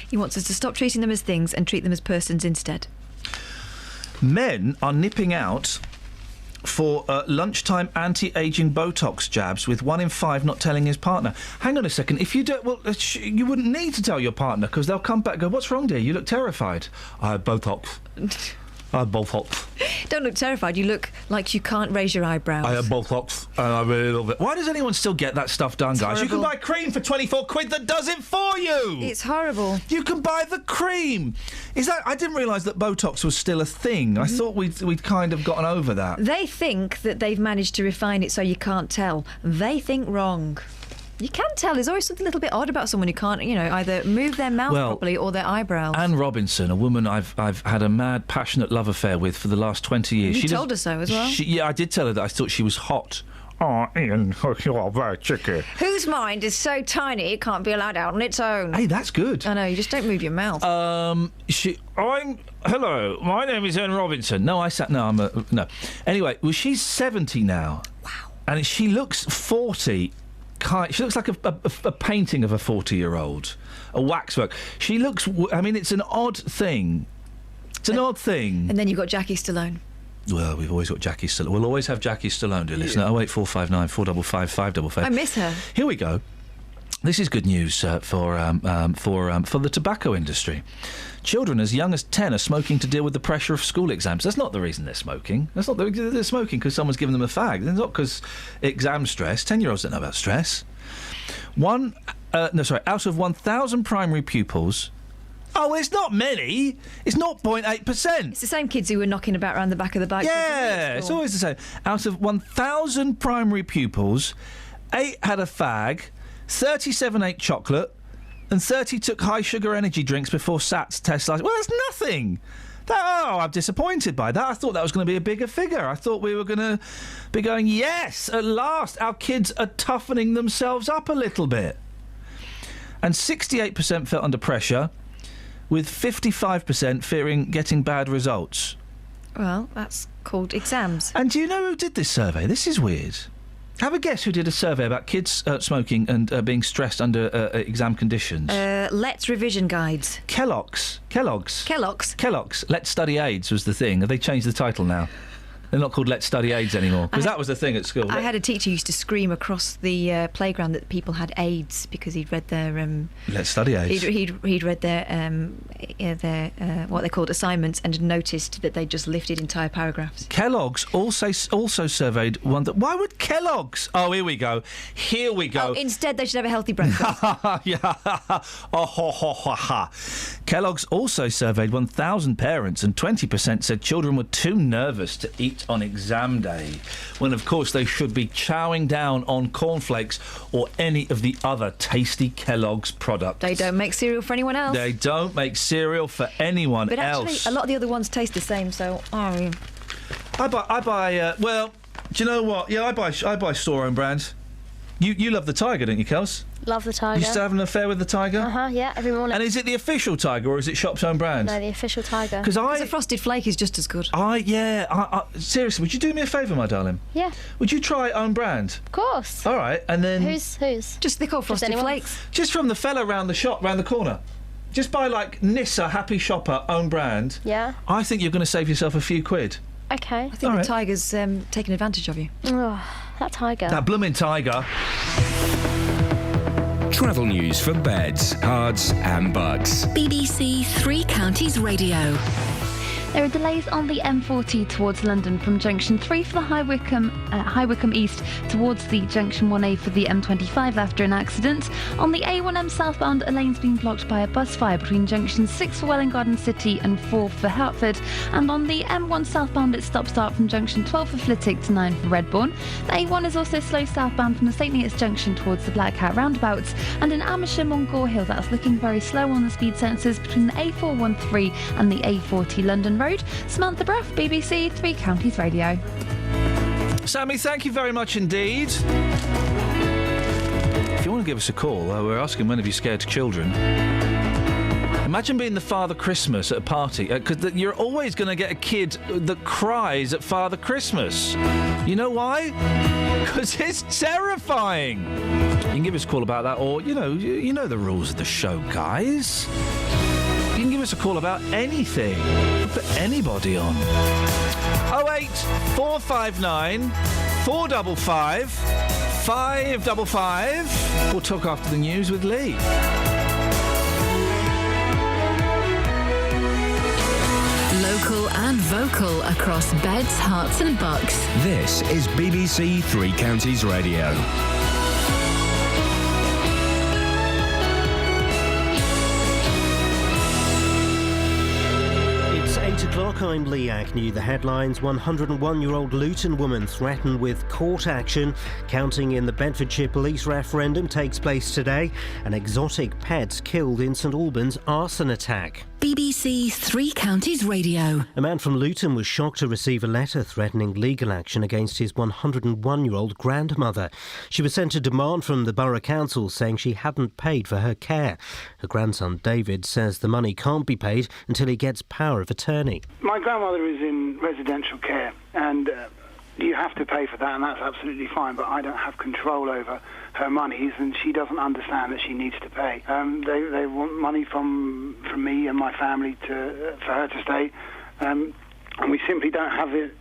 He wants us to stop treating them as things and treat them as persons instead. Men are nipping out for lunchtime anti-aging Botox jabs, with 1 in 5 not telling his partner. Hang on a second. If you don't, well, you wouldn't need to tell your partner, because they'll come back and go, "What's wrong, dear? You look terrified." "I had Botox." "I had Botox." Don't look terrified. You look like you can't raise your eyebrows. "I had Botox and I really love it." Why does anyone still get that stuff done, guys? Horrible. You can buy cream for 24 quid that does it for you. It's horrible. You can buy the cream. Is that? I didn't realise that Botox was still a thing. I thought we'd kind of gotten over that. They think that they've managed to refine it so you can't tell. They think wrong. You can tell. There's always something a little bit odd about someone who can't, either move their mouth properly or their eyebrows. Anne Robinson, a woman I've had a mad, passionate love affair with for the last 20 years. You told her so as well. Yeah, I did tell her that. I thought she was hot. "Oh, Iain, you're very cheeky." Whose mind is so tiny it can't be allowed out on its own? Hey, that's good. I know, you just don't move your mouth. Hello, my name is Anne Robinson. No, no. Anyway, well, she's 70 now. Wow. And she looks 40. She looks like a painting of a 40-year-old, a waxwork. She looks. I mean, it's an odd thing. It's an odd thing. And then you've got Jackie Stallone. Well, we've always got Jackie Stallone. We'll always have Jackie Stallone, dear listener. 08459 455 555. I miss her. Here we go. This is good news for the tobacco industry. Children as young as 10 are smoking to deal with the pressure of school exams. That's not the reason they're smoking. They're smoking because someone's given them a fag. It's not because exam stress. 10-year-olds don't know about stress. Out of 1,000 primary pupils. Oh, it's not many. It's 0.8%. It's the same kids who were knocking about around the back of the bike. Yeah, it's always the same. Out of 1,000 primary pupils, 8 had a fag, 37 ate chocolate, and 30 took high-sugar energy drinks before SATs test license. Well, that's nothing. I'm disappointed by that. I thought that was going to be a bigger figure. I thought we were going to be going, yes, at last, our kids are toughening themselves up a little bit. And 68% felt under pressure, with 55% fearing getting bad results. Well, that's called exams. And do you know who did this survey? This is weird. Have a guess who did a survey about kids smoking and being stressed under exam conditions. Let's Revision Guides. Kellogg's. Let's Study AIDS was the thing. Have they changed the title now? They're not called Let's Study AIDS anymore, because that was the thing at school. I had a teacher who used to scream across the playground that people had AIDS because he'd read their... Let's Study AIDS. He'd read their what they called assignments and noticed that they'd just lifted entire paragraphs. Kellogg's also surveyed one that... Why would Kellogg's... Oh, here we go. Oh, instead they should have a healthy breakfast. Yeah. Kellogg's also surveyed 1,000 parents, and 20% said children were too nervous to eat on exam day, when of course they should be chowing down on cornflakes or any of the other tasty Kellogg's products. They don't make cereal for anyone else. They don't make cereal for anyone else. But actually, a lot of the other ones taste the same, so... I buy well, do you know what? Yeah, I buy store-owned brands. You love the Tiger, don't you, Kels? Love the Tiger. You still having an affair with the Tiger? Yeah, every morning. And is it the official Tiger or is it shop's own brand? No, the official Tiger. Because the Frosted Flake is just as good. Seriously, would you do me a favour, my darling? Yeah. Would you try own brand? Of course. All right, and then... Who's? Just they're called Frosted Flakes. Just from the fella round the shop, round the corner. Just buy, like, Nissa Happy Shopper own brand. Yeah. I think you're going to save yourself a few quid. Okay. I think the Tiger's taking advantage of you. Oh, that Tiger. That blooming Tiger. Travel news for beds, cards and bugs. BBC Three Counties Radio. There are delays on the M40 towards London from Junction 3 for the High Wycombe East towards the Junction 1A for the M25 after an accident. On the A1M southbound, a lane's been blocked by a bus fire between Junction 6 for Welwyn Garden City and 4 for Hertford. And on the M1 southbound, it's stop-start from Junction 12 for Flitwick to 9 for Redbourne. The A1 is also slow southbound from the St Neots Junction towards the Black Cat roundabouts. And in Amersham on Gore Hill, that's looking very slow on the speed sensors between the A413 and the A40 London Road. Samantha Bruff, BBC Three Counties Radio. Sammy, thank you very much indeed. If you want to give us a call, we're asking when have you scared children. Imagine being the Father Christmas at a party, because you're always going to get a kid that cries at Father Christmas. You know why? Because it's terrifying. You can give us a call about that, or, you know the rules of the show, guys. You can give us a call about anything. Put anybody on. 08 459 455 555. We'll talk after the news with Lee. Local and vocal across beds, hearts and bucks. This is BBC Three Counties Radio. It's 8 o'clock, I'm Lee Agnew. The headlines: 101-year-old Luton woman threatened with court action. Counting in the Bedfordshire police referendum takes place today. And exotic pets killed in St Albans arson attack. BBC Three Counties Radio. A man from Luton was shocked to receive a letter threatening legal action against his 101-year-old grandmother. She was sent a demand from the Borough Council saying she hadn't paid for her care. Her grandson David says the money can't be paid until he gets power of attorney. My grandmother is in residential care and you have to pay for that, and that's absolutely fine, but I don't have control over her monies, and she doesn't understand that she needs to pay. They want money from me and my family for her to stay, and we simply don't have it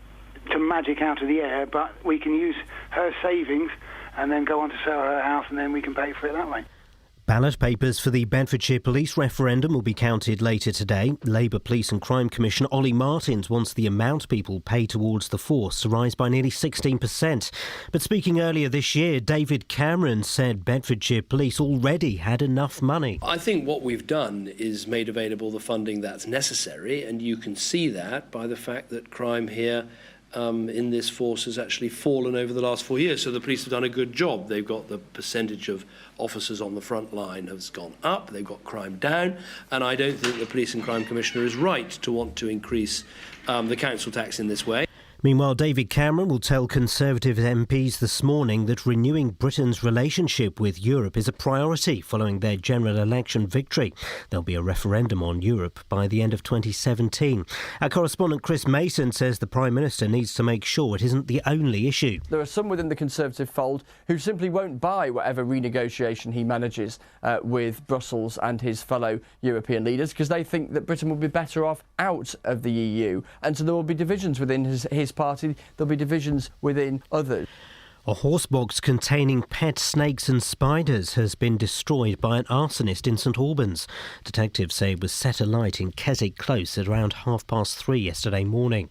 to magic out of the air, but we can use her savings and then go on to sell her house, and then we can pay for it that way. Ballot papers for the Bedfordshire police referendum will be counted later today. Labour Police and Crime Commissioner Ollie Martins wants the amount people pay towards the force to rise by nearly 16%. But speaking earlier this year, David Cameron said Bedfordshire Police already had enough money. I think what we've done is made available the funding that's necessary, and you can see that by the fact that crime here in this force has actually fallen over the last 4 years. So the police have done a good job. They've got the percentage of officers on the front line has gone up. They've got crime down. And I don't think the Police and Crime Commissioner is right to want to increase the council tax in this way. Meanwhile, David Cameron will tell Conservative MPs this morning that renewing Britain's relationship with Europe is a priority following their general election victory. There'll be a referendum on Europe by the end of 2017. Our correspondent Chris Mason says the Prime Minister needs to make sure it isn't the only issue. There are some within the Conservative fold who simply won't buy whatever renegotiation he manages with Brussels and his fellow European leaders, because they think that Britain will be better off out of the EU. And so there will be divisions within his party, there'll be divisions within others. A horse box containing pet snakes and spiders has been destroyed by an arsonist in St Albans. Detectives say it was set alight in Keswick Close at around 3:30 yesterday morning.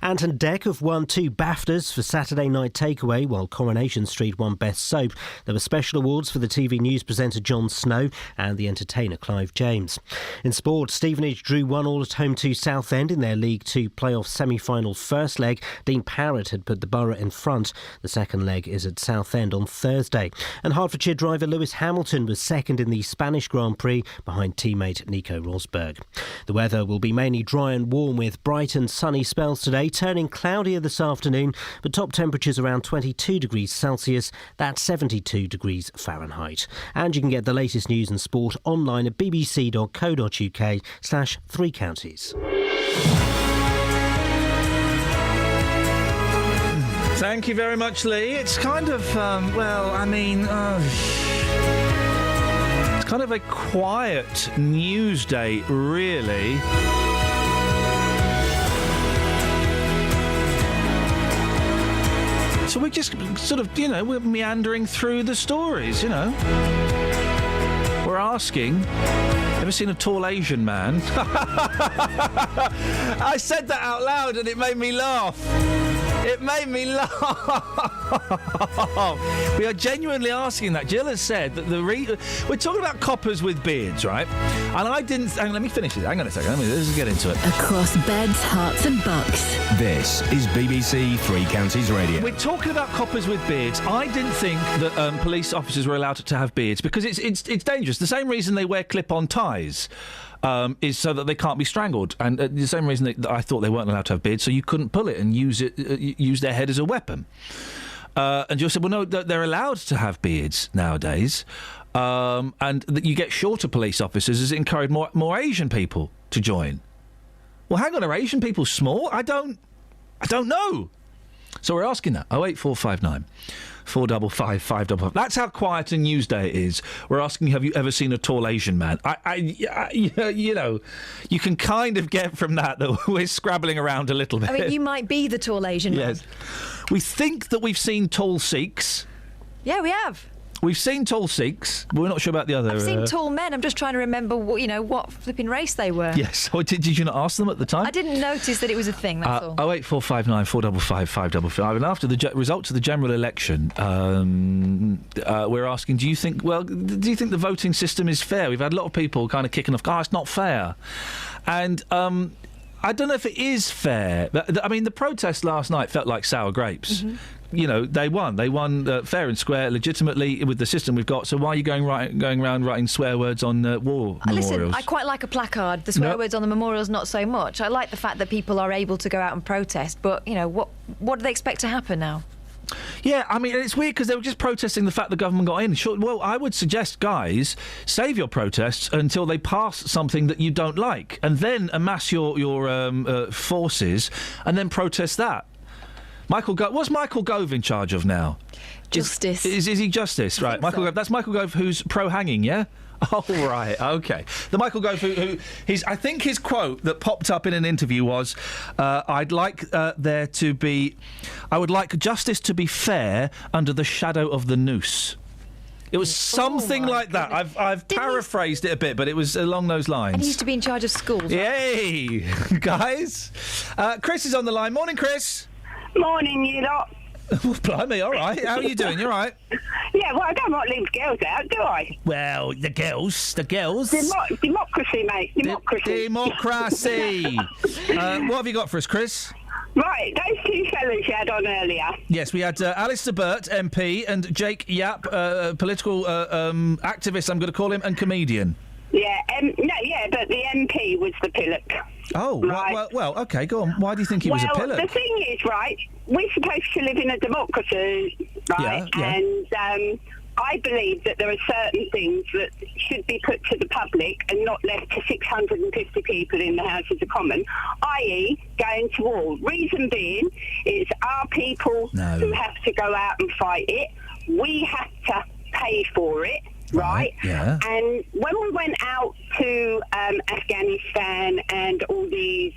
Ant and Dec have won 2 BAFTAs for Saturday Night Takeaway, while Coronation Street won Best Soap. There were special awards for the TV news presenter Jon Snow and the entertainer Clive James. In sport, Stevenage drew 1-1 at home to Southend in their League 2 playoff semi-final first leg. Dean Parrott had put the Borough in front. The second leg is at Southend on Thursday. And Hertfordshire driver Lewis Hamilton was second in the Spanish Grand Prix behind teammate Nico Rosberg. The weather will be mainly dry and warm with bright and sunny spells today, turning cloudier this afternoon, but top temperatures around 22 degrees Celsius, that's 72 degrees Fahrenheit. And you can get the latest news and sport online at bbc.co.uk/3 counties. Thank you very much, Lee. It's kind of, it's kind of a quiet news day, really. So we're just sort of, we're meandering through the stories, We're asking, ever seen a tall Asian man? I said that out loud and it made me laugh. It made me laugh. We are genuinely asking that. Jill has said that we're talking about coppers with beards, right? And I didn't... let me finish it. Hang on a second. Let's get into it. Across beds, hearts and bucks. This is BBC Three Counties Radio. We're talking about coppers with beards. I didn't think that police officers were allowed to have beards because it's dangerous. The same reason they wear clip-on ties. Is so that they can't be strangled, and the same reason that I thought they weren't allowed to have beards, so you couldn't pull it and use their head as a weapon. And you said, well, no, they're allowed to have beards nowadays, and that you get shorter police officers as it encouraged more Asian people to join. Well, hang on, are Asian people small? I don't know. So we're asking that. 08459 455 555. That's how quiet a news day it is. We're asking, have you ever seen a tall Asian man? You know, you can kind of get from that we're scrabbling around a little bit. I mean, you might be the tall Asian man. Yes. We think that we've seen tall Sikhs. Yeah, we have. We've seen tall Sikhs, but we're not sure about the other... I've seen tall men. I'm just trying to remember, what flipping race they were. Yes. Oh, did you not ask them at the time? I didn't notice that it was a thing, that's all. 08459 455 555. And after the results of the general election, we're asking, do you think the voting system is fair? We've had a lot of people kind of kicking off, it's not fair. And... I don't know if it is fair. I mean, the protest last night felt like sour grapes. Mm-hmm. You know, they won. They won fair and square, legitimately, with the system we've got. So why are you going around writing swear words on war memorials? Listen, I quite like a placard. The swear words on the memorials, not so much. I like the fact that people are able to go out and protest. But, what do they expect to happen now? Yeah, I mean, it's weird because they were just protesting the fact the government got in. Sure, well, I would suggest, guys, save your protests until they pass something that you don't like, and then amass your forces and then protest that. What's Michael Gove in charge of now? Justice. Is he Justice? Right, Michael Gove. That's Michael Gove, who's pro-hanging, yeah? Oh, right, OK. The Michael Gove I think his quote that popped up in an interview was, I would like justice to be fair under the shadow of the noose. It was something like that. I've paraphrased it a bit, but it was along those lines. And he used to be in charge of schools. Right? Yay, guys. Chris is on the line. Morning, Chris. Morning, you lot. Blimey, all right. How are you doing? You all right? Yeah, well, I don't want to leave girls out, do I? Well, the girls. Democracy, mate. Democracy. What have you got for us, Chris? Right, those two fellas you had on earlier. Yes, we had Alistair Burt, MP, and Jake Yap, political activist, I'm going to call him, and comedian. Yeah, but the MP was the pillock. Oh, right. well, OK, go on. Why do you think he was a pillock? The thing is, right, we're supposed to live in a democracy, right? Yeah. And I believe that there are certain things that should be put to the public and not left to 650 people in the Houses of Commons, i.e. going to war. Reason being, it's our people who have to go out and fight it. We have to pay for it. Right. Yeah. And when we went out to Afghanistan and all these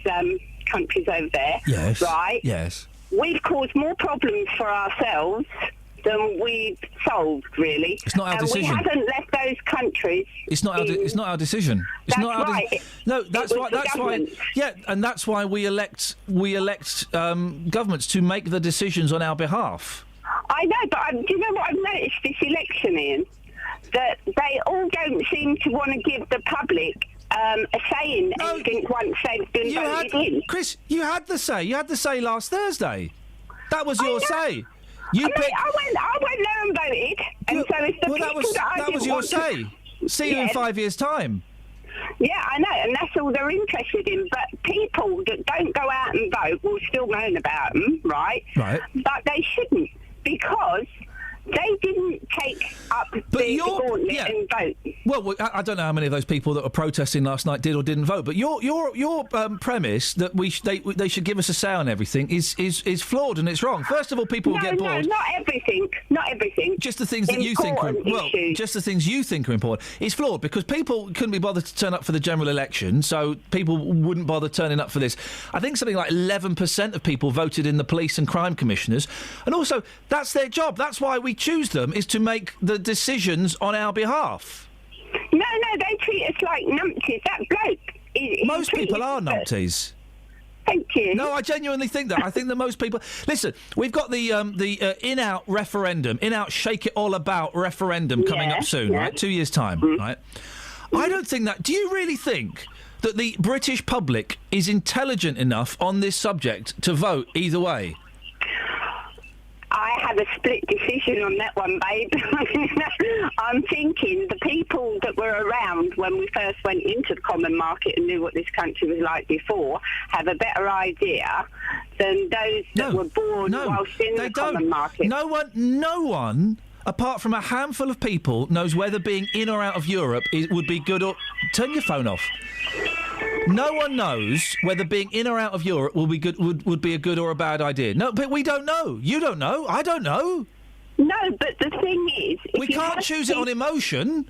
countries over there, yes. Right? Yes. We've caused more problems for ourselves than we've solved, really. It's not our decision. We haven't left those countries. It's not our decision. It's that's not our right. No, that's why. That's why. Yeah, and that's why we elect governments to make the decisions on our behalf. I know, but do you know what I've noticed this election, Ian? That they all don't seem to want to give the public a say in anything once they've been voted in. Chris, you had the say. You had the say last Thursday. That was your say. I went there and voted, and so it's the people that was your say. See you in 5 years' time. Yeah, I know, and that's all they're interested in. But people that don't go out and vote will still moan about them, right? Right. But they shouldn't, because they didn't take up the gauntlet and vote. Well, I don't know how many of those people that were protesting last night did or didn't vote. But your premise that they should give us a say on everything is flawed and it's wrong. First of all, people will get bored. No, not everything. Not everything. Just the things that you think are just the things you think are important. It's flawed because people couldn't be bothered to turn up for the general election, so people wouldn't bother turning up for this. I think something like 11% of people voted in the police and crime commissioners, and also that's their job. That's why we choose them, is to make the decisions on our behalf. No, they treat us like numpties. That bloke. Most people are numpties. Thank you. No, I genuinely think that. I think that most people... Listen, we've got the in-out referendum, in-out shake it all about referendum coming up soon, right? 2 years' time, right? I don't think that... Do you really think that the British public is intelligent enough on this subject to vote either way? I have a split decision on that one, babe. I'm thinking the people that were around when we first went into the common market and knew what this country was like before have a better idea than those that were born whilst in the common market. No one apart from a handful of people, knows whether being in or out of Europe would be good or... Turn your phone off. No one knows whether being in or out of Europe will be good, would be a good or a bad idea. No, but we don't know. You don't know. I don't know. No, but the thing is... We can't choose it on emotion.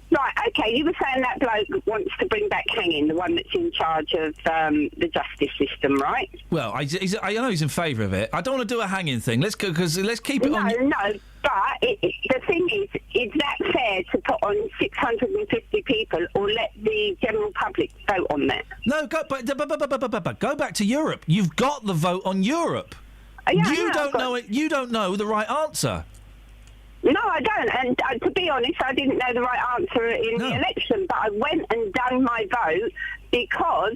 Right, OK, you were saying that bloke wants to bring back hanging, the one that's in charge of the justice system, right? Well, I know he's in favour of it. I don't want to do a hanging thing. Let's keep it on... No, but the thing is that fair to put on 650 people or let the general public vote on that? No, go back to Europe. You've got the vote on Europe. You don't know it. You don't know the right answer. No, I don't. And to be honest, I didn't know the right answer in the election, but I went and done my vote because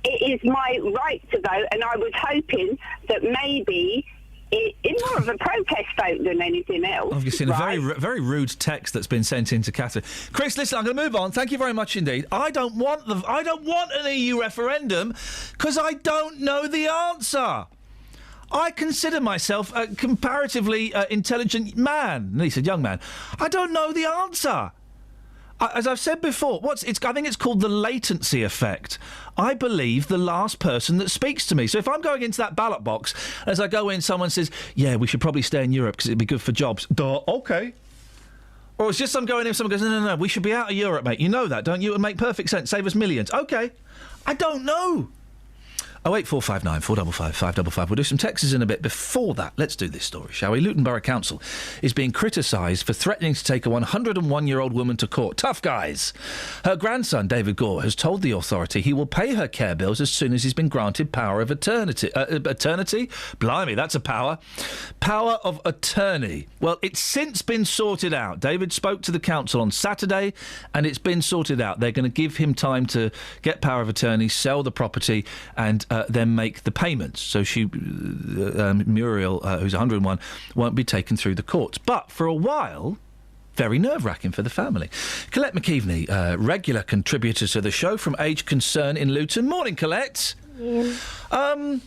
it is my right to vote, and I was hoping that maybe it's more of a protest vote than anything else. I've seen a very rude text that's been sent in to Catherine. Chris, listen, I'm going to move on. Thank you very much indeed. I don't want an EU referendum because I don't know the answer. I consider myself a comparatively intelligent man. And he said, young man. I don't know the answer. As I've said before, I think it's called the latency effect. I believe the last person that speaks to me. So if I'm going into that ballot box, as I go in, someone says, yeah, we should probably stay in Europe because it'd be good for jobs. Duh, OK. Or it's just I'm going in, someone goes, no, we should be out of Europe, mate. You know that, don't you? It would make perfect sense. Save us millions. OK. I don't know. 08459 455 555. We'll do some texts in a bit. Before that, let's do this story, shall we? Luton Borough Council is being criticised for threatening to take a 101-year-old woman to court. Tough guys. Her grandson, David Gore, has told the authority he will pay her care bills as soon as he's been granted power of attorney. Attorney? Blimey, that's a power. Power of attorney. Well, it's since been sorted out. David spoke to the council on Saturday, and it's been sorted out. They're going to give him time to get power of attorney, sell the property, and then make the payments. So Muriel, who's 101, won't be taken through the courts. But for a while, very nerve-wracking for the family. Colette McKeveney, regular contributor to the show from Age Concern in Luton. Morning, Colette. Iain.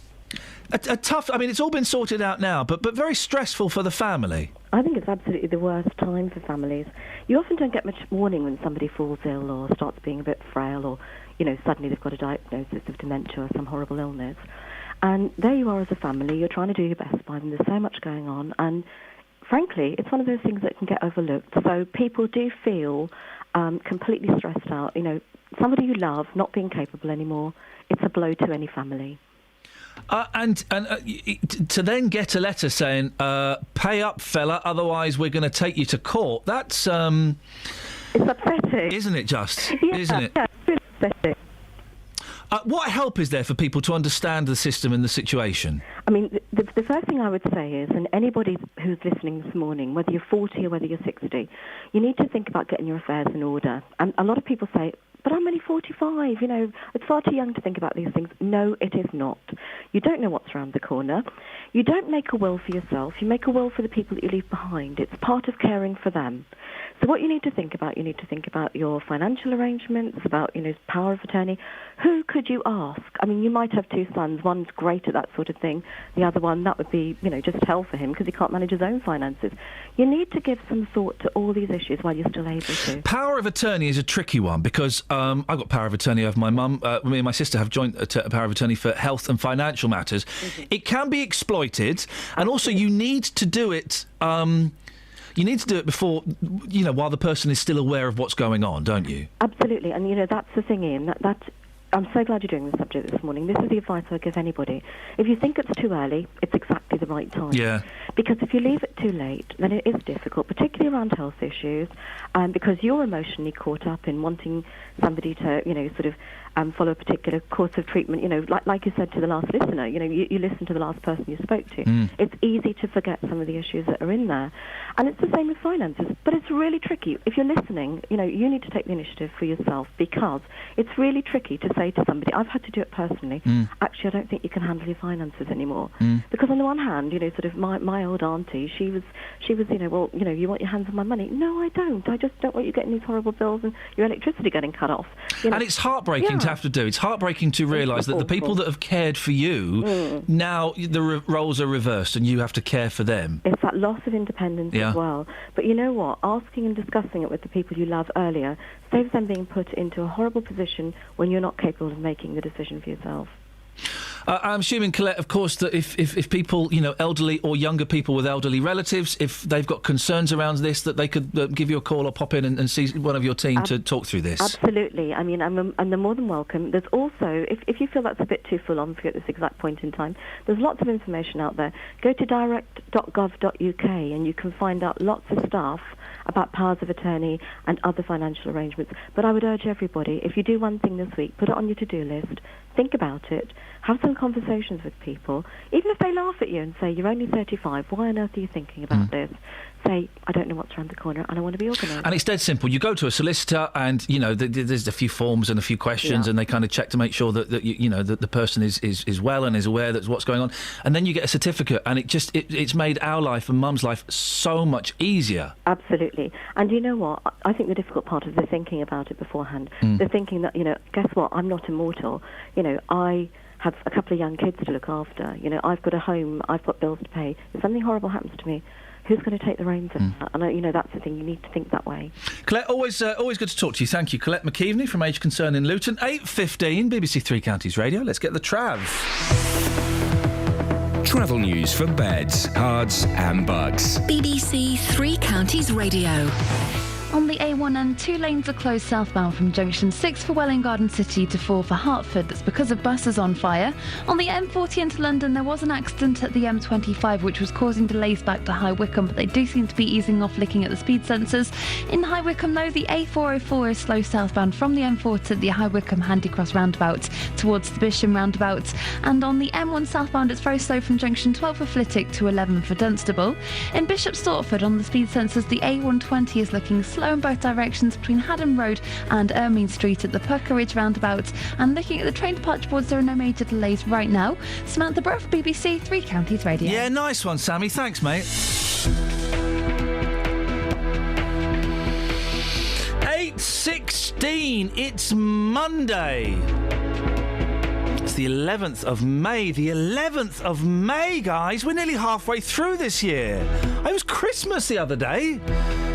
A tough... I mean, it's all been sorted out now, but very stressful for the family. I think it's absolutely the worst time for families. You often don't get much warning when somebody falls ill or starts being a bit frail or, suddenly they've got a diagnosis of dementia or some horrible illness. And there you are as a family, you're trying to do your best by them, there's so much going on, and frankly, it's one of those things that can get overlooked. So people do feel completely stressed out. Somebody you love not being capable anymore, it's a blow to any family. And to then get a letter saying, pay up, fella, otherwise we're going to take you to court, that's... It's upsetting. Isn't it just? Yeah, isn't it? Yeah, it's really upsetting. What help is there for people to understand the system and the situation? I mean, the first thing I would say is, and anybody who's listening this morning, whether you're 40 or whether you're 60, you need to think about getting your affairs in order. And a lot of people say, but I'm only 45, it's far too young to think about these things. No, it is not. You don't know what's around the corner. You don't make a will for yourself. You make a will for the people that you leave behind. It's part of caring for them. So what you need to think about your financial arrangements, about, power of attorney. Who could you ask? I mean, you might have two sons. One's great at that sort of thing. The other one, that would be, just hell for him because he can't manage his own finances. You need to give some thought to all these issues while you're still able to. Power of attorney is a tricky one because I've got power of attorney over my mum. Me and my sister have joint power of attorney for health and financial matters. Mm-hmm. It can be exploited, and also you need to do it... you need to do it before, while the person is still aware of what's going on, don't you? Absolutely, and that's the thing, Iain. I'm so glad you're doing this subject this morning. This is the advice I give anybody. If you think it's too early, it's exactly the right time. Yeah. Because if you leave it too late, then it is difficult, particularly around health issues, because you're emotionally caught up in wanting somebody to, follow a particular course of treatment. Like you said to the last listener, you listen to the last person you spoke to. Mm. It's easy to forget some of the issues that are in there. And it's the same with finances. But it's really tricky. If you're listening, you need to take the initiative for yourself because it's really tricky to say to somebody, I've had to do it personally, actually, I don't think you can handle your finances anymore. Mm. Because on the one hand, my old auntie, she was, you want your hands on my money. No, I don't. I just don't want you getting these horrible bills and your electricity getting cut off. And it's heartbreaking to have to do. It's heartbreaking to realise that the people that have cared for you, now the roles are reversed and you have to care for them. It's that loss of independence as well. But you know what? Asking and discussing it with the people you love earlier saves them being put into a horrible position when you're not capable of making the decision for yourself. I'm assuming, Colette, of course, that if people, you know, elderly or younger people with elderly relatives, if they've got concerns around this, that they could give you a call or pop in and see one of your team to talk through this. Absolutely. I mean, and they're more than welcome. There's also, if you feel that's a bit too full on for you at this exact point in time, there's lots of information out there. Go to direct.gov.uk and you can find out lots of stuff about powers of attorney and other financial arrangements. But I would urge everybody, if you do one thing this week, put it on your to-do list, think about it, have some conversations with people, even if they laugh at you and say, you're only 35, why on earth are you thinking about this? Say, I don't know what's around the corner and I want to be organised. And it's dead simple. You go to a solicitor and, you know, there's a few forms and a few questions and they kind of check to make sure that the person is well and is aware that's what's going on. And then you get a certificate and it's made our life and Mum's life so much easier. Absolutely. And you know what? I think the difficult part is they're thinking about it beforehand. They're thinking that, you know, guess what? I'm not immortal. You know, I have a couple of young kids to look after. You know, I've got a home, I've got bills to pay. If something horrible happens to me, who's going to take the reins of that? And, you know, that's the thing. You need to think that way. Colette, always good to talk to you. Thank you. Colette McKeveney from Age Concern in Luton. 8:15, BBC Three Counties Radio. Let's get the Trav. Travel news for beds, cards and bugs. BBC Three Counties Radio. On the A1N, 2 lanes are closed southbound from junction 6 for Welwyn Garden City to 4 for Hertford. That's because of buses on fire. On the M40 into London, there was an accident at the M25 which was causing delays back to High Wycombe, but they do seem to be easing off looking at the speed sensors. In High Wycombe, though, the A404 is slow southbound from the M4 to the High Wycombe Handycross roundabout towards the Bisham roundabout. And on the M1 southbound, it's very slow from junction 12 for Flitwick to 11 for Dunstable. In Bishop Stortford, on the speed sensors, the A120 is looking slow in both directions between Haddon Road and Ermine Street at the Pucker Ridge roundabout. And looking at the train departure boards, there are no major delays right now. Samantha Brough, BBC Three Counties Radio. Yeah, nice one, Sammy. Thanks, mate. 8:16. It's Monday. It's the 11th of May. The 11th of May, guys. We're nearly halfway through this year. It was Christmas the other day.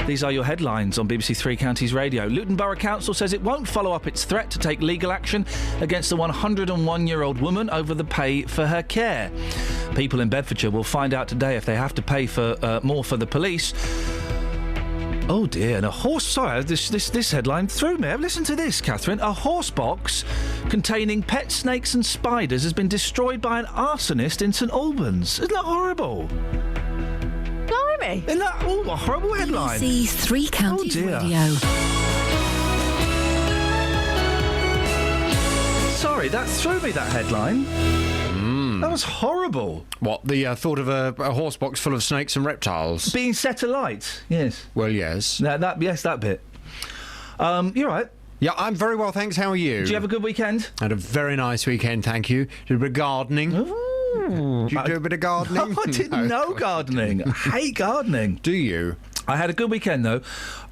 These are your headlines on BBC Three Counties Radio. Luton Borough Council says it won't follow up its threat to take legal action against a 101-year-old woman over the pay for her care. People in Bedfordshire will find out today if they have to pay for more for the police. Oh dear, and a horse... Sorry, this headline threw me. Listen to this, Catherine. A horse box containing pet snakes and spiders has been destroyed by an arsonist in St Albans. Isn't that horrible? Blimey. Isn't that a horrible headline? BBC Three Counties Radio. Sorry, that threw me, that headline. That was horrible. What, the thought of a horse box full of snakes and reptiles? Being set alight, yes. Well, yes. That bit. You're right. Yeah, I'm very well, thanks. How are you? Did you have a good weekend? I had a very nice weekend, thank you. Did a bit of gardening. Did you do a bit of gardening? No, I didn't know gardening. I hate gardening. Do you? I had a good weekend, though.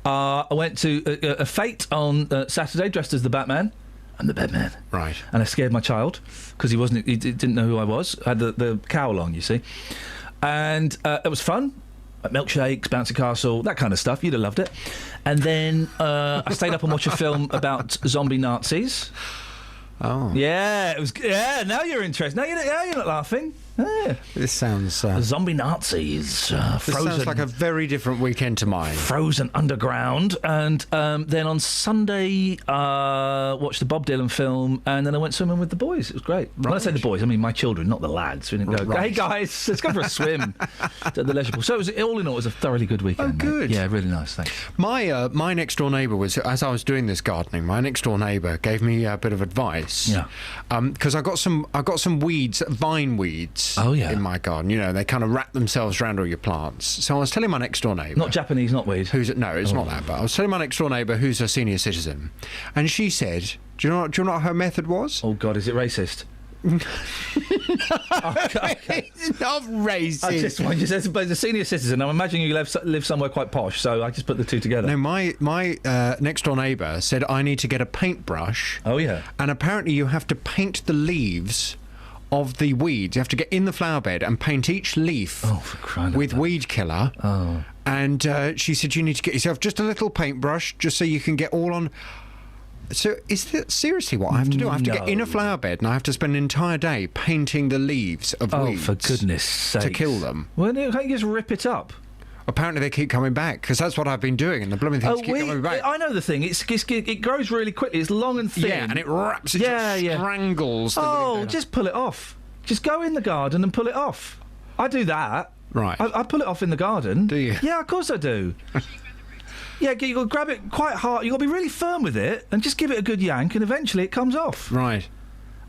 I went to a fete on Saturday, dressed as the Batman. I'm the Batman. Right. And I scared my child, because he didn't know who I was. I had the cowl on, you see. And it was fun. Milkshakes, bouncy castle, that kind of stuff. You'd have loved it. And then I stayed up and watched a film about zombie Nazis. Oh. Yeah, it was. Yeah, now you're interested. Now you're not laughing. Yeah. This sounds... zombie Nazis. This sounds like a very different weekend to mine. Frozen underground. And then on Sunday, watched the Bob Dylan film, and then I went swimming with the boys. It was great. Right. When I say the boys, I mean my children, not the lads. We didn't go, hey guys, let's go for a swim at the leisure pool. So all in all, it was a thoroughly good weekend. Oh, good. Mate. Yeah, really nice, thanks. My next door neighbour was, as I was doing this gardening, my next door neighbour gave me a bit of advice. Yeah. Because I got some weeds, vine weeds. Oh, yeah. In my garden, you know, they kind of wrap themselves around all your plants. So I was telling my next door neighbour, not Japanese knotweed. No, it's not that. But I was telling my next door neighbour, who's a senior citizen, and she said, "Do you know what her method was?" Oh God, is it racist? Okay. of racist. I just want you as a senior citizen. I'm imagining you live somewhere quite posh, so I just put the two together. No, my next door neighbour said I need to get a paintbrush. Oh yeah. And apparently you have to paint the leaves of the weeds. You have to get in the flower bed and paint each leaf with weed killer. Oh. And she said you need to get yourself just a little paintbrush just so you can get all on. So is that seriously what I have to do? I have to get in a flower bed and I have to spend an entire day painting the leaves of weeds. Oh, for goodness sake. To kill them. Well, can't you just rip it up? Apparently they keep coming back, because that's what I've been doing, and the blooming things keep coming back. I know the thing. It grows really quickly. It's long and thin. Yeah, and it wraps, it strangles. Just pull it off. Just go in the garden and pull it off. I do that. Right. I pull it off in the garden. Do you? Yeah, of course I do. Yeah, you got to grab it quite hard. You got to be really firm with it, and just give it a good yank, and eventually it comes off. Right.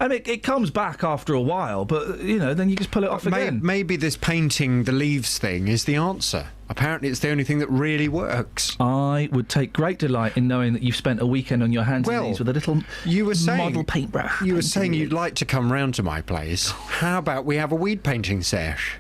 I mean, it comes back after a while, but, then you just pull it off again. Maybe this painting the leaves thing is the answer. Apparently it's the only thing that really works. I would take great delight in knowing that you've spent a weekend on your hands and knees with a little model paintbrush. You were saying you'd like to come round to my place. How about we have a weed painting sesh?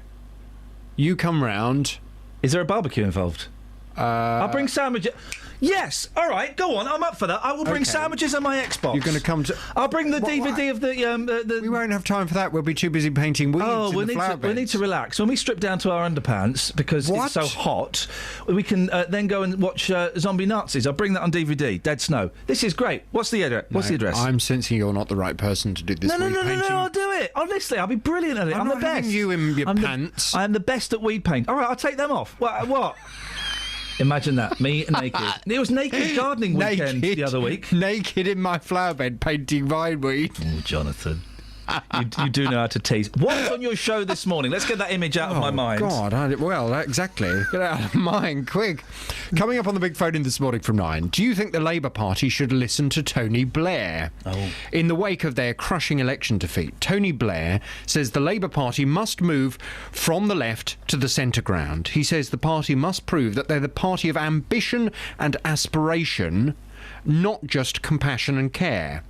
You come round. Is there a barbecue involved? I'll bring sandwiches. Yes, all right, go on. I'm up for that. I will bring sandwiches and my Xbox. You're going to come to... I'll bring the DVD of the... We won't have time for that. We'll be too busy painting weeds in the flower beds. We need to relax. When we strip down to our underpants, because it's so hot, we can then go and watch Zombie Nazis. I'll bring that on DVD. Dead Snow. This is great. What's the address? I'm sensing you're not the right person to do this weed painting. No, I'll do it. Honestly, I'll be brilliant at it. I'm the best. I'm not having you in your pants. I am the best at weed paint. All right, I'll take them off. What? Imagine that, me naked. It was naked gardening weekend the other week. Naked in my flower bed painting vineweed. Oh, Jonathan. You do know how to tease. What's on your show this morning? Let's get that image out of my mind. God, exactly. Get it out of mine, quick. Coming up on the big phone in this morning from 9, do you think the Labour Party should listen to Tony Blair? Oh. In the wake of their crushing election defeat, Tony Blair says the Labour Party must move from the left to the centre ground. He says the party must prove that they're the party of ambition and aspiration, not just compassion and care.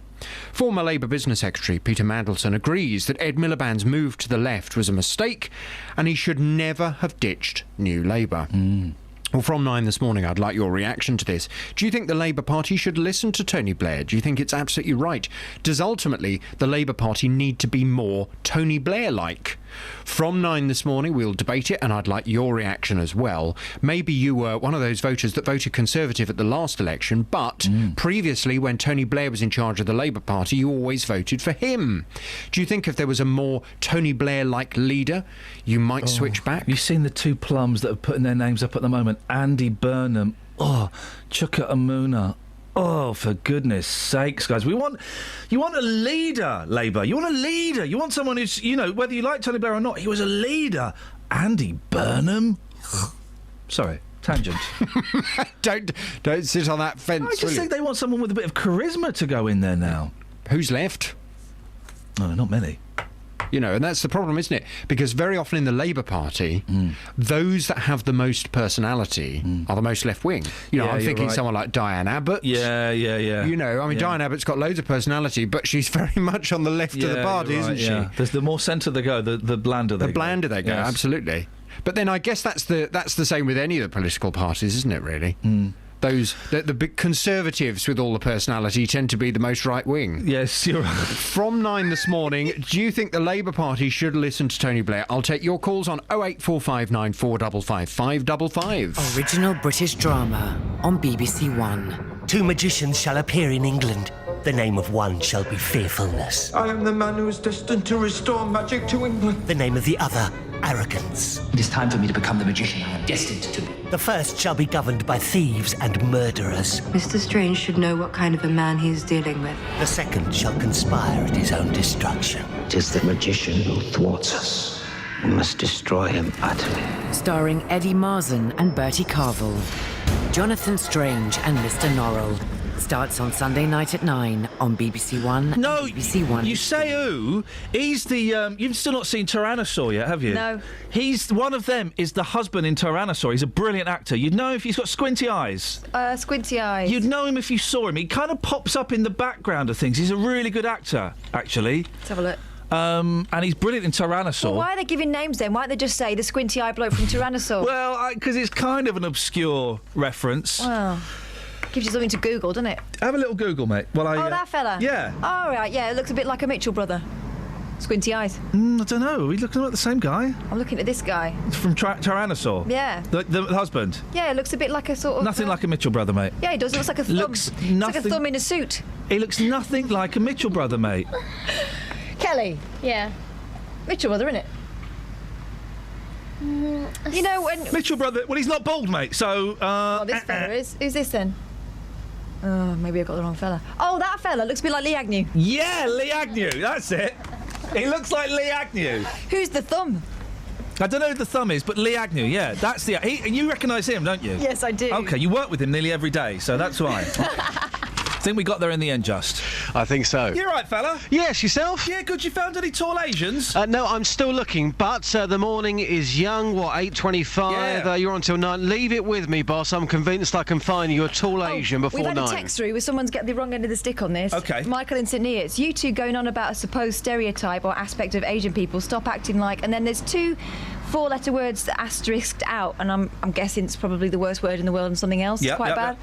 Former Labour Business Secretary Peter Mandelson agrees that Ed Miliband's move to the left was a mistake and he should never have ditched New Labour. Well, from 9 this morning, I'd like your reaction to this. Do you think the Labour Party should listen to Tony Blair? Do you think it's absolutely right? Does ultimately the Labour Party need to be more Tony Blair-like? From 9 this morning, we'll debate it, and I'd like your reaction as well. Maybe you were one of those voters that voted Conservative at the last election, but previously, when Tony Blair was in charge of the Labour Party, you always voted for him. Do you think if there was a more Tony Blair-like leader, you might switch back? Have you seen the two plums that are putting their names up at the moment? Andy Burnham. Chuka Amuna. Oh, for goodness sakes, guys. You want a leader, Labour. You want a leader. You want someone who's, whether you like Tony Blair or not, he was a leader. Andy Burnham. Sorry, tangent. Don't sit on that fence. I just think they want someone with a bit of charisma to go in there now. Who's left? Oh, not many. And that's the problem, isn't it? Because very often in the Labour Party, those that have the most personality are the most left-wing. I'm thinking someone like Diane Abbott. Yeah. Diane Abbott's got loads of personality, but she's very much on the left of the party, isn't she? Yeah. There's the more centre they go, the blander they go. The blander they go, yes. Absolutely. But then I guess that's the same with any of the political parties, isn't it, really? The big Conservatives with all the personality tend to be the most right-wing. Yes, you're right. From 9 this morning, do you think the Labour Party should listen to Tony Blair? I'll take your calls on 08459 455 555. Original British drama on BBC One. Two magicians shall appear in England. The name of one shall be Fearfulness. I am the man who is destined to restore magic to England. The name of the other, Arrogance. It is time for me to become the magician I am destined to be. The first shall be governed by thieves and murderers. Mr. Strange should know what kind of a man he is dealing with. The second shall conspire at his own destruction. It is the magician who thwarts us. We must destroy him utterly. Starring Eddie Marsan and Bertie Carvel. Jonathan Strange and Mr. Norrell. Starts on Sunday night at 9 on BBC One. No, BBC One. You say who? He's the. You've still not seen Tyrannosaur yet, have you? No. He's one of them. Is the husband in Tyrannosaur? He's a brilliant actor. You'd know if he's got squinty eyes. Squinty eyes. You'd know him if you saw him. He kind of pops up in the background of things. He's a really good actor, actually. Let's have a look. And he's brilliant in Tyrannosaur. Well, why are they giving names then? Why don't they just say the squinty-eyed bloke from Tyrannosaur? Well, because it's kind of an obscure reference. Well, gives you something to Google, doesn't it? Have a little Google, mate. Well, that fella? Yeah. Oh, right, yeah, it looks a bit like a Mitchell brother. Squinty eyes. I don't know. Are we looking at the same guy? I'm looking at this guy. From Tyrannosaur? Yeah. The husband? Yeah, it looks a bit like a sort of... Nothing like a Mitchell brother, mate. Yeah, he does. It looks like a thumb. Looks It's nothing... like a thumb in a suit. He looks nothing like a Mitchell brother, mate. Kelly? Yeah. Mitchell brother, innit? You know, when... Mitchell brother... Well, he's not bald, mate, so... this fella is. Who's this, then? Oh, maybe I've got the wrong fella. Oh, that fella looks a bit like Lee Agnew. Yeah, Lee Agnew, that's it. He looks like Lee Agnew. Who's the thumb? I don't know who the thumb is, but Lee Agnew, yeah, that's the... And you recognise him, don't you? Yes, I do. OK, you work with him nearly every day, so that's why. I think we got there in the end, Just. I think so. You're right, fella. Yes, yourself? Yeah, good. You found any tall Asians? No, I'm still looking, but the morning is young. What, 8:25? Yeah. You're on till 9. Leave it with me, boss. I'm convinced I can find you a tall Asian before 9. We've had a text through where someone's got the wrong end of the stick on this. OK. Michael in St Neots. You two going on about a supposed stereotype or aspect of Asian people. Stop acting like... And then there's 2 4-letter words that asterisked out, and I'm guessing it's probably the worst word in the world and something else. It's quite bad.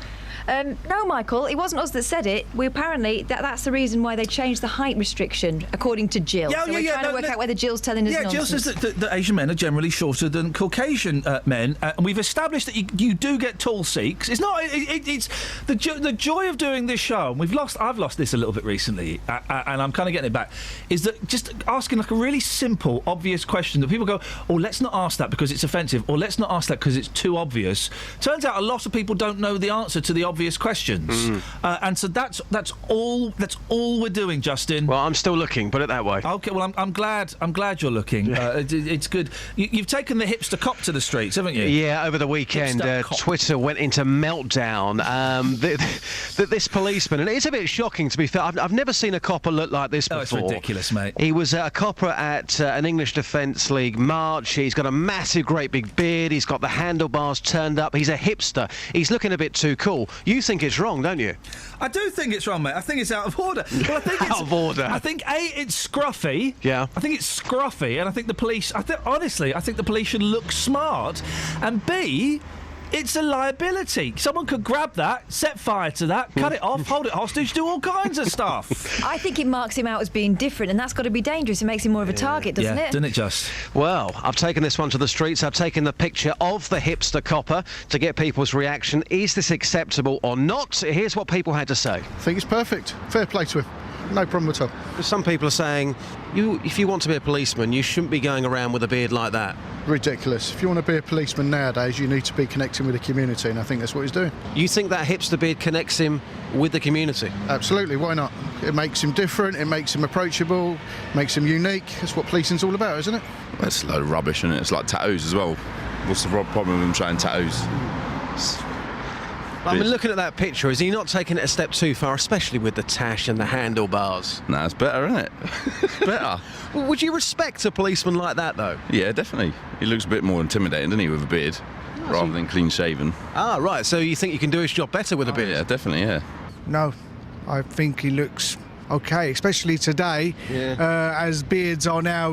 No, Michael, it wasn't us that said it. We apparently that's the reason why they changed the height restriction, according to Jill. Yeah, so we're trying to work out whether Jill's telling us nonsense. Jill says that Asian men are generally shorter than Caucasian men, and we've established that you do get tall Sikhs. It's not. It's the joy of doing this show. And I've lost this a little bit recently, and I'm kind of getting it back. Is that just asking like a really simple, obvious question that people go, "Oh, let's not ask that because it's offensive," or "Let's not ask that because it's too obvious." Turns out a lot of people don't know the answer to the obvious questions, and so that's all we're doing, Justin. Well, I'm still looking. Put it that way. Okay. Well, I'm glad you're looking. Yeah. It's good. You've taken the hipster cop to the streets, haven't you? Yeah. Over the weekend, Twitter went into meltdown. This policeman, and it's a bit shocking to be fair. I've never seen a copper look like this before. It's ridiculous, mate. He was a copper at an English Defence League march. He's got a massive, great big beard. He's got the handlebars turned up. He's a hipster. He's looking a bit too cool. You think it's wrong, don't you? I do think it's wrong, mate. I think it's out of order. Well, I think out of order. I think it's scruffy. Yeah. I think it's scruffy, and I think the police. Honestly, I think the police should look smart, and B. It's a liability. Someone could grab that, set fire to that, cut it off, hold it hostage, do all kinds of stuff. I think it marks him out as being different, and that's got to be dangerous. It makes him more of a target, doesn't it? Doesn't it just? Well, I've taken this one to the streets. I've taken the picture of the hipster copper to get people's reaction. Is this acceptable or not? Here's what people had to say. I think it's perfect. Fair play to him. No problem at all. Some people are saying, if you want to be a policeman, you shouldn't be going around with a beard like that. Ridiculous. If you want to be a policeman nowadays, you need to be connecting with the community, and I think that's what he's doing. You think that hipster beard connects him with the community? Absolutely, why not? It makes him different, it makes him approachable, makes him unique. That's what policing's all about, isn't it? That's a load of rubbish, isn't it? It's like tattoos as well. What's the problem with him showing tattoos? I mean, looking at that picture, is he not taking it a step too far, especially with the tash and the handlebars? No, it's better, isn't it? It's better. Well, would you respect a policeman like that, though? Yeah, definitely. He looks a bit more intimidating, doesn't he, with a beard, rather than clean-shaven. Ah, right. So you think you can do his job better with a beard? Yeah, definitely, yeah. No, I think he looks okay, especially today, as beards are now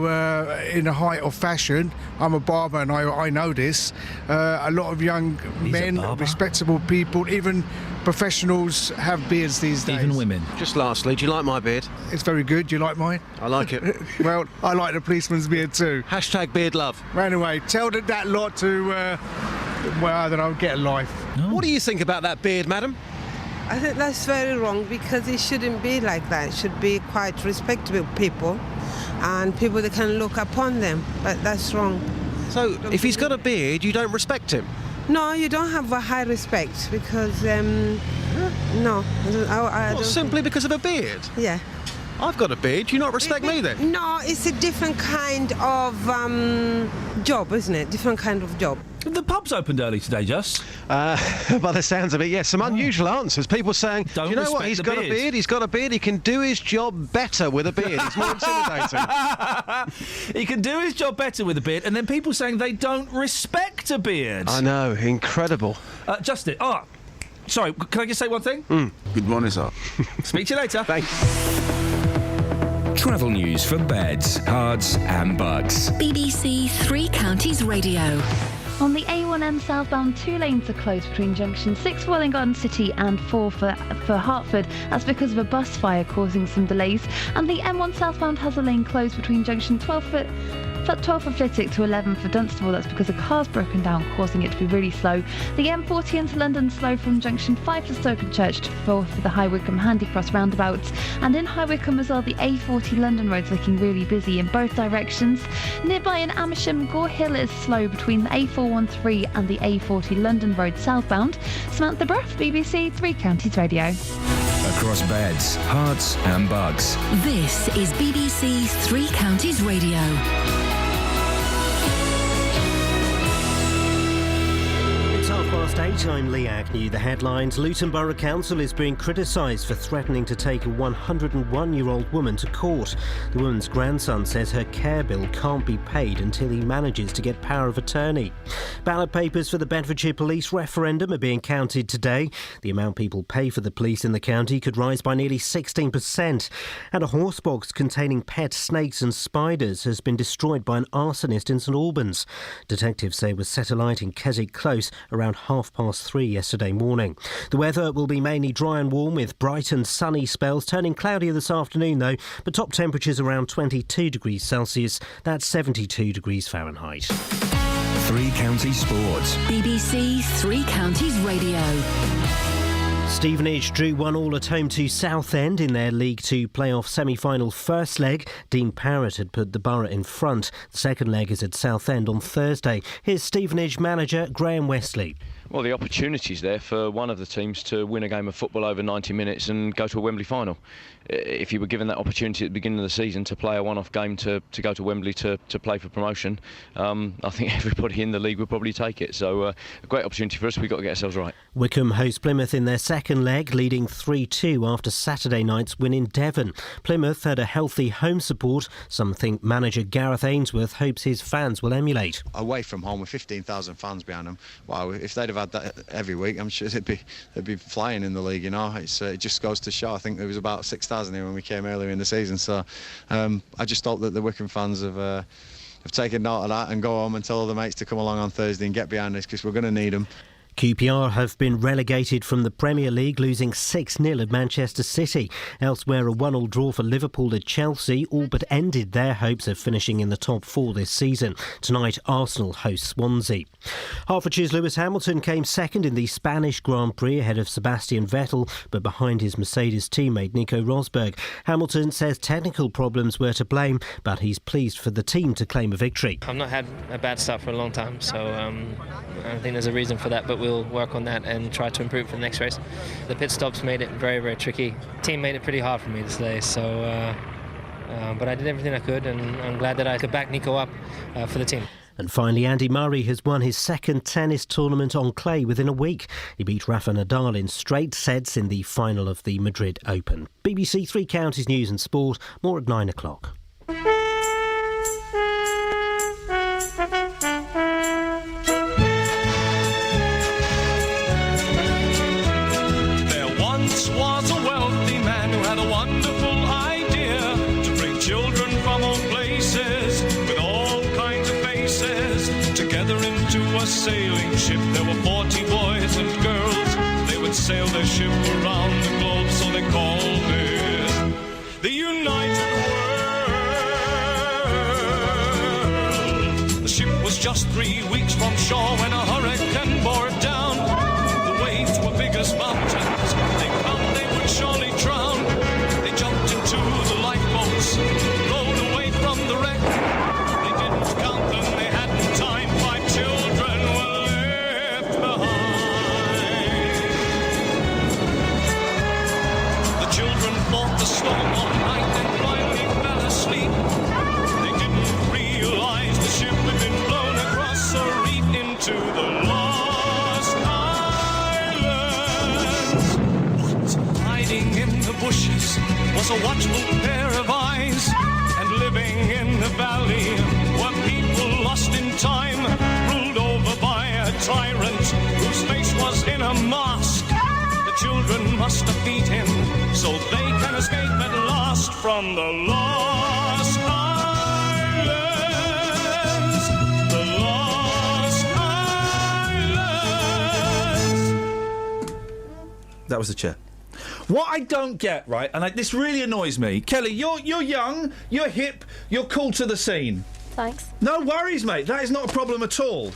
in the height of fashion. I'm a barber and I know this. A lot of young men, respectable people, even professionals have beards these days. Even women. Just lastly, do you like my beard? It's very good. Do you like mine? I like it. Well, I like the policeman's beard too. Hashtag beard love. Anyway, tell that lot to, I don't know, get a life. Oh. What do you think about that beard, madam? I think that's very wrong because it shouldn't be like that. It should be quite respectable people and people that can look upon them, but that's wrong. So if he's got a beard, you don't respect him? No, you don't have a high respect because, no. I don't simply because of a beard? Yeah. I've got a beard. Do you not respect me then? No, it's a different kind of job, isn't it? Different kind of job. The pub's opened early today, Just. By the sounds of it, yes. Some unusual answers. People saying, do you know what? He's got a beard. He's got a beard. He can do his job better with a beard. It's more intimidating. He can do his job better with a beard, and then people saying they don't respect a beard. I know. Incredible. Justin. Oh, sorry. Can I just say one thing? Good morning, sir. Speak to you later. Thanks. Travel news for beds, cards and bugs. BBC Three Counties Radio. On the A1M southbound, 2 lanes are closed between junction 6 for Welwyn Garden City and 4 for Hertford. That's because of a bus fire causing some delays. And the M1 southbound has a lane closed between junction 12 for Flitwick to 11 for Dunstable. That's because a car's broken down, causing it to be really slow. The M40 into London slow from junction 5 to Stokenchurch to 4 for the High Wycombe Handy Cross roundabouts. And in High Wycombe as well, the A40 London road's looking really busy in both directions. Nearby in Amersham, Gore Hill is slow between the A413 and the A40 London road southbound. Samantha Bruff, BBC Three Counties Radio. Across beds, hearts and bugs. This is BBC Three Counties Radio. It's 8:30, I'm Lee Agnew. The headlines: Luton Borough Council is being criticised for threatening to take a 101-year-old woman to court. The woman's grandson says her care bill can't be paid until he manages to get power of attorney. Ballot papers for the Bedfordshire police referendum are being counted today. The amount people pay for the police in the county could rise by nearly 16%. And a horse box containing pet snakes and spiders has been destroyed by an arsonist in St Albans. Detectives say it was set alight in Keswick Close around 3:30 yesterday morning. The weather will be mainly dry and warm with bright and sunny spells, turning cloudier this afternoon though, but top temperatures around 22 degrees Celsius. That's 72 degrees Fahrenheit. Three Counties Sports. BBC Three Counties Radio. Stevenage drew 1-1 at home to Southend in their League Two playoff semi-final first leg. Dean Parrott had put the Borough in front. The second leg is at Southend on Thursday. Here's Stevenage manager Graham Westley. Well, the opportunity's there for one of the teams to win a game of football over 90 minutes and go to a Wembley final. If you were given that opportunity at the beginning of the season to play a one-off game to go to Wembley to play for promotion, I think everybody in the league would probably take it. So a great opportunity for us. We've got to get ourselves right. Wycombe host Plymouth in their second leg, leading 3-2 after Saturday night's win in Devon. Plymouth had a healthy home support, something manager Gareth Ainsworth hopes his fans will emulate. Away from home with 15,000 fans behind them, wow, if they'd have had that every week, I'm sure they'd be flying in the league, you know. It just goes to show. I think there was about 6,000 here when we came earlier in the season, so I just hope that the Wycombe fans have taken note of that and go home and tell all the mates to come along on Thursday and get behind us, because we're going to need them. QPR have been relegated from the Premier League, losing 6-0 at Manchester City. Elsewhere, a 1-1 draw for Liverpool at Chelsea all but ended their hopes of finishing in the top four this season. Tonight, Arsenal host Swansea. Hertfordshire's Lewis Hamilton came second in the Spanish Grand Prix ahead of Sebastian Vettel, but behind his Mercedes teammate Nico Rosberg. Hamilton says technical problems were to blame, but he's pleased for the team to claim a victory. I've not had a bad start for a long time, so I think there's a reason for that, but we'll work on that and try to improve for the next race. The pit stops made it very, very tricky. The team made it pretty hard for me today, so but I did everything I could, and I'm glad that I could back Nico up for the team. And finally, Andy Murray has won his second tennis tournament on clay within a week. He beat Rafa Nadal in straight sets in the final of the Madrid Open. BBC Three Counties News and Sport, more at 9 o'clock. Was a wealthy man who had a wonderful idea to bring children from all places with all kinds of faces together into a sailing ship. There were 40 boys and girls. They would sail their ship around the globe, so they called it the United World. The ship was just 3 weeks from shore when a hurricane bore it down. The waves were big as mountains. Surely drowned. They jumped into the lifeboats, rowed away from the wreck. They didn't count them, they hadn't time. 5 children were left behind. The children fought the storm all night and finally fell asleep. They didn't realize the ship had been blown across a reef into the lost in the bushes was a watchful pair of eyes, and living in the valley were people lost in time, ruled over by a tyrant whose face was in a mask. The children must defeat him so they can escape at last. lost from the lost islands. The lost islands. That was the chair. What I don't get, right, and this really annoys me, Kelly, you're young, you're hip, you're cool to the scene. Thanks. No worries, mate. That is not a problem at all.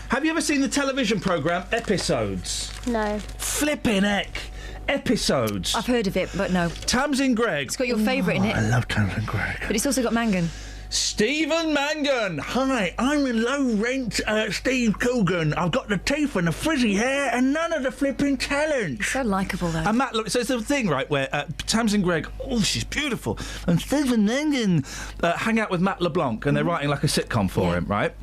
Have you ever seen the television programme Episodes? No. Flippin' heck. Episodes. I've heard of it, but no. Tamsin Gregg. It's got your favourite in it. I love Tamsin Gregg. But it's also got Mangan. Stephen Mangan. Hi, I'm in low rent Steve Coogan. I've got the teeth and the frizzy hair and none of the flipping talent. So likeable, though. And Matt, look, so it's the thing, right, where Tamsin Gregg, oh, she's beautiful, and Stephen Mangan hang out with Matt LeBlanc, and they're writing like a sitcom for him, right?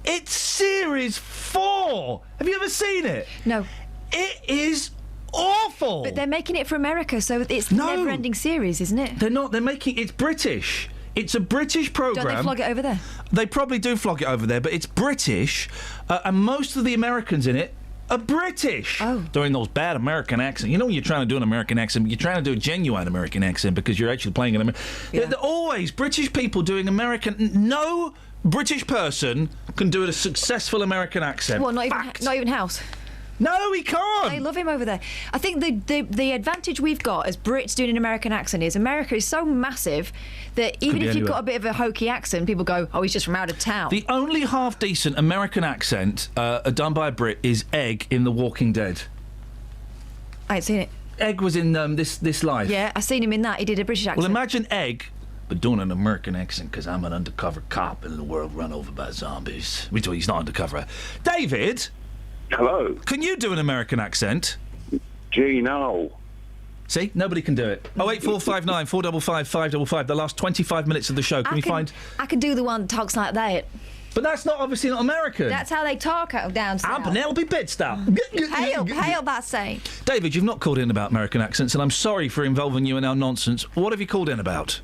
It's series 4. Have you ever seen it? No. It is awful. But they're making it for America, so it's a never-ending series, isn't it? They're not. They're making it's British. It's a British programme. Don't they flog it over there? They probably do flog it over there, but it's British, and most of the Americans in it are British. Oh. Doing those bad American accents. You know when you're trying to do an American accent, but you're trying to do a genuine American accent because you're actually playing an American... Yeah. They're always British people doing American... No British person can do a successful American accent. What, not even House? No, he can't. They love him over there. I think the advantage we've got as Brits doing an American accent is America is so massive that even if you've got a bit of a hokey accent, people go, oh, he's just from out of town. The only half-decent American accent done by a Brit is Egg in The Walking Dead. I ain't seen it. Egg was in This Life. Yeah, I seen him in that. He did a British accent. Well, imagine Egg, but doing an American accent because I'm an undercover cop in the world run over by zombies. He's not undercover. David... Hello. Can you do an American accent? Gee, no. See, nobody can do it. 08459 455 555. The last 25 minutes of the show. Can we find? I can do the one that talks like that. But that's obviously not American. That's how they talk out down south. I'm Penelope Pitstop. Hail that saying. David, you've not called in about American accents, and I'm sorry for involving you in our nonsense. What have you called in about?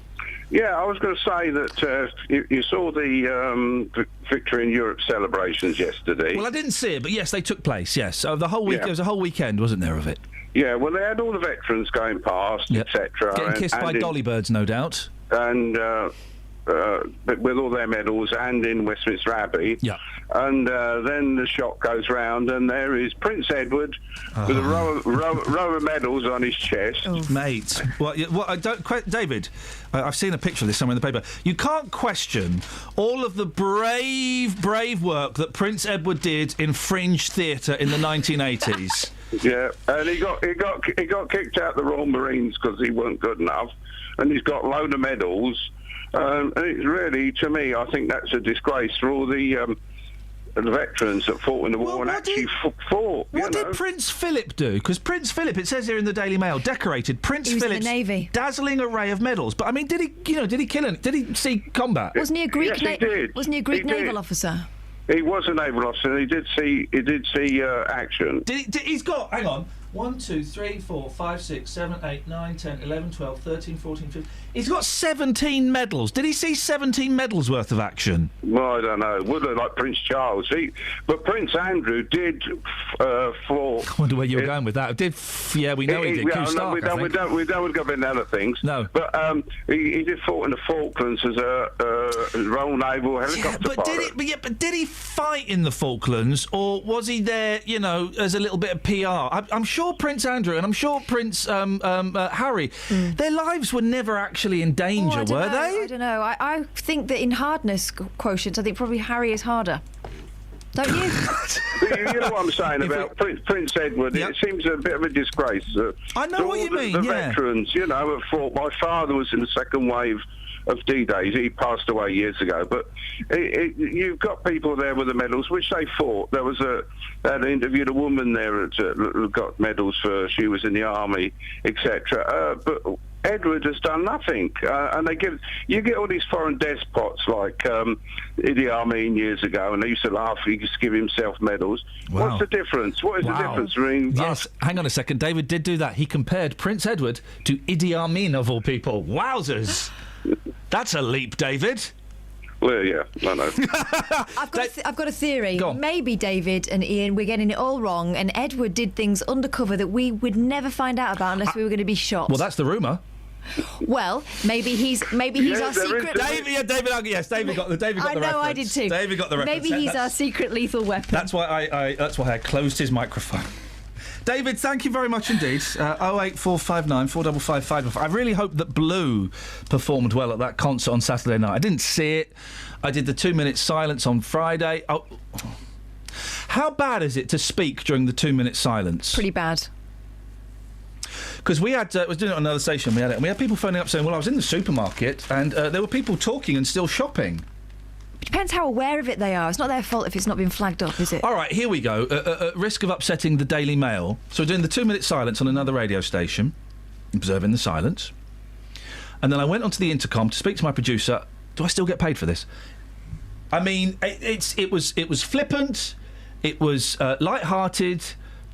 Yeah, I was going to say that you saw the Victory in Europe celebrations yesterday. Well, I didn't see it, but yes, they took place, yes. So the whole week, there was a whole weekend, wasn't there, of it? Yeah, well, they had all the veterans going past, etc. Getting kissed by dolly birds, no doubt. And with all their medals, and in Westminster Abbey. Yeah. And then the shot goes round, and there is Prince Edward with a row of medals on his chest. Mate, David, I've seen a picture of this somewhere in the paper. You can't question all of the brave work that Prince Edward did in fringe theatre in the 1980s. Yeah, and he got kicked out the Royal Marines because he weren't good enough, and he's got a load of medals. And it's really, to me, I think that's a disgrace for all the veterans that fought in the war and actually fought. What did Prince Philip do? Because Prince Philip, it says here in the Daily Mail, decorated Prince Philip's dazzling array of medals. But I mean, did he kill it? Did he see combat? Wasn't he a Greek? Yes, he did. Wasn't he a Greek naval officer? He was a naval officer. He did see action. He's got. Hang on. 1, 2, 3, 4, 5, 6, 7, 8, 9, 10, 11, 12, 13, 14, 15... He's got 17 medals. Did he see 17 medals worth of action? Well, I don't know. Would look like Prince Charles. But Prince Andrew did fought... I wonder where you were going with that. We know he did. We don't go into other things. No. But he did fought in the Falklands as a Royal Naval helicopter pilot. But did he fight in the Falklands, or was he there, as a little bit of PR? I'm sure Prince Andrew and I'm sure Prince Harry, their lives were never actually in danger, were they? I don't know. I think that in hardness quotients, I think probably Harry is harder. Don't you? You know what I'm saying about Prince Edward? Yep. It seems a bit of a disgrace. I know what you mean, the veterans, have fought. My father was in the second wave of D-Day. He passed away years ago. But you've got people there with the medals, which they fought. They had interviewed a woman there who got medals for she was in the army, etc. But Edward has done nothing, and you get all these foreign despots like Idi Amin years ago, and they used to laugh. He used to give himself medals. Wow. What's the difference? What is the difference? Yes, hang on a second. David did do that. He compared Prince Edward to Idi Amin of all people. Wowzers! That's a leap, David. Well, yeah, I know. I've got a theory. Go on. Maybe David and Ian, we're getting it all wrong, and Edward did things undercover that we would never find out about unless we were going to be shot. Well, that's the rumour. Well, maybe he's our secret. David got the reference. I know, I did too. David got the reference. Maybe he's our secret lethal weapon. That's why I closed his microphone. David, thank you very much indeed. 08459 455 555. I really hope that Blue performed well at that concert on Saturday night. I didn't see it. I did the 2-minute silence on Friday. Oh. How bad is it to speak during the 2-minute silence? Pretty bad. Because we had, was doing it on another station. We had people phoning up saying, "Well, I was in the supermarket and there were people talking and still shopping." It depends how aware of it they are. It's not their fault if it's not been flagged up, is it? All right, here we go. At risk of upsetting the Daily Mail, so we're doing the 2-minute silence on another radio station, observing the silence, and then I went onto the intercom to speak to my producer. Do I still get paid for this? I mean, it was flippant, it was light-hearted,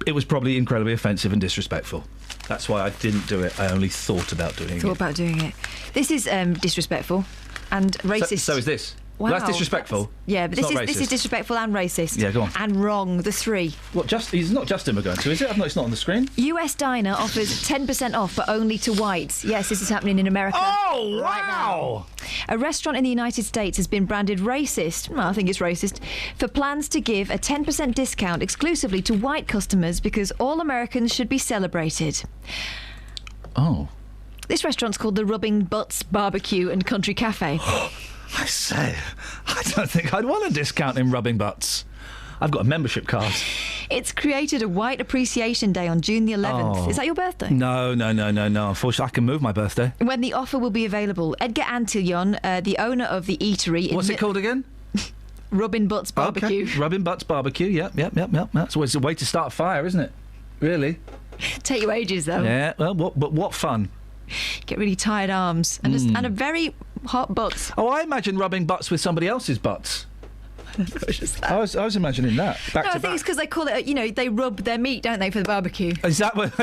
it was probably incredibly offensive and disrespectful. That's why I didn't do it. I only thought about doing it. This is disrespectful and racist. So is this? Wow, that's disrespectful. Yeah, but this is disrespectful and racist. Yeah, go on. And wrong, the three. What, it's not Justin we're going to, is it? It's not on the screen. US diner offers 10% off, but only to whites. Yes, this is happening in America. Oh, wow! Right now. A restaurant in the United States has been branded racist, well, I think it's racist, for plans to give a 10% discount exclusively to white customers because all Americans should be celebrated. Oh. This restaurant's called the Rubbing Butts Barbecue and Country Cafe. I say, I don't think I'd want a discount in Rubbing Butts. I've got a membership card. It's created a White Appreciation Day on June the 11th. Oh. Is that your birthday? No. Unfortunately, I can move my birthday. When the offer will be available, Edgar Antillon, the owner of the eatery... What's it called again? Rubbing Butts Barbecue. Okay. Rubbing Butts Barbecue, yep. That's always a way to start a fire, isn't it? Really? Take you ages, though. Yeah, well, what fun. Get really tired arms and a very hot butt. Oh, I imagine rubbing butts with somebody else's butts. I was imagining that. I think it's because they call it, they rub their meat, don't they, for the barbecue? Is that what...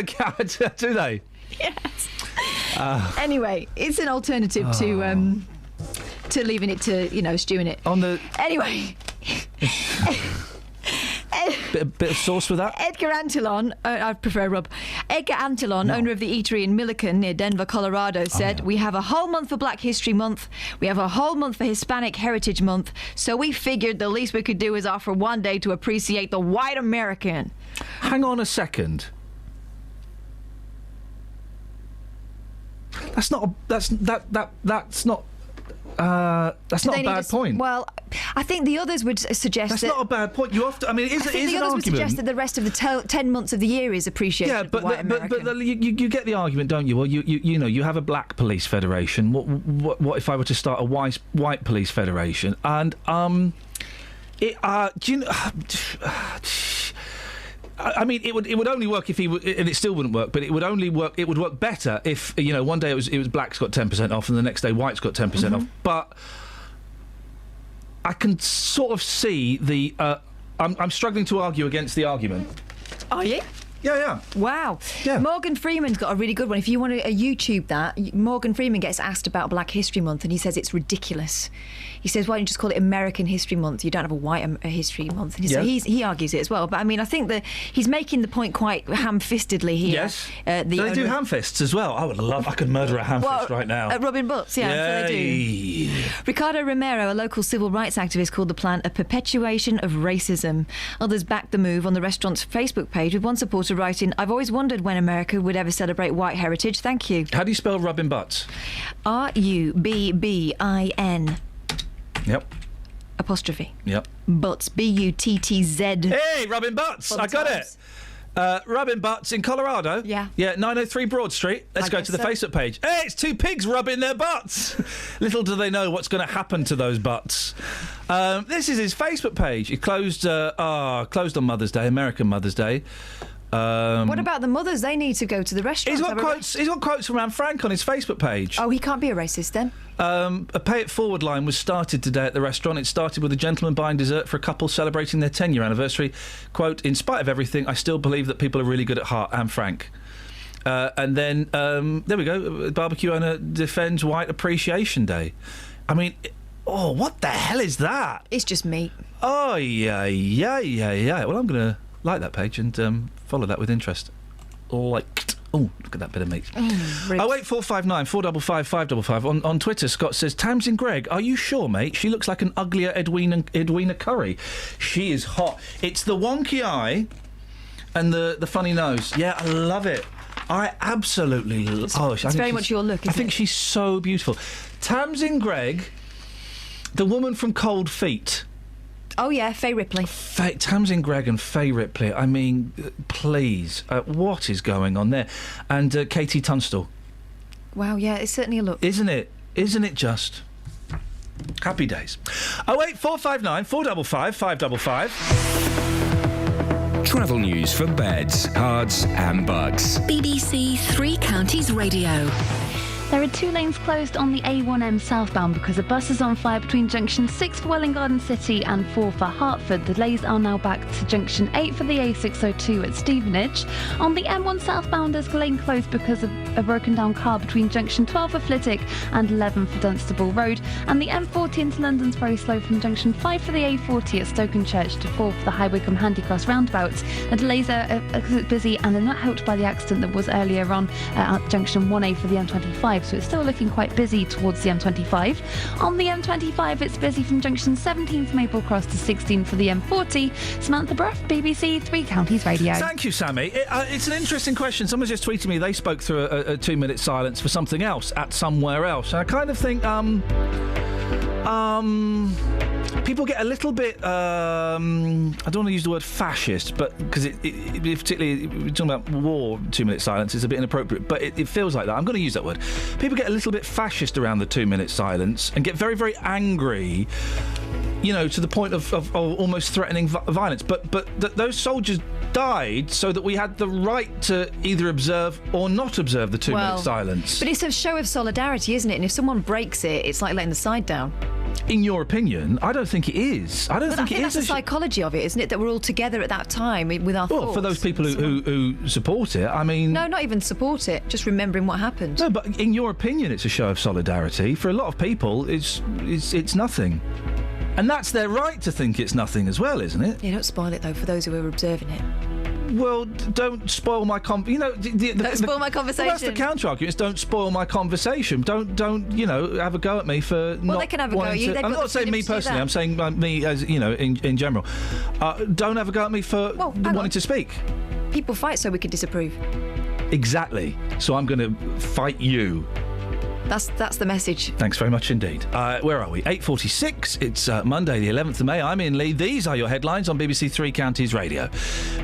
do they? Yes. Anyway, it's an alternative to leaving it to, stewing it. Anyway... Bit of sauce with that? Edgar Antillon, I prefer rub. Edgar Antillon, owner of the eatery in Milliken near Denver, Colorado, said, "We have a whole month for Black History Month. We have a whole month for Hispanic Heritage Month. So we figured the least we could do is offer one day to appreciate the white American." Hang on a second. That's not a bad point. Well, I think the others would suggest that's not a bad point. You often, it is, I think the others would suggest that the rest of the 10 months of the year is appreciated. Yeah, but you get the argument, don't you? Well, you have a black police federation. What if I were to start a white police federation? And do you know? I mean, it would only work if and it still wouldn't work, but it would only work. It would work better if one day it was blacks got 10% off, and the next day whites got 10% off. But I can sort of see the. I'm struggling to argue against the argument. Are you? Yeah. Wow. Yeah. Morgan Freeman's got a really good one. If you want to YouTube that, Morgan Freeman gets asked about Black History Month, and he says it's ridiculous. He says, why don't you just call it American History Month? You don't have a white History Month. And so he argues it as well. But I mean, I think that he's making the point quite ham-fistedly here. Yes. Do they do ham-fists as well? I could murder a ham-fist right now. Rubbing butts, yeah, so they do. Ricardo Romero, a local civil rights activist, called the plan a perpetuation of racism. Others backed the move on the restaurant's Facebook page, with one supporter writing, "I've always wondered when America would ever celebrate white heritage. Thank you." How do you spell rubbing butts? Rubbin. Yep. Apostrophe. Yep. Butts. Buttz. Hey, Rubbing Butts. I got it. Rubbing Butts in Colorado. Yeah. Yeah, 903 Broad Street. Let's go to the Facebook page. Hey, it's two pigs rubbing their butts. Little do they know what's going to happen to those butts. This is his Facebook page. It closed on Mother's Day, American Mother's Day. What about the mothers? They need to go to the restaurant. He's got quotes from Anne Frank on his Facebook page. Oh, he can't be a racist then. A pay it forward line was started today at the restaurant. It started with a gentleman buying dessert for a couple celebrating their 10-year anniversary. Quote, "In spite of everything, I still believe that people are really good at heart." Anne Frank. And then, there we go. Barbecue owner defends White Appreciation Day. I mean, what the hell is that? It's just meat. Oh, yeah. Well, I'm going to like that page and follow that with interest. Liked. Oh, look at that bit of meat. 08459 455 555. On Twitter, Scott says, Tamsin Gregg, are you sure, mate? She looks like an uglier Edwina Curry. She is hot. It's the wonky eye and the funny nose. Yeah, I love it. I absolutely love it. It's very much your look, isn't it? I think she's so beautiful. Tamsin Gregg, the woman from Cold Feet. Oh, yeah, Faye Ripley. Tamsin Gregg and Faye Ripley. I mean, please, what is going on there? And Katie Tunstall. Wow, yeah, it's certainly a look. Isn't it? Isn't it just? Happy days. 08459 455 555. Travel news for beds, cards and bugs. BBC Three Counties Radio. There are 2 lanes closed on the A1M southbound because a bus is on fire between junction 6 for Welwyn Garden City and 4 for Hertford. The delays are now back to junction 8 for the A602 at Stevenage. On the M1 southbound, there's a lane closed because of a broken down car between junction 12 for Flitwick and 11 for Dunstable Road. And the M40 into London's very slow from junction 5 for the A40 at Stokenchurch to 4 for the High Wycombe Handycross roundabout. The delays are busy and they're not helped by the accident that was earlier on at junction 1A for the M25. So it's still looking quite busy towards the M25. On the M25, it's busy from junction 17 for Maple Cross to 16 for the M40. Samantha Bruff, BBC Three Counties Radio. Thank you, Sammy. It's an interesting question. Someone just tweeted me they spoke through a 2-minute silence for something else at somewhere else. And I kind of think, people get a little bit, I don't want to use the word fascist, but because it particularly, we're talking about war, 2-minute silence, is a bit inappropriate, but it feels like that. I'm going to use that word. People get a little bit fascist around the 2-minute silence and get very, very angry, you know, to the point of almost threatening violence. But those soldiers died so that we had the right to either observe or not observe the 2-minute silence. But it's a show of solidarity, isn't it? And if someone breaks it, it's like letting the side down. In your opinion, I don't think it is. I think that's the psychology of it, isn't it? That we're all together at that time with our thoughts. Well, for those people who support it, I mean... No, not even support it, just remembering what happened. No, but in your opinion, it's a show of solidarity. For a lot of people, it's nothing. And that's their right to think it's nothing as well, isn't it? Yeah, don't spoil it, though, for those who are observing it. Well, don't spoil my don't spoil my conversation. Well, that's the counter-argument, is don't spoil my conversation. Don't have a go at me for not... Well, they can have a go at you. I'm not saying me personally, I'm saying me as, in general. Don't have a go at me for wanting to speak. People fight so we can disapprove. Exactly. So I'm going to fight you. That's the message. Thanks very much indeed. Where are we? 8:46. It's Monday, the 11th of May. I'm Iain Lee. These are your headlines on BBC Three Counties Radio.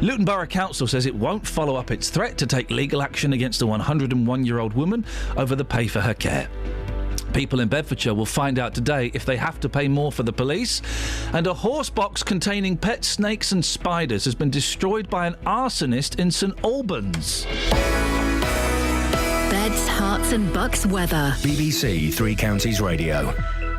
Luton Borough Council says it won't follow up its threat to take legal action against a 101-year-old woman over the pay for her care. People in Bedfordshire will find out today if they have to pay more for the police. And a horse box containing pet snakes and spiders has been destroyed by an arsonist in St Albans. Beds, Herts and Bucks weather. BBC Three Counties Radio.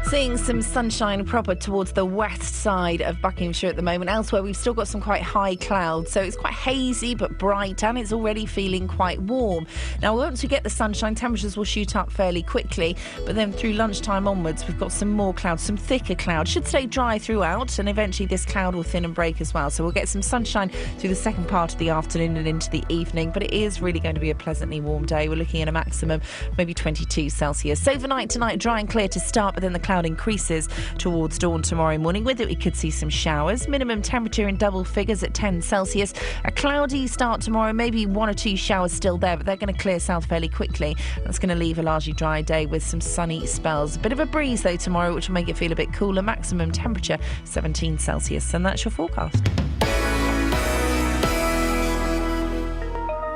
Seeing some sunshine proper towards the west side of Buckinghamshire at the moment. Elsewhere, we've still got some quite high clouds, so it's quite hazy but bright, and it's already feeling quite warm. Now, once we get the sunshine, temperatures will shoot up fairly quickly, but then through lunchtime onwards, we've got some more clouds, some thicker clouds. Should stay dry throughout, and eventually this cloud will thin and break as well. So we'll get some sunshine through the second part of the afternoon and into the evening, but it is really going to be a pleasantly warm day. We're looking at a maximum maybe 22 Celsius. Overnight tonight, dry and clear to start, but then the cloud increases towards dawn tomorrow morning. With it, we could see some showers. Minimum temperature in double figures at 10 Celsius. A cloudy start tomorrow, maybe 1 or 2 showers still there, but they're going to clear south fairly quickly. That's going to leave a largely dry day with some sunny spells. A bit of a breeze, though, tomorrow, which will make it feel a bit cooler. Maximum temperature 17 Celsius. And that's your forecast.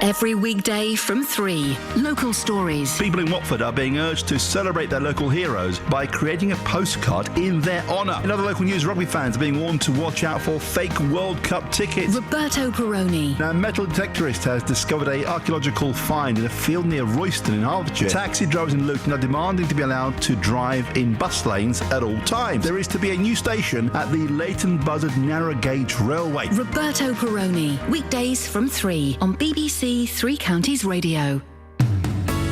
Every weekday from 3. Local stories. People in Watford are being urged to celebrate their local heroes by creating a postcard in their honour. In other local news, rugby fans are being warned to watch out for fake World Cup tickets. Roberto Peroni. Now, a metal detectorist has discovered an archaeological find in a field near Royston in Hertfordshire. Taxi drivers in Luton are demanding to be allowed to drive in bus lanes at all times. There is to be a new station at the Leighton Buzzard Narrow Gauge Railway. Roberto Peroni. Weekdays from 3 on BBC Three Counties Radio.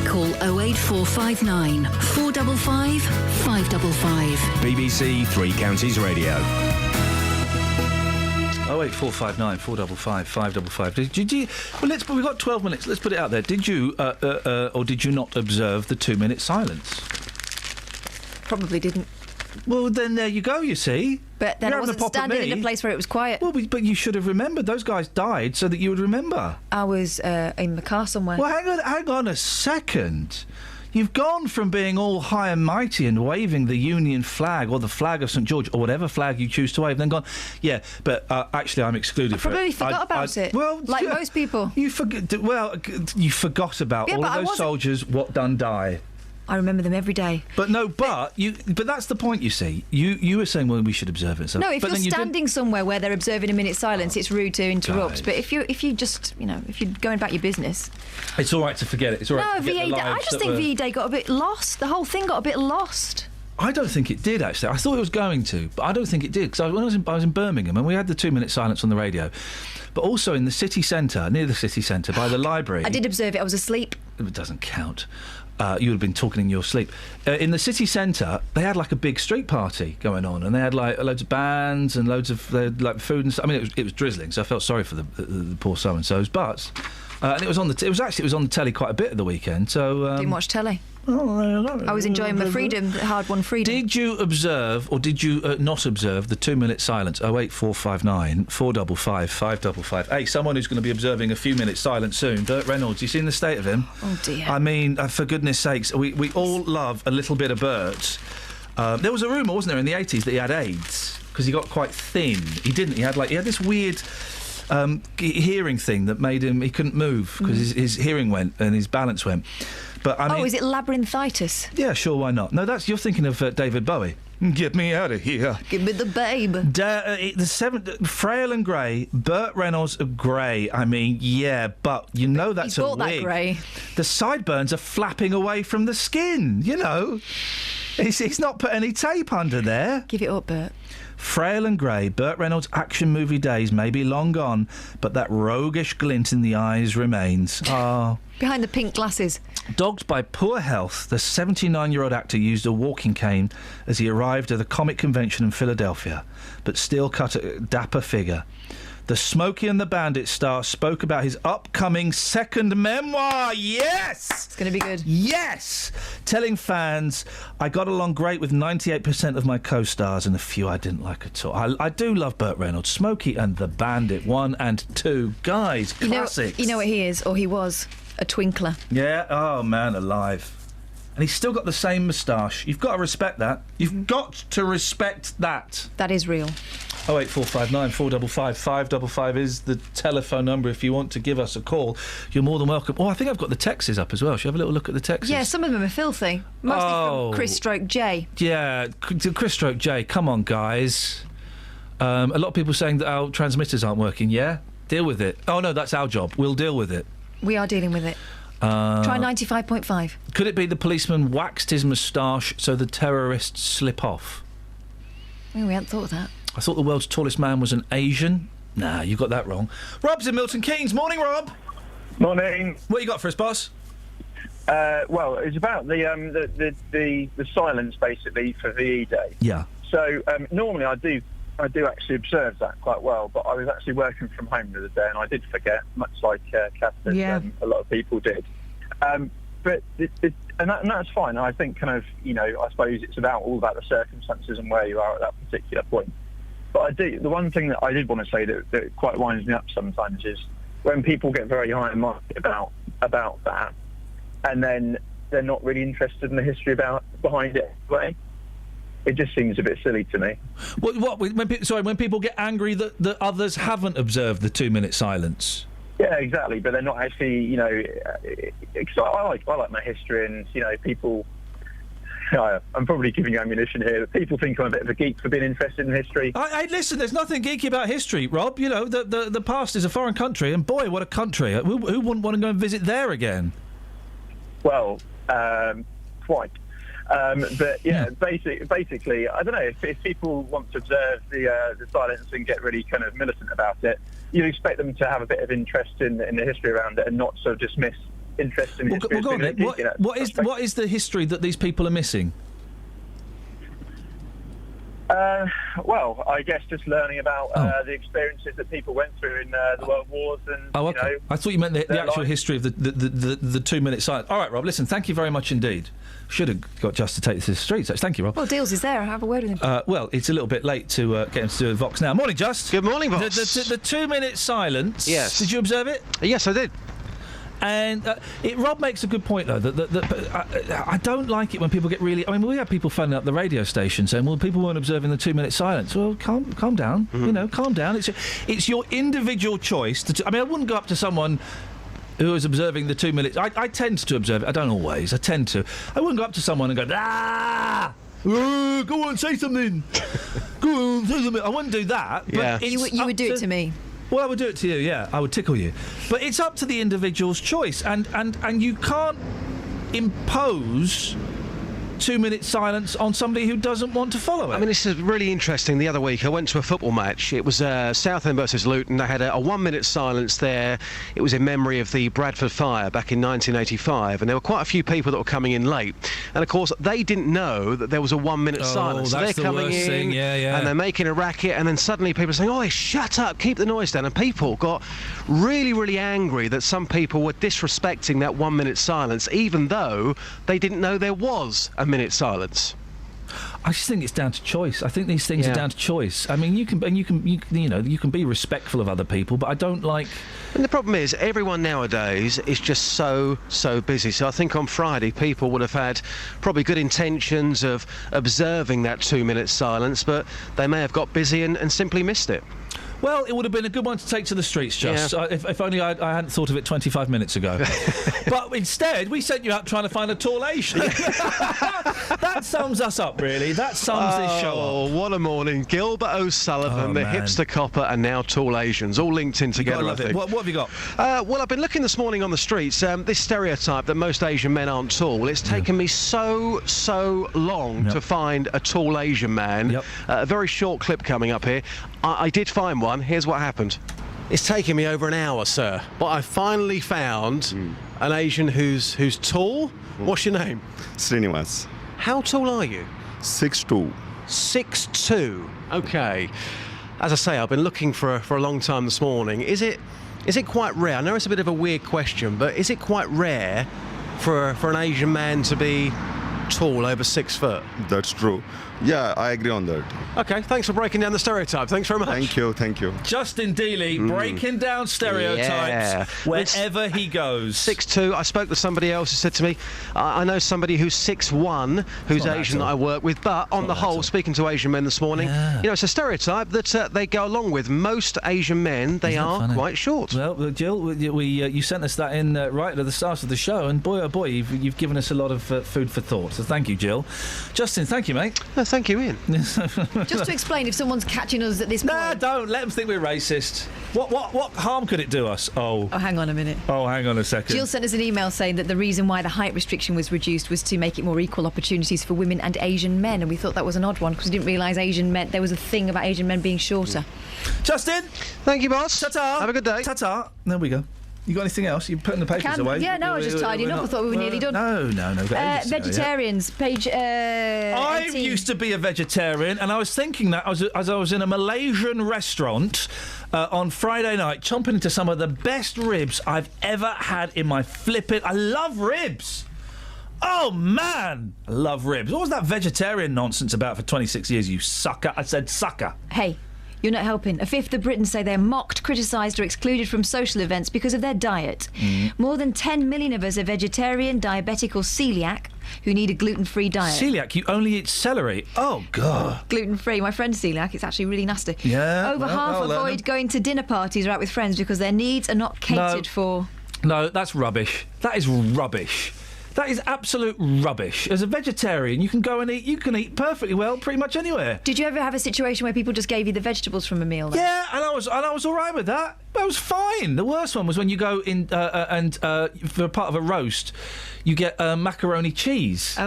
Call 08459 455 555. BBC Three Counties Radio. 08459 455 555. Did you? Well, we've got 12 minutes. Let's put it out there. Did you or did you not observe the 2-minute silence? Probably didn't. Well, then there you go, you see. But then I wasn't standing in a place where it was quiet. Well, but you should have remembered. Those guys died so that you would remember. I was in the car somewhere. Well, hang on a second. You've gone from being all high and mighty and waving the Union flag or the flag of St George or whatever flag you choose to wave, then gone, yeah, but actually I'm excluded I probably forgot about it. Well, like most people. You forgot about all of those soldiers what done die. I remember them every day. But that's the point, you see. You were saying, well, we should observe it. So, no, if you're standing somewhere where they're observing a minute's silence, it's rude to interrupt. Guys. But if you just, if you're going about your business... It's all right to forget it. It's all right to forget the lives I just think VE Day got a bit lost. The whole thing got a bit lost. I don't think it did, actually. I thought it was going to, but I don't think it did. Because when I was in Birmingham, and we had the 2-minute silence on the radio, but also in the city centre, near the city centre, by the library... I did observe it. I was asleep. It doesn't count. You would have been talking in your sleep. In the city centre, they had like a big street party going on, and they had like loads of bands and loads of like food and stuff. I mean, it was drizzling, so I felt sorry for the poor so and so's. But and it was on the it was on the telly quite a bit at the weekend. So didn't watch telly. I was enjoying my freedom, hard-won freedom. Did you observe, or did you not observe, the 2-minute silence? 08459 455 555. Hey, someone who's going to be observing a few minutes silence soon. Burt Reynolds, you seen the state of him? Oh, dear. I mean, for goodness sakes, we all love a little bit of Burt. There was a rumour, wasn't there, in the 80s that he had AIDS, because he got quite thin. He didn't. He had this weird... hearing thing that made him... He couldn't move, because his hearing went and his balance went. But I mean, is it labyrinthitis? Yeah, sure, why not? No, you're thinking of David Bowie. Get me out of here. Give me the babe. Frail and grey, Burt Reynolds grey. I mean, yeah, but you know that's he's bought a wig. That grey. The sideburns are flapping away from the skin, you know. He's not put any tape under there. Give it up, Burt. Frail and grey, Burt Reynolds' action movie days may be long gone, but that roguish glint in the eyes remains. Oh. Behind the pink glasses. Dogged by poor health, the 79-year-old actor used a walking cane as he arrived at the comic convention in Philadelphia, but still cut a dapper figure. The Smokey and the Bandit star spoke about his upcoming second memoir. Yes! It's going to be good. Yes! Telling fans, I got along great with 98% of my co-stars and a few I didn't like at all. I do love Burt Reynolds. Smokey and the Bandit 1 and 2. Guys, classics. You know what he is, or he was? A twinkler. Yeah, oh man alive. And he's still got the same moustache. You've got to respect that. You've got to respect that. That is real. 08459 455 555 is the telephone number if you want to give us a call. You're more than welcome. Oh, I think I've got the texts up as well. Shall we have a little look at the texts? Yeah, some of them are filthy. Mostly from Chris Stroke J. Yeah, Chris Stroke J. Come on, guys. A lot of people saying that our transmitters aren't working. Yeah? Deal with it. Oh, no, that's our job. We'll deal with it. We are dealing with it. Try 95.5. Could it be the policeman waxed his moustache so the terrorists slip off? Oh, we hadn't thought of that. I thought the world's tallest man was an Asian. Nah, you got that wrong. Rob's in Milton Keynes. Morning, Rob. Morning. What you got for us, boss? Well, it's about the silence basically for VE Day. Yeah. So normally I do actually observe that quite well, but I was actually working from home the other day and I did forget, much like Catherine, a lot of people did. But that's fine. I think I suppose it's all about the circumstances and where you are at that particular point. But the one thing that I did want to say that quite winds me up sometimes is when people get very high and mighty about that, and then they're not really interested in the history behind it anyway. It just seems a bit silly to me. When people get angry that others haven't observed the 2-minute silence. Yeah, exactly. But they're not actually, I like my history, and people. I'm probably giving you ammunition here. But people think I'm a bit of a geek for being interested in history. Listen, there's nothing geeky about history, Rob. You know, the past is a foreign country, and boy, what a country! Who wouldn't want to go and visit there again? Well, quite. But yeah, basically, I don't know if people want to observe the silence and get really kind of militant about it. You expect them to have a bit of interest in the history around it and not sort of dismiss interest in history. Go on, then. What is the history that these people are missing? Well, I guess just learning about the experiences that people went through in the World Wars and, okay. I thought you meant the actual history of the 2-minute silence. All right, Rob, listen, thank you very much indeed. Should have got Just to take this to the streets. Thank you, Rob. Well, Deals is there. I'll have a word with him. Well, it's a little bit late to get him to do a Vox now. Morning, Just. Good morning, Vox. The 2-minute silence. Yes. Did you observe it? Yes, I did. And Rob makes a good point, though, that I don't like it when people get really... I mean, we have people phoning up the radio station saying, well, people weren't observing the 2-minute silence. Well, calm down. Mm-hmm. Calm down. It's your individual choice. I mean, I wouldn't go up to someone who is observing the 2 minutes. I tend to observe it. I don't always. I tend to. I wouldn't go up to someone and go, go on, say something. Go on, say something. I wouldn't do that. Yeah. But you would do it to me. Well, I would do it to you, yeah. I would tickle you. But it's up to the individual's choice, and you can't impose 2-minute silence on somebody who doesn't want to follow it. I mean, this is really interesting. The other week, I went to a football match. It was Southend versus Luton. They had a 1-minute silence there. It was in memory of the Bradford fire back in 1985, and there were quite a few people that were coming in late. And of course, they didn't know that there was a 1-minute silence. So that's they're the coming worst in, thing. Yeah. and they're making a racket, and then suddenly people are saying, "Oh, shut up, keep the noise down." And people got really, really angry that some people were disrespecting that 1-minute silence, even though they didn't know there was a minute silence. I just think it's down to choice. I think these things are down to choice. I mean, you can be respectful of other people, but I don't like. And the problem is, everyone nowadays is just so busy. So I think on Friday, people would have had probably good intentions of observing that 2-minute silence, but they may have got busy and simply missed it. Well, it would have been a good one to take to the streets, Just. Yeah. If only I hadn't thought of it 25 minutes ago. But instead, we sent you out trying to find a tall Asian. That sums us up, really. That sums this show up. Oh, what a morning. Gilbert O'Sullivan, the hipster copper, and now tall Asians, all linked in together, I think. What have you got? Well, I've been looking this morning on the streets. This stereotype that most Asian men aren't tall, it's taken me so long to find a tall Asian man. A very short clip coming up here. I did find one. Here's what happened. It's taken me over an hour, sir, but I finally found an Asian who's tall. What's your name? Srinivas. How tall are you? 6'2". 6'2". Okay. As I say, I've been looking for a long time this morning. Is it quite rare? I know it's a bit of a weird question, but is it quite rare for an Asian man to be tall, over 6 foot? That's true. Yeah, I agree on that. Okay, thanks for breaking down the stereotype. Thanks very much. Thank you. Justin Dealey breaking down stereotypes wherever he goes. 6'2". I spoke to somebody else who said to me, I know somebody who's 6'1", who's Asian that I work with, but on the whole, speaking to Asian men this morning, it's a stereotype that they go along with. Most Asian men, they are quite short. Well, Jill, you sent us that in right at the start of the show, and boy, oh boy, you've given us a lot of food for thought. So thank you, Jill. Justin, thank you, mate. Thank you, Ian. Just to explain, if someone's catching us at this point... Nah, don't. Let them think we're racist. What harm could it do us? Oh, hang on a minute. Oh, hang on a second. Jill sent us an email saying that the reason why the height restriction was reduced was to make it more equal opportunities for women and Asian men, and we thought that was an odd one because we didn't realise Asian men... There was a thing about Asian men being shorter. Justin! Thank you, boss. Ta-ta! Have a good day. Ta-ta! There we go. You got anything else? You're putting the papers away? Yeah, no, I was just tidying up. I thought we were nearly done. No. Vegetarians, page 18. I used to be a vegetarian, and I was thinking that as I was in a Malaysian restaurant on Friday night, chomping into some of the best ribs I've ever had in my flippin'... I love ribs! Oh, man! I love ribs. What was that vegetarian nonsense about for 26 years, you sucker? I said sucker. Hey. You're not helping. A fifth of Britons say they're mocked, criticised or excluded from social events because of their diet. More than 10 million of us are vegetarian, diabetic or celiac who need a gluten-free diet. Celiac? You only eat celery? Oh, God. Gluten-free. My friend's celiac. It's actually really nasty. Yeah. Over half avoid going to dinner parties or out with friends because their needs are not catered for. No, that's rubbish. That is rubbish. That is absolute rubbish. As a vegetarian, you can go and eat. You can eat perfectly well, pretty much anywhere. Did you ever have a situation where people just gave you the vegetables from a meal? Then? Yeah, and I was all right with that. That was fine. The worst one was when you go in and for a part of a roast, you get macaroni cheese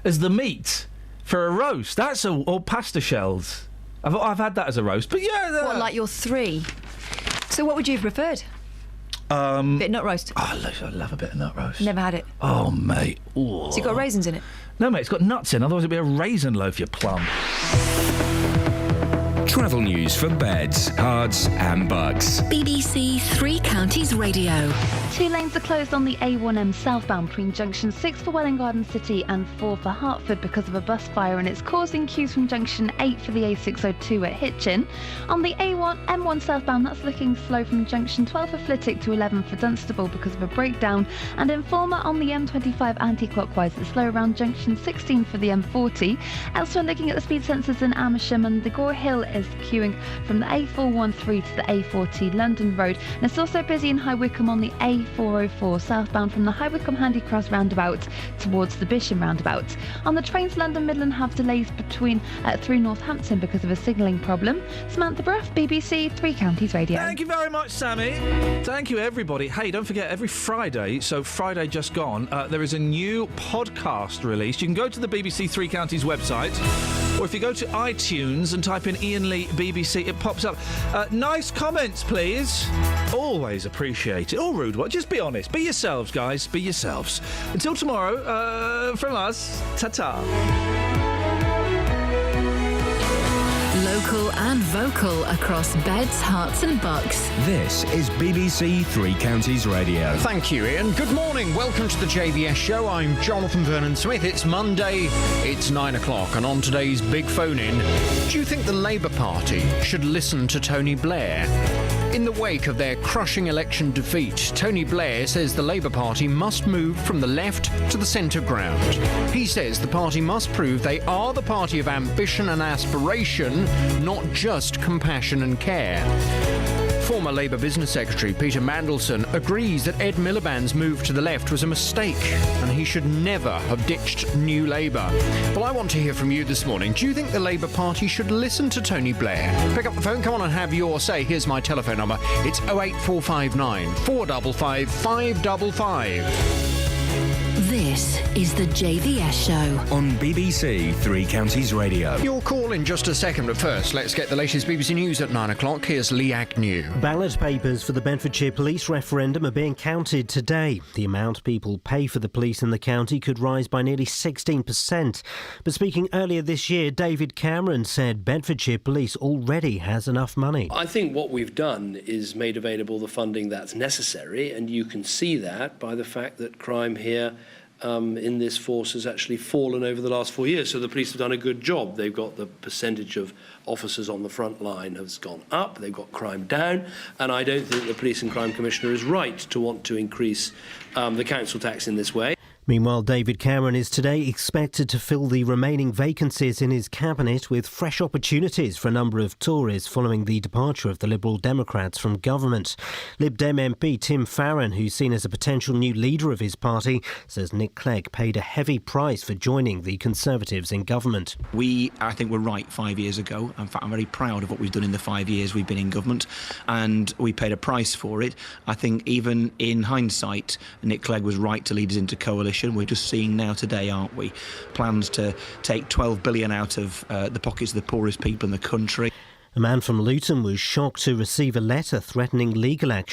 as the meat for a roast. That's or pasta shells. I've had that as a roast, but yeah. What, like your 3? So what would you have preferred? Bit of nut roast. Oh, I love a bit of nut roast. Never had it. Oh, mate. Ooh. So you got raisins in it? No, mate, it's got nuts in. Otherwise it'd be a raisin loaf, you plum. Travel news for beds, cards and bugs. BBC Three Counties Radio. 2 lanes are closed on the A1M southbound between junction 6 for Welwyn Garden City and 4 for Hertford because of a bus fire, and it's causing queues from junction 8 for the A602 at Hitchin. On the M1 southbound, that's looking slow from junction 12 for Flitwick to 11 for Dunstable because of a breakdown, and Informer on the M25 anti-clockwise, it's slow around junction 16 for the M40. Elsewhere, looking at the speed sensors in Amersham, and the Gore Hill is queuing from the A413 to the A40 London Road, and it's also busy in High Wycombe on the A404 southbound from the High Wycombe Handycross roundabout towards the Bisham roundabout. On the trains, London Midland have delays through Northampton because of a signalling problem. Samantha Bruff, BBC Three Counties Radio. Thank you very much, Sammy. Thank you, everybody. Hey, don't forget, every Friday, so Friday just gone, there is a new podcast released. You can go to the BBC Three Counties website, or if you go to iTunes and type in Iain Lee BBC, it pops up. Nice comments, please. Always appreciate it. All rude ones. Just be honest. Be yourselves, guys. Be yourselves. Until tomorrow, from us, ta-ta. Local and vocal across beds, hearts and bucks. This is BBC Three Counties Radio. Thank you, Ian. Good morning. Welcome to the JVS show. I'm Jonathan Vernon-Smith. It's Monday. It's 9 o'clock. And on today's Big Phone-In, do you think the Labour Party should listen to Tony Blair? In the wake of their crushing election defeat, Tony Blair says the Labour Party must move from the left to the centre ground. He says the party must prove they are the party of ambition and aspiration, not just compassion and care. Former Labour Business Secretary Peter Mandelson agrees that Ed Miliband's move to the left was a mistake and he should never have ditched New Labour. Well, I want to hear from you this morning. Do you think the Labour Party should listen to Tony Blair? Pick up the phone, come on and have your say. Here's my telephone number. It's 08459 455 555. This is the JVS show on BBC Three Counties Radio. Your call in just a second, but first, let's get the latest BBC News at 9 o'clock. Here's Lee Agnew. Ballot papers for the Bedfordshire police referendum are being counted today. The amount people pay for the police in the county could rise by nearly 16%. But speaking earlier this year, David Cameron said Bedfordshire Police already has enough money. I think what we've done is made available the funding that's necessary, and you can see that by the fact that crime here in this force has actually fallen over the last 4 years. So the police have done a good job. They've got the percentage of officers on the front line has gone up. They've got crime down. And I don't think the Police and Crime Commissioner is right to want to increase the council tax in this way. Meanwhile, David Cameron is today expected to fill the remaining vacancies in his cabinet with fresh opportunities for a number of Tories following the departure of the Liberal Democrats from government. Lib Dem MP Tim Farron, who's seen as a potential new leader of his party, says Nick Clegg paid a heavy price for joining the Conservatives in government. I think, were right 5 years ago. In fact, I'm very proud of what we've done in the 5 years we've been in government, and we paid a price for it. I think even in hindsight, Nick Clegg was right to lead us into coalition. We're just seeing now today, aren't we, plans to take 12 billion out of the pockets of the poorest people in the country. A man from Luton was shocked to receive a letter threatening legal action